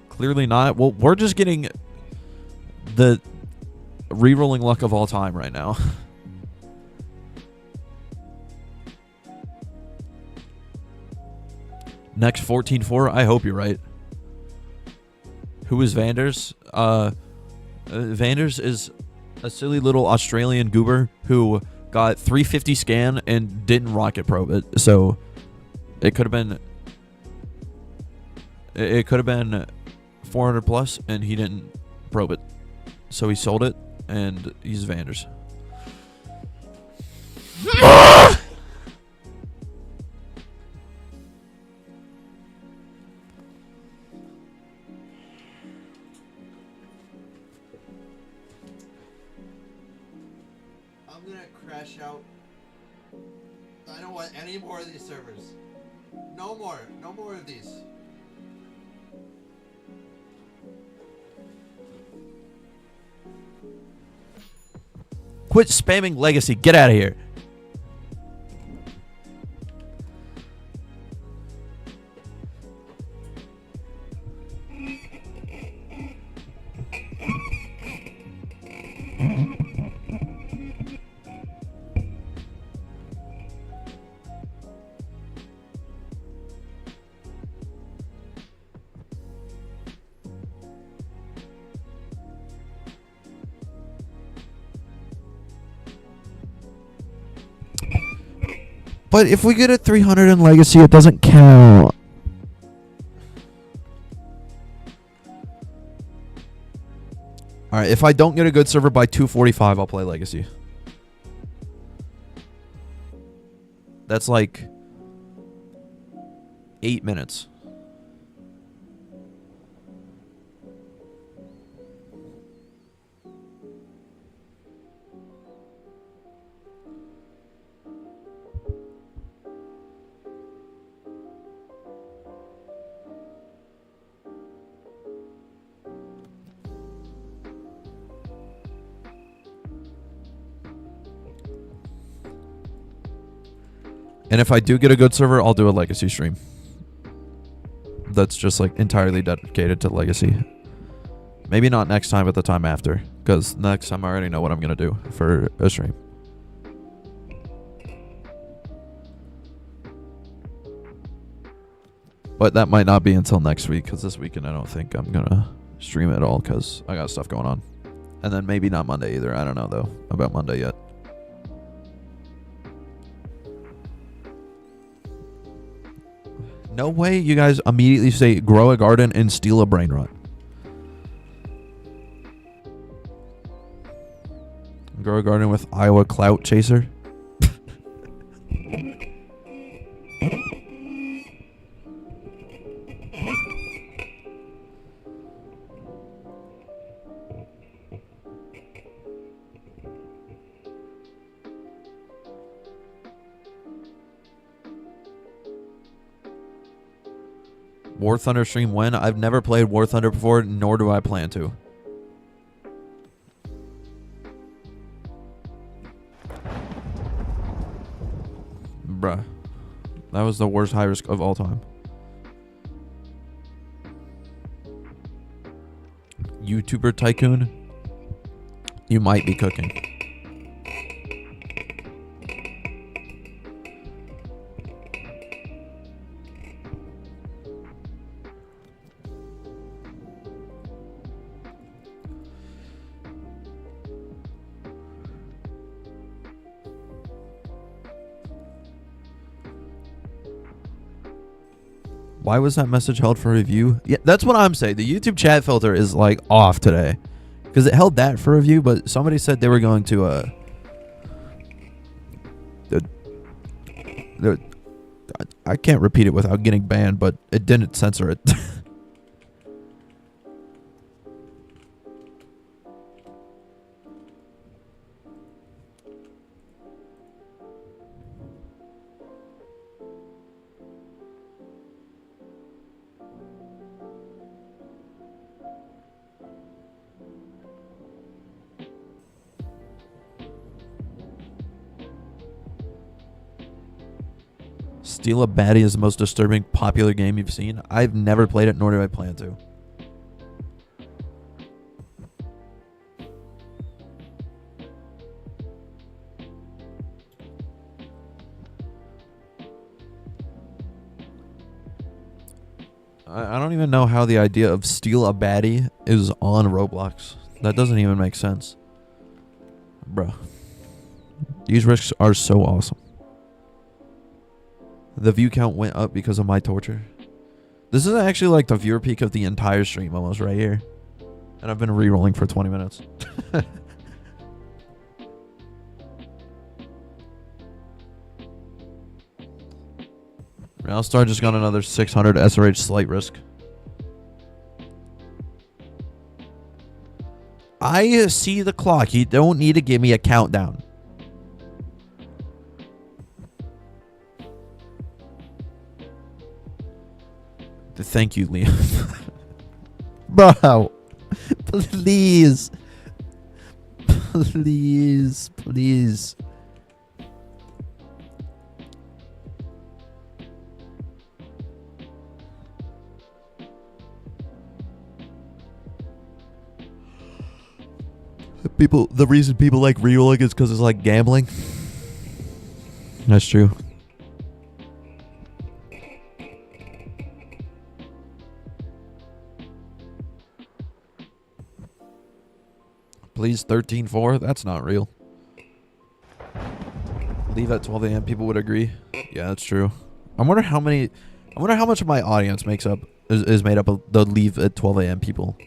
Clearly not. Well, we're just getting the rerolling luck of all time right now. Next 14-4. I hope you're right. Who is Vanders? Vanders is a silly little Australian goober who got 350 scan and didn't rocket probe it. So it could have been 400 plus and he didn't probe it. So he sold it and he's Vanders. I'm gonna crash out. I don't want any more of these servers. No more of these. Quit spamming Legacy. Get out of here. But if we get a 300 in Legacy, it doesn't count. Alright, if I don't get a good server by 2:45, I'll play Legacy. That's like 8 minutes. And if I do get a good server, I'll do a Legacy stream. That's just like entirely dedicated to Legacy. Maybe not next time, but the time after. Because next time I already know what I'm going to do for a stream. But that might not be until next week. Because this weekend I don't think I'm going to stream at all. Because I got stuff going on. And then maybe not Monday either. I don't know though about Monday yet. No way you guys immediately say grow a garden and steal a brain rot. Grow a garden with Iowa Clout Chaser. War Thunder stream when? I've never played War Thunder before, nor do I plan to. Bruh. That was the worst high risk of all time. YouTuber Tycoon? You might be cooking. Why was that message held for review? Yeah, that's what I'm saying. The YouTube chat filter is like off today. Because it held that for review, but somebody said they were going to I can't repeat it without getting banned, but it didn't censor it. Steal a Baddie is the most disturbing popular game you've seen. I've never played it, nor do I plan to. I don't even know how the idea of steal a baddie is on Roblox. That doesn't even make sense. Bro. These risks are so awesome. The view count went up because of my torture. This is actually like the viewer peak of the entire stream almost right here. And I've been re-rolling for 20 minutes. Railstar just got another 600 SRH slight risk. I see the clock. You don't need to give me a countdown. Thank you, Liam. Bro. Please. Please. Please. The reason people like rerolling is because it's like gambling. That's true. Please 13-4? That's not real. Leave at 12 a.m. People would agree. Yeah, that's true. I wonder how much of my audience is made up of the leave at 12 a.m. people.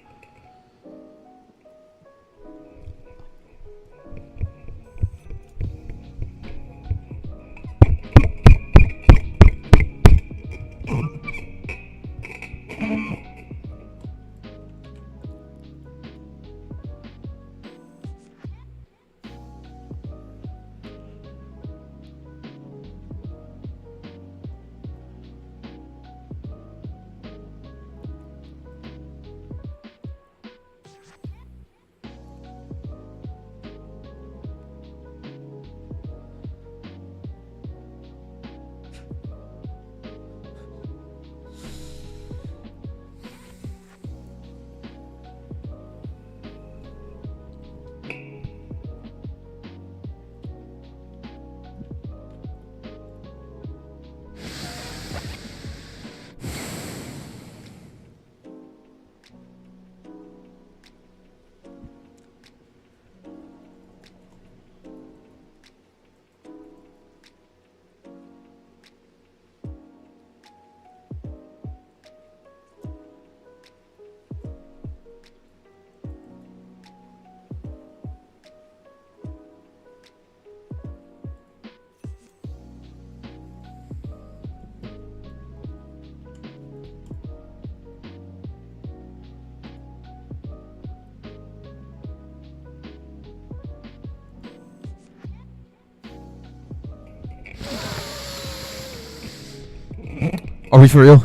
Are we for real?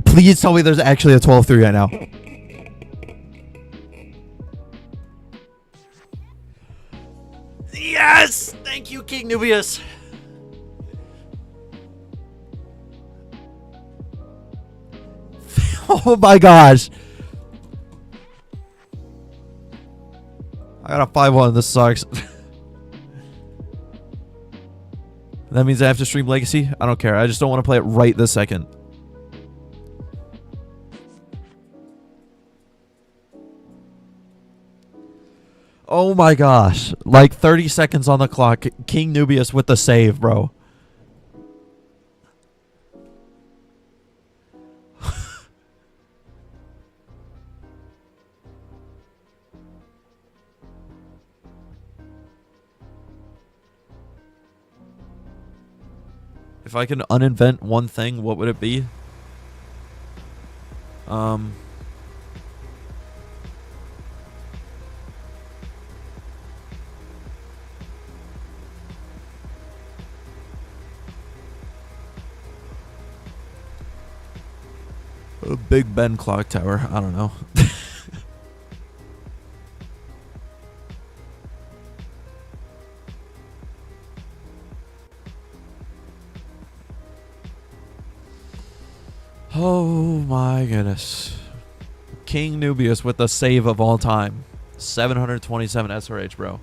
Please tell me there's actually a 12-3 right now. Yes! Thank you, King Nubius. Oh my gosh. I got a 5-1. This sucks. That means I have to stream Legacy? I don't care. I just don't want to play it right this second. Oh my gosh. Like 30 seconds on the clock. King Nubius with the save, bro. If I can uninvent one thing, what would it be? A Big Ben clock tower. I don't know. Oh my goodness. King Nubius with the save of all time. 727 SRH, bro.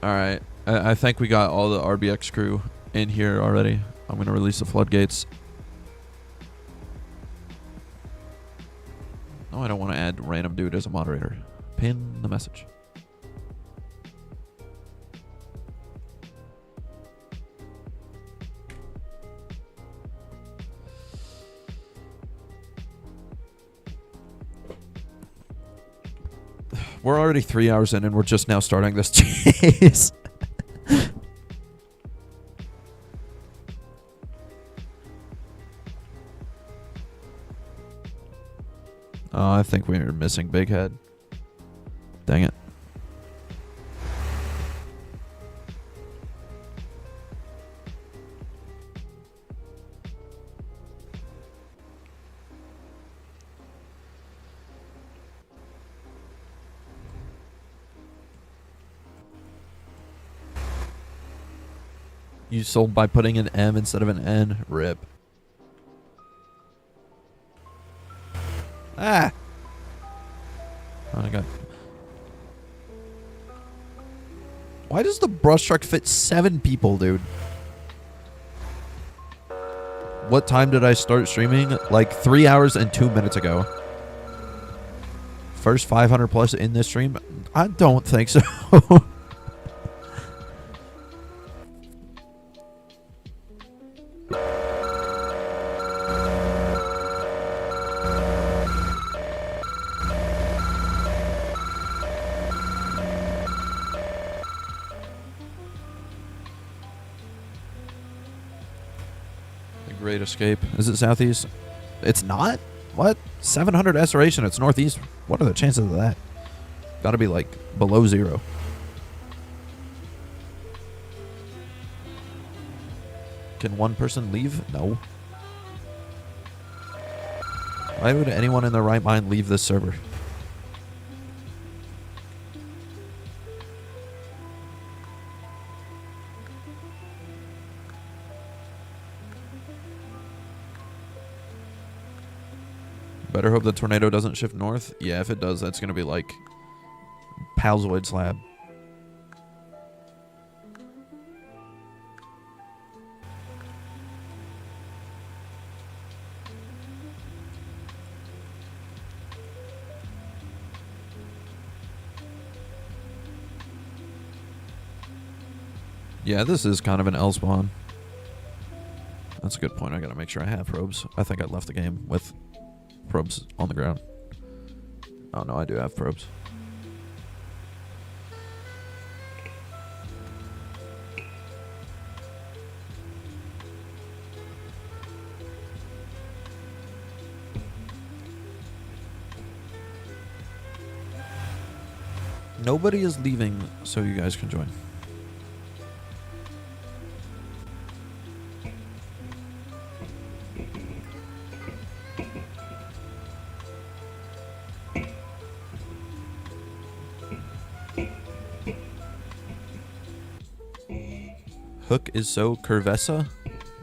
Alright. I think we got all the RBX crew in here already. I'm going to release the floodgates. Oh, I don't want to add random dude as a moderator. Pin the message. We're already 3 hours in and we're just now starting this chase. Oh, I think we're missing Big Head. Dang it. You sold by putting an M instead of an N. Rip. Ah! Oh, I got... Why does the brush truck fit 7 people, dude? What time did I start streaming? Like 3 hours and 2 minutes ago. First 500 plus in this stream? I don't think so. Great Escape. Is it southeast? It's not? What? 700 acceleration. It's northeast. What are the chances of that? Gotta be like below 0. Can one person leave? No. Why would anyone in their right mind leave this server? Better hope the tornado doesn't shift north. Yeah, if it does, that's going to be like Palzoid slab. Yeah, this is kind of an L spawn. That's a good point. I got to make sure I have probes. I think I left the game with probes on the ground. Oh no, I do have probes. Nobody is leaving, so you guys can join. Hook is so curvessa?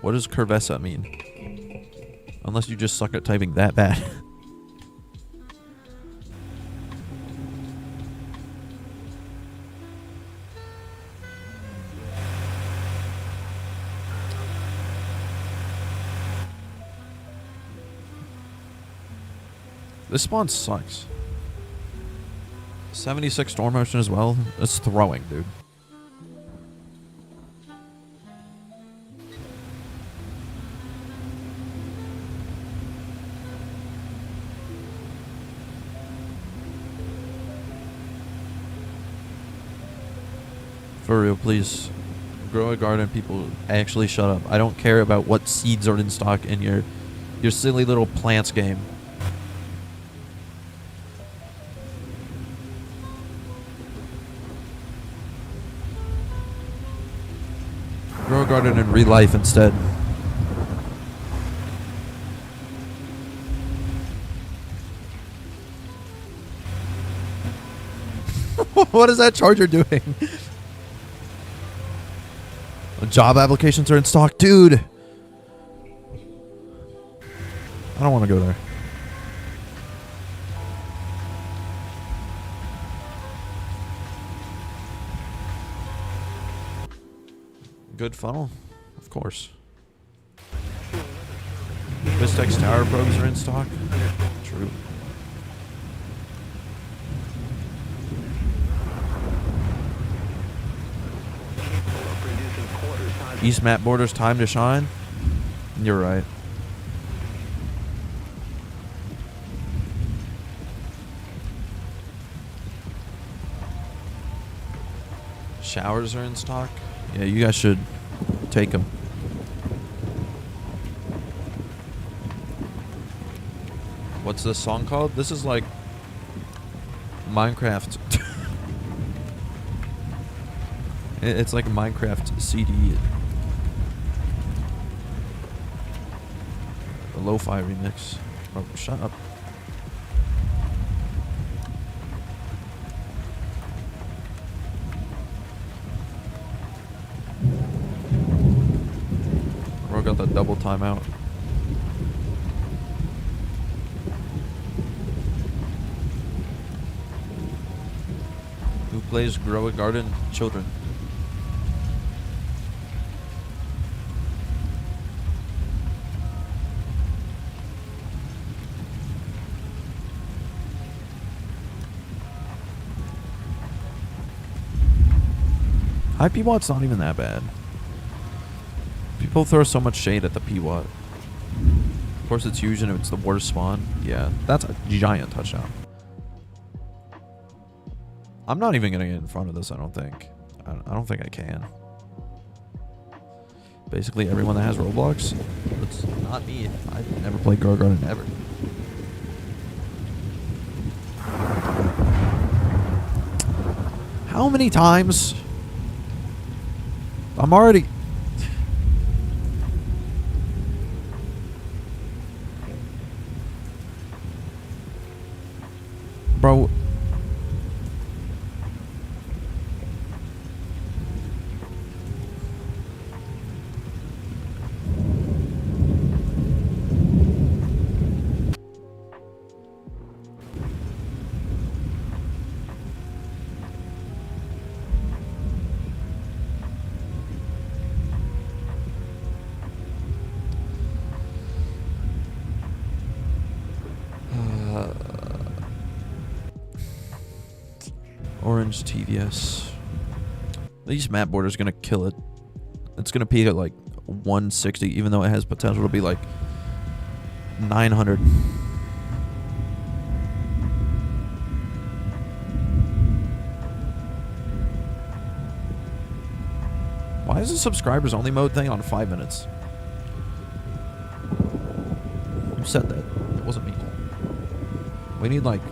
What does curvessa mean? Unless you just suck at typing that bad. This spawn sucks. 76 storm motion as well. It's throwing, dude. For real, please. Grow a garden, people. Actually shut up. I don't care about what seeds are in stock in your silly little plants game. Grow a garden in real life instead. What is that charger doing? Job applications are in stock. Dude! I don't want to go there. good funnel? Of course. Vistex tower probes are in stock? True. East map borders time to shine? You're right. Showers are in stock? Yeah, you guys should take them. What's this song called? This is like Minecraft. It's like a Minecraft CD. A lo-fi remix. Oh, shut up. Bro got the double timeout. Who plays Grow a Garden? Children. High P-Watt's not even that bad. People throw so much shade at the P-Watt. Of course it's huge and it's the worst spawn. Yeah, that's a giant touchdown. I'm not even going to get in front of this, I don't think. I don't think I can. Basically everyone that has Roblox. It's not me. I've never played Grow a Garden ever. How many times? I'm already... Bro. Orange TVS. These map borders gonna kill it. It's gonna peak at like 160, even though it has potential to be like 900. Why is the subscribers only mode thing on 5 minutes? Who said that? It wasn't me. We need like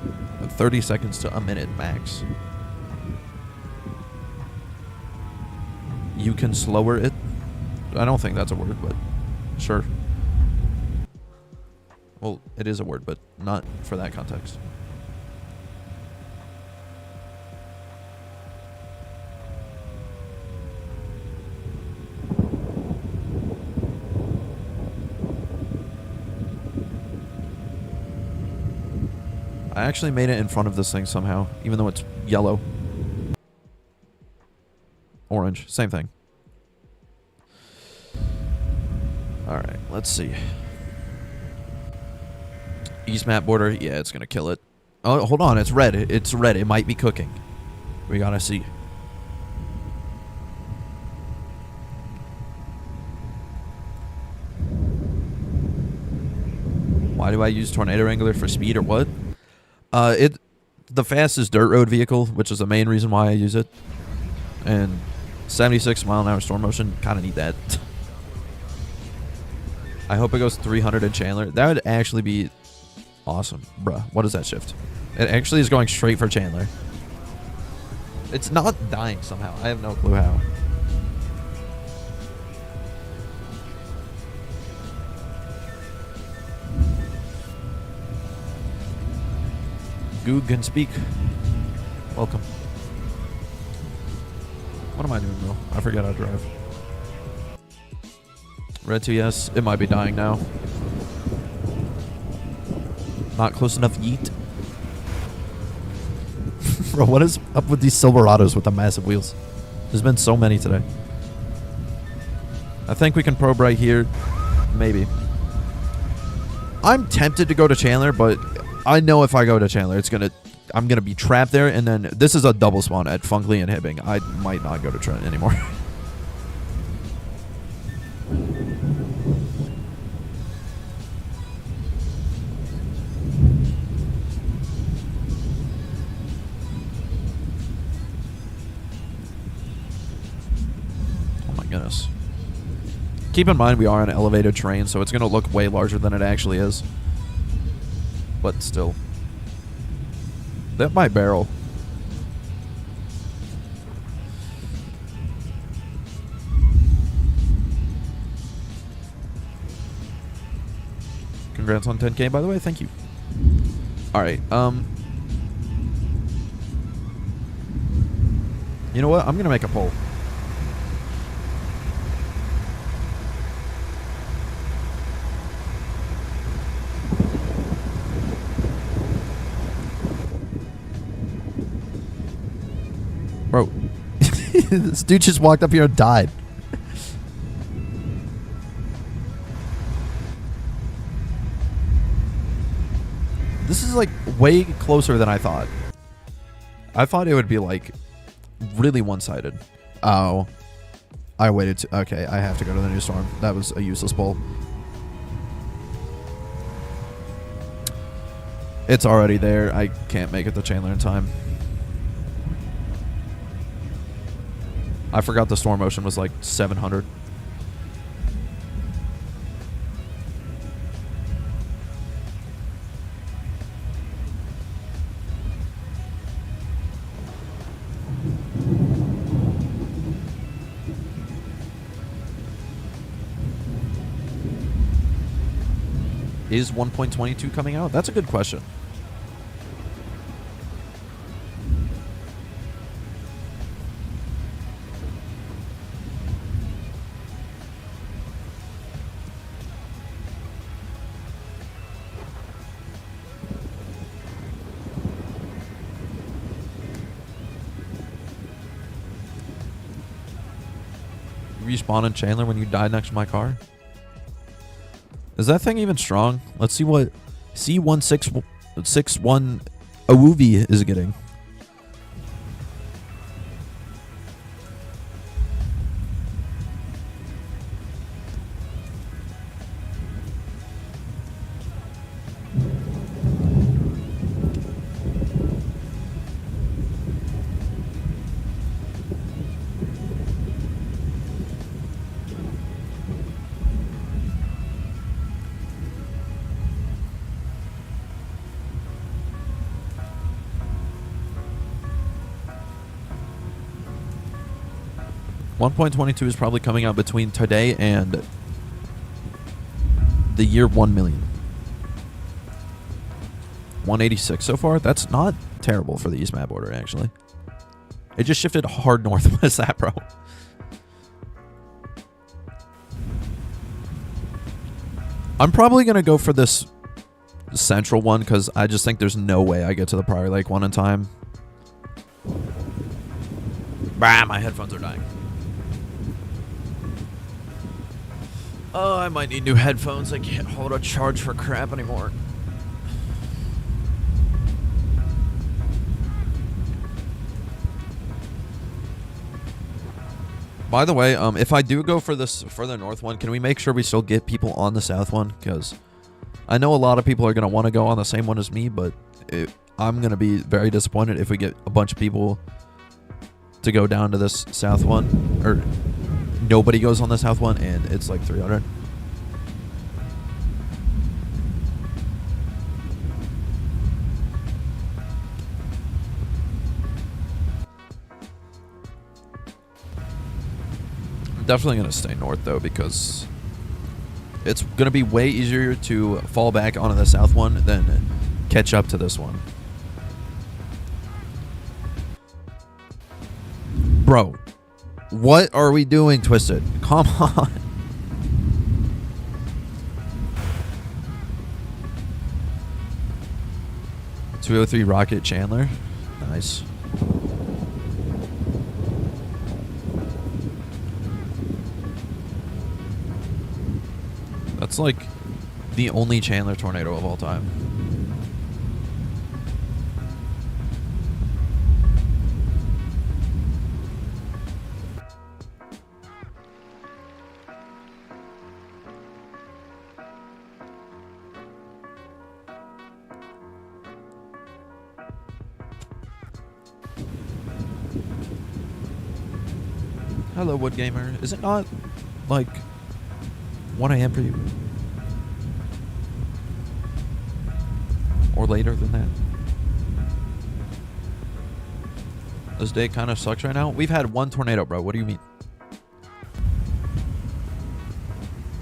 30 seconds to a minute max. You can slower it? I don't think that's a word, but sure. Well, it is a word, but not for that context. I actually made it in front of this thing somehow, even though it's yellow. Orange, same thing. Alright, let's see. East map border, yeah, it's gonna kill it. Oh, hold on, it's red. It's red. It might be cooking. We gotta see. Why do I use Tornado Wrangler for speed or what? The fastest dirt road vehicle, which is the main reason why I use it. And 76 mile an hour storm motion, kind of need that. I hope it goes 300 in Chandler. That would actually be awesome. Bruh, what is that shift? It actually is going straight for Chandler. It's not dying somehow. I have no clue how. Goog can speak. Welcome. What am I doing, bro? I forgot how to drive. Red 2, yes. It might be dying now. Not close enough, yeet. Bro, what is up with these Silverados with the massive wheels? There's been so many today. I think we can probe right here. Maybe. I'm tempted to go to Chandler, but I know if I go to Chandler, I'm gonna be trapped there, and then this is a double spawn at Funkley and Hibbing. I might not go to Trent anymore. Oh my goodness. Keep in mind we are on elevated terrain, so it's gonna look way larger than it actually is. But still. That might barrel. Congrats on 10K, by the way. Thank you. All right. You know what? I'm gonna make a poll. Bro, this dude just walked up here and died. This is like way closer than I thought. I thought it would be like really one-sided. Oh. I waited okay, I have to go to the new storm. That was a useless poll. It's already there. I can't make it to Chandler in time. I forgot the storm motion was like 700. Is 1.22 coming out? That's a good question. Respawn in Chandler when you died next to my car? Is that thing even strong? Let's see what C1661 Awuvi is getting. .22 is probably coming out between today and the year 1 million. 186 so far. That's not terrible for the East map order, actually. It just shifted hard north. What is that, bro? I'm probably going to go for this central one because I just think there's no way I get to the Prior Lake one in time. Bah, my headphones are dying. Oh, I might need new headphones. I can't hold a charge for crap anymore. By the way, if I do go for this further north one, can we make sure we still get people on the south one? Because I know a lot of people are going to want to go on the same one as me, but I'm going to be very disappointed if we get a bunch of people to go down to this south one. Or nobody goes on the south one and it's like 300. I'm definitely going to stay north though because it's going to be way easier to fall back onto the south one than catch up to this one. Bro, what are we doing, Twisted? Come on. .203 Rocket Chandler. Nice. like the only Chandler tornado of all time. Hello, Wood Gamer. Is it not like 1 a.m. for you? Or later than that? This day kind of sucks right now. We've had one tornado, bro. What do you mean?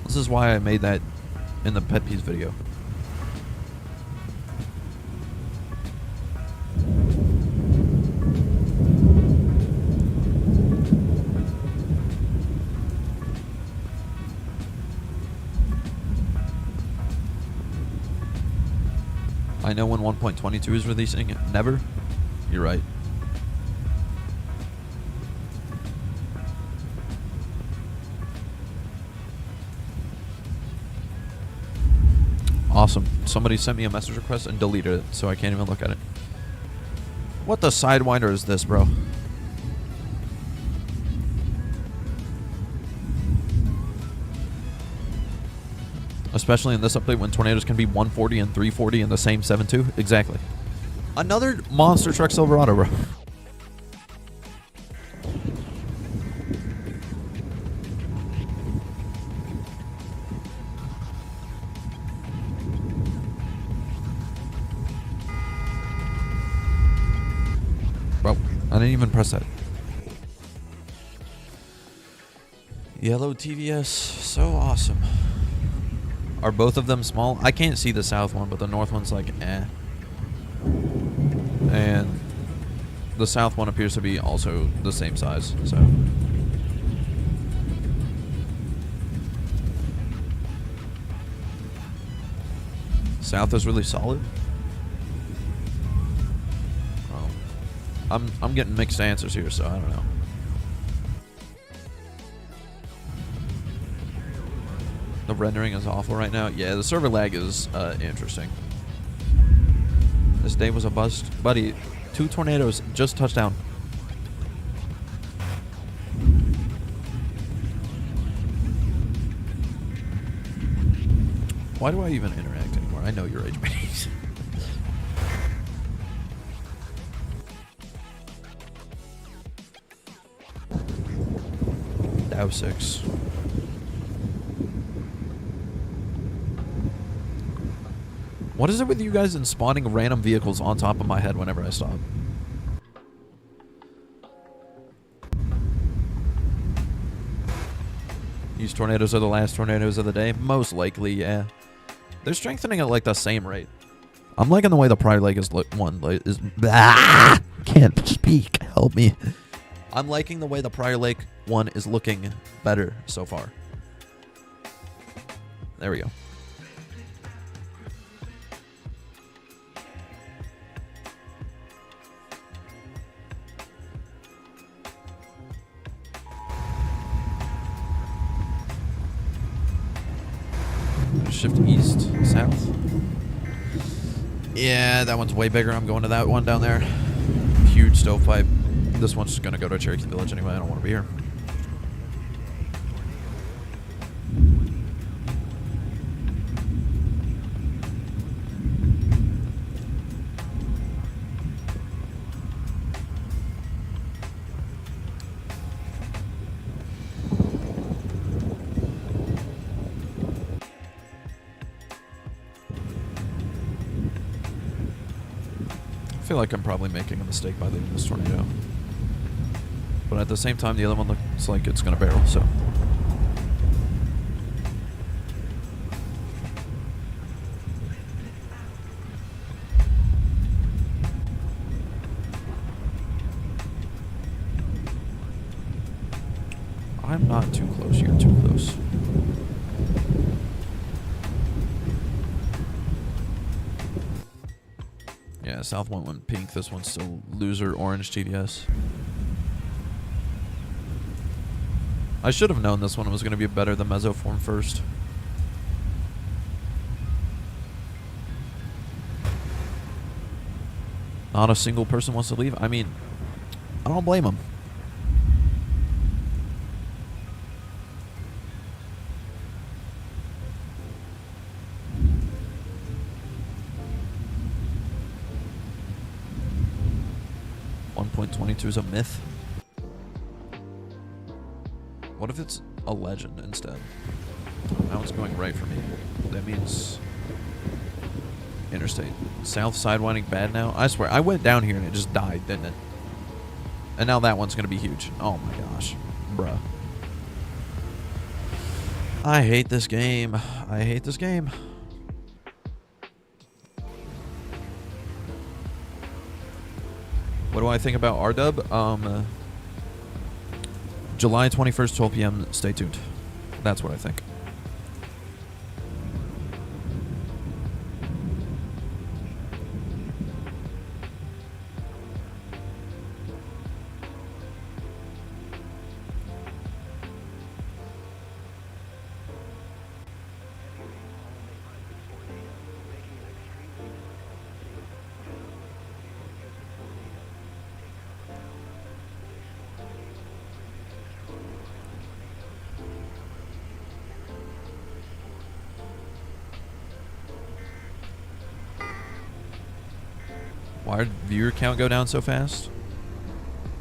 This is why I made that in the pet peeves video. I know when 1.22 is releasing. Never? You're right. Awesome. Somebody sent me a message request and deleted it, so I can't even look at it. What the Sidewinder is this, bro? Especially in this update when tornadoes can be 140 and 340 in the same 7.2. Exactly. Another monster truck Silverado, bro. Bro, I didn't even press that. Yellow TVS, so awesome. Are both of them small? I can't see the south one, but the north one's like, eh. And the south one appears to be also the same size, so. South is really solid. Well, I'm getting mixed answers here, so I don't know. The rendering is awful right now. Yeah, the server lag is interesting. This day was a bust. Buddy, 2 tornadoes just touched down. Why do I even interact anymore? I know your age mates. Dow 6. What is it with you guys and spawning random vehicles on top of my head whenever I stop? These tornadoes are the last tornadoes of the day? Most likely, yeah. They're strengthening at like the same rate. I'm liking the way the Prior Lake is Can't speak. Help me. I'm liking the way the Prior Lake one is looking better so far. There we go. Shift east, south. Yeah, that one's way bigger. I'm going to that one down there. Huge stovepipe. This one's just going to go to Cherokee Village anyway. I don't want to be here. I feel like I'm probably making a mistake by leaving this tornado. But at the same time, the other one looks like it's going to barrel, so. I'm not too close. You're too close. Yeah, south one went pink. This one's still loser orange TDS. I should have known this one was going to be better than Mesoform first. Not a single person wants to leave. I mean, I don't blame them. .22 is a myth. What if it's a legend instead? Now it's going right for me. That means interstate. South sidewinding bad now? I swear, I went down here and it just died, didn't it? And now that one's going to be huge. Oh my gosh. Bruh. I hate this game. I hate this game. What do I think about RDub? July 21st, 12 p.m. Stay tuned. That's what I think. Why did viewer count go down so fast?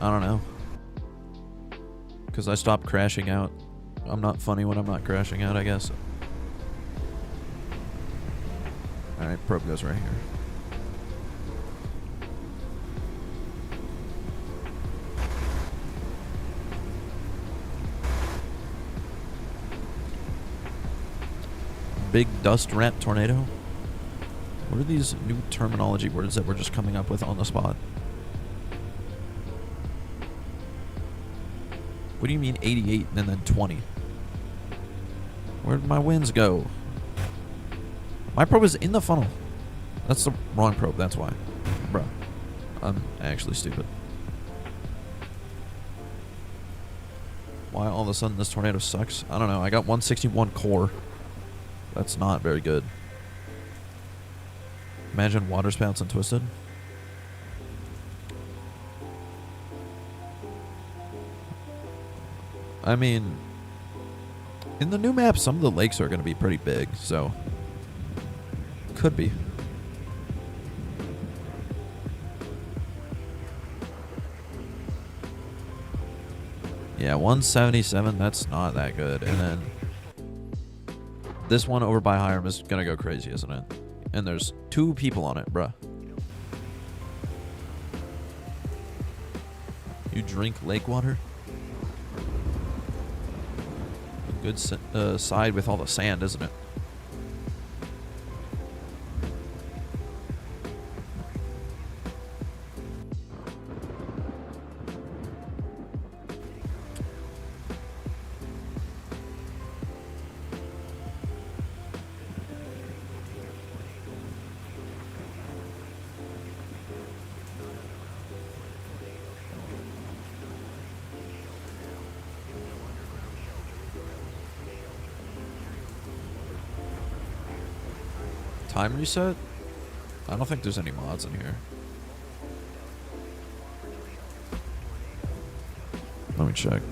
I don't know. Because I stopped crashing out. I'm not funny when I'm not crashing out, I guess. Alright, probe goes right here. Big dust rat tornado? What are these new terminology words that we're just coming up with on the spot? What do you mean 88 and then 20? Where did my wins go? My probe is in the funnel. That's the wrong probe, that's why. Bruh. I'm actually stupid. Why all of a sudden this tornado sucks? I don't know. I got 161 core. That's not very good. Imagine water spouts and Twisted. I mean, in the new map, some of the lakes are going to be pretty big, so could be. Yeah, 177, that's not that good. And then this one over by Hiram is going to go crazy, isn't it? And there's 2 people on it, bruh. You drink lake water? A good side with all the sand, isn't it? Time reset? I don't think there's any mods in here. Let me check.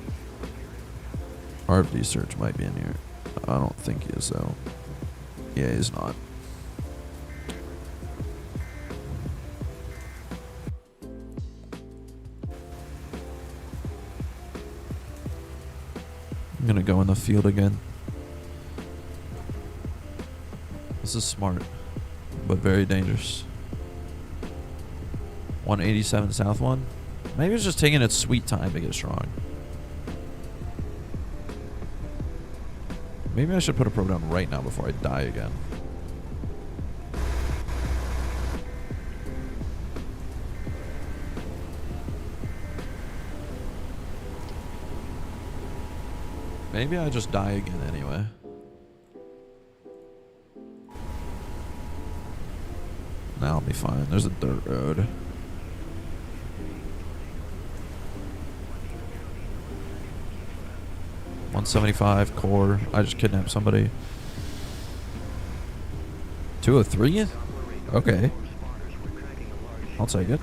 RV search might be in here. I don't think he is though. Yeah, he's not. I'm gonna go in the field again. This is smart, but very dangerous. 187 south one. Maybe it's just taking its sweet time to get strong. Maybe I should put a probe down right now before I die again. Maybe I just die again anyway. Now I'll be fine. There's a dirt road. .175 core. I just kidnapped somebody. 203? Okay. I I'll take it.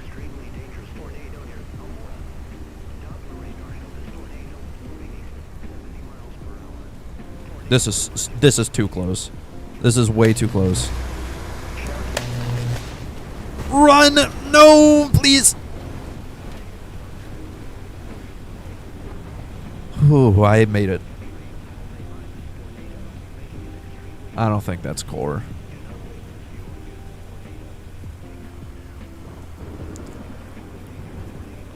This is too close. This is way too close. Run! No, please. Ooh, I made it. I don't think that's core.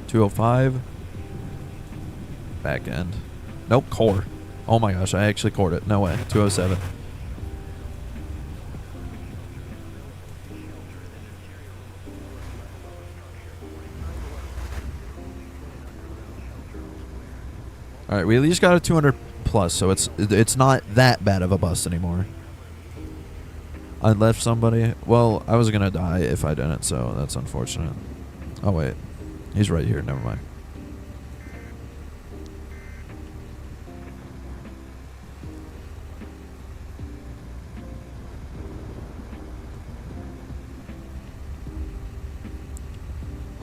.205. Back end. Nope, core. Oh my gosh, I actually cored it. No way. 207. All right, we at least got a 200 plus, so it's not that bad of a bust anymore. I left somebody. Well, I was gonna die if I didn't, so that's unfortunate. Oh wait, he's right here. Never mind.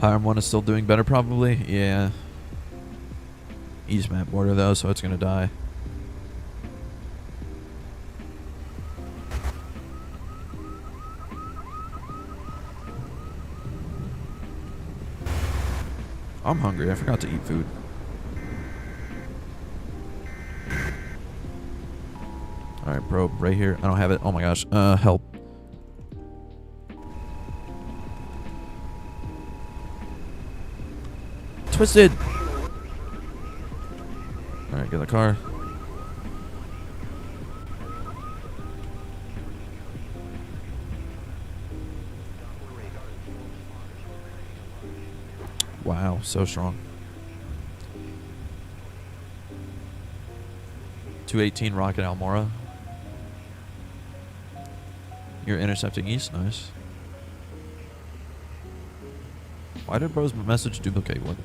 Hiram 1 is still doing better, probably. Yeah. East map border though, so it's gonna die. I'm hungry. I forgot to eat food. Alright, probe right here. I don't have it. Oh my gosh. Help. Twisted! Alright, get in the car. Wow, so strong. 218 Rocket Almora. You're intercepting east, nice. Why did bro's message duplicate? What?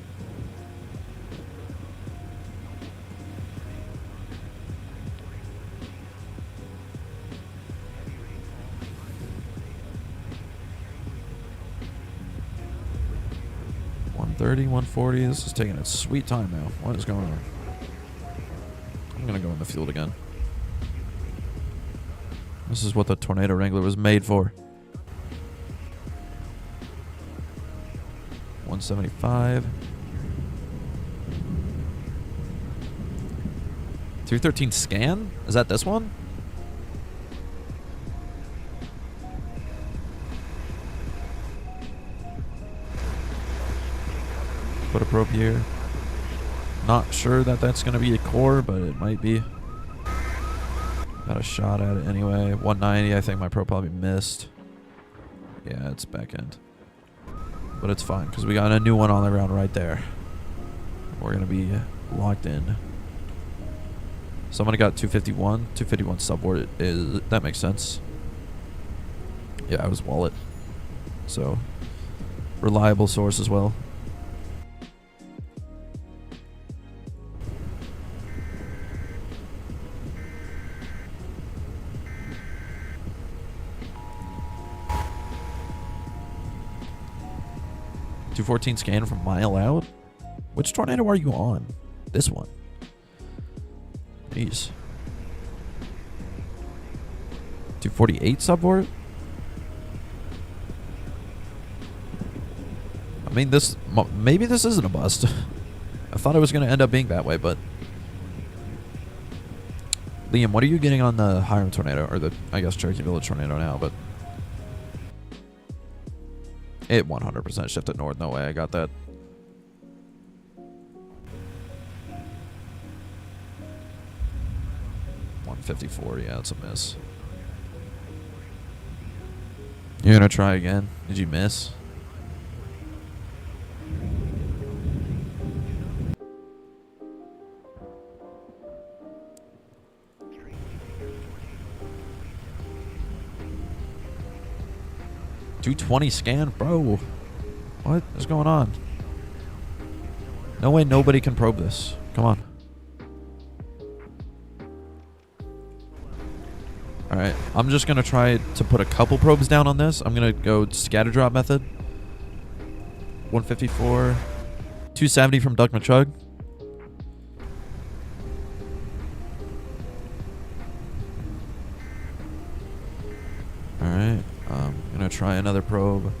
.130, 140. This is taking its sweet time now. What is going on? I'm gonna go in the field again. This is what the Tornado Wrangler was made for. 175. 313 scan? Is that this one? Put a probe here. Not sure that that's going to be a core, but it might be. Got a shot at it anyway. 190, I think my probe probably missed. Yeah, it's back end. But it's fine, because we got a new one on the ground right there. We're going to be locked in. Somebody got 251. 251 subboard is... That makes sense. Yeah, I was wallet. So, reliable source as well. .214 scan from mile out? Which tornado are you on? This one. Jeez. 248 subboard? I mean, this... Maybe this isn't a bust. I thought it was going to end up being that way, but... Liam, what are you getting on the Hiram tornado? Or the, I guess, Cherokee Village tornado now, but... It 100% shifted north. No way I got that. .154. Yeah, that's a miss. You're going to try again? Did you miss? .220 scan? Bro. What is going on? No way nobody can probe this. Come on. Alright. I'm just going to try to put a couple probes down on this. I'm going to go scatter drop method. 154. 270 from Duck McChug. Alright. I'm going to try another probe.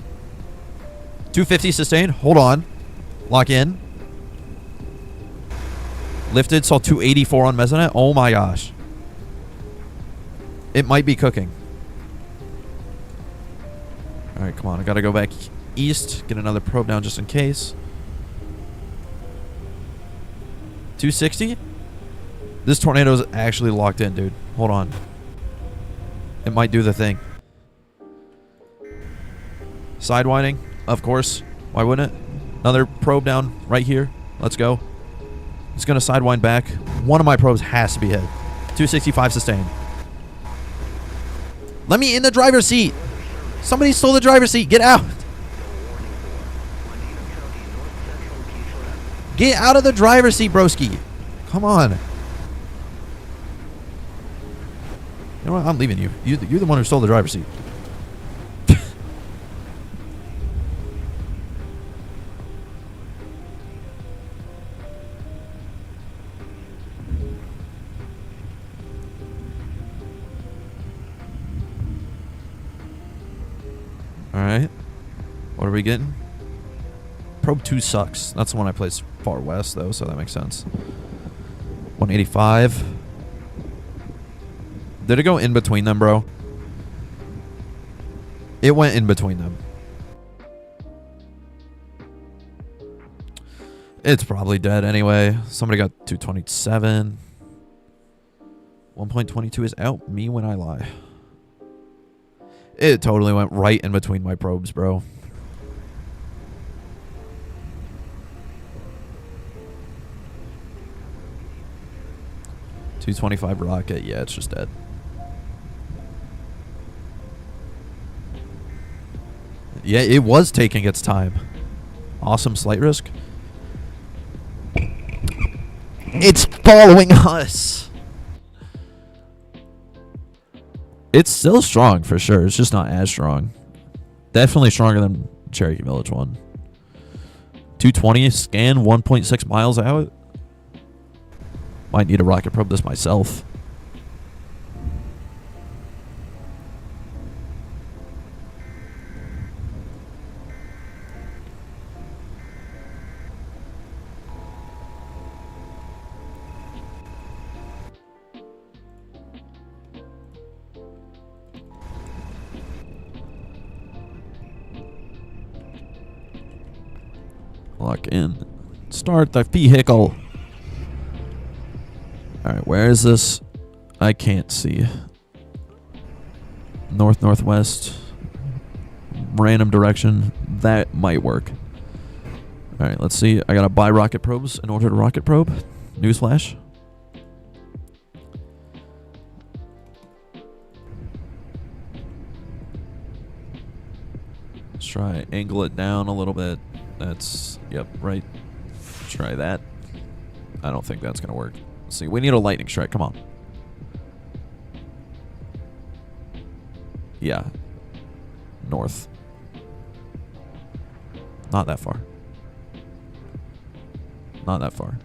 250 sustained. Hold on. Lock in. Lifted. Saw 284 on Mesonet. Oh my gosh. It might be cooking. Alright, come on. I got to go back east. Get another probe down just in case. 260? This tornado is actually locked in, dude. Hold on. It might do the thing. Sidewinding, of course. Why wouldn't it? Another probe down right here. Let's go. It's going to sidewind back. One of my probes has to be hit. 265 sustained. Let me in the driver's seat. Somebody stole the driver's seat. Get out. Get out of the driver's seat, broski. Come on. You know what? I'm leaving you. You're the one who stole the driver's seat. Alright. What are we getting? Probe 2 sucks. That's the one I placed far west, though, so that makes sense. 185. Did it go in between them, bro? It went in between them. It's probably dead anyway. Somebody got 227. 1.22 is out. Me when I lie. It totally went right in between my probes, bro. .225 rocket. Yeah, it's just dead. Yeah, it was taking its time. Awesome slight risk. It's following us. It's still strong for sure. It's just not as strong. Definitely stronger than Cherokee Village one. 220 scan 1.6 miles out. Might need a rocket probe this myself. Lock in. Start the vehicle. Alright, where is this? I can't see. North, northwest. Random direction. That might work. Alright, let's see. I gotta buy rocket probes in order to rocket probe. Newsflash. Let's try angle it down a little bit. That's, yep, right. Try that. I don't think that's gonna work. Let's see, we need a lightning strike. Come on. Yeah. North. Not that far. Not that far.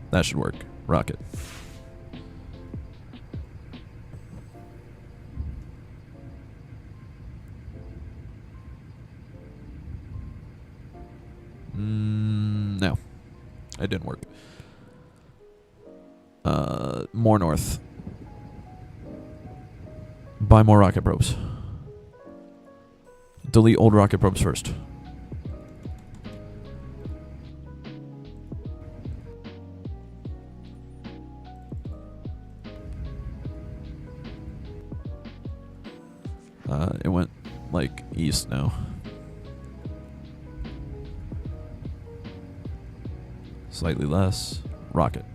That should work. Rocket. No. It didn't work. More north. Buy more rocket probes. Delete old rocket probes first. It went like east now. Slightly less. Rocket.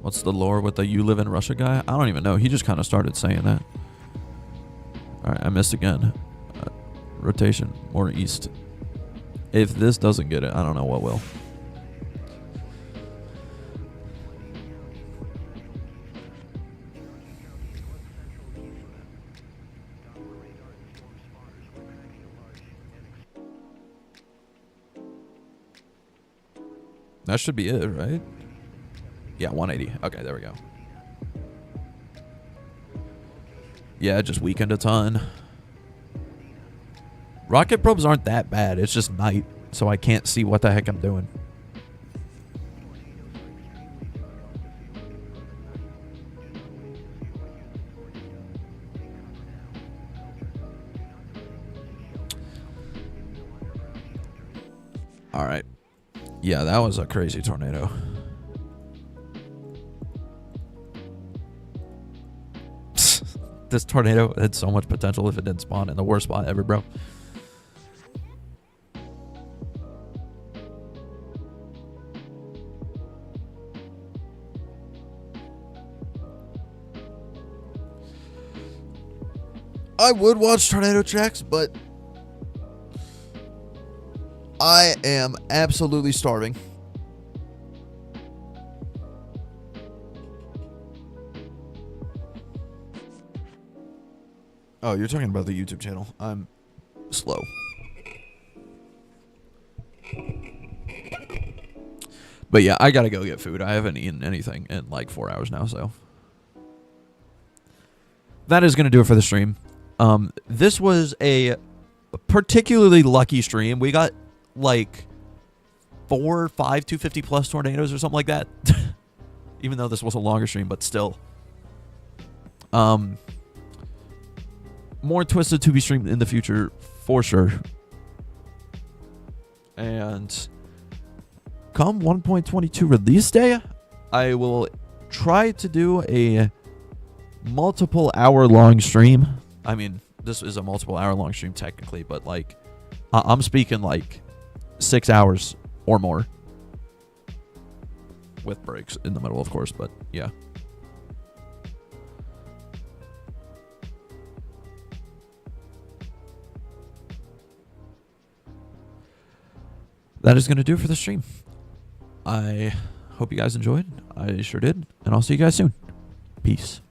What's the lore with the "you live in Russia" guy? I don't even know. He just kind of started saying that. Alright, I missed again. Rotation. More east. If this doesn't get it, I don't know what will. That should be it, right? Yeah, 180. Okay, there we go. Yeah, just weakened a ton. Rocket probes aren't that bad. It's just night, so I can't see what the heck I'm doing. All right. Yeah, that was a crazy tornado. This tornado had so much potential if it didn't spawn in the worst spot ever, bro. I would watch tornado tracks, but I am absolutely starving. Oh, you're talking about the YouTube channel. I'm slow. But yeah, I gotta go get food. I haven't eaten anything in like 4 hours now, so. That is gonna do it for the stream. This was a particularly lucky stream. We got like 4 or 5 250 plus tornadoes or something like that. Even though this was a longer stream, but still. More Twisted to be streamed in the future for sure. And come 1.22 release day, I will try to do a multiple hour long stream. I mean, this is a multiple hour long stream technically, but like I'm speaking like 6 hours or more with breaks in the middle, of course, but yeah. That is going to do it for the stream. I hope you guys enjoyed. I sure did. And I'll see you guys soon. Peace.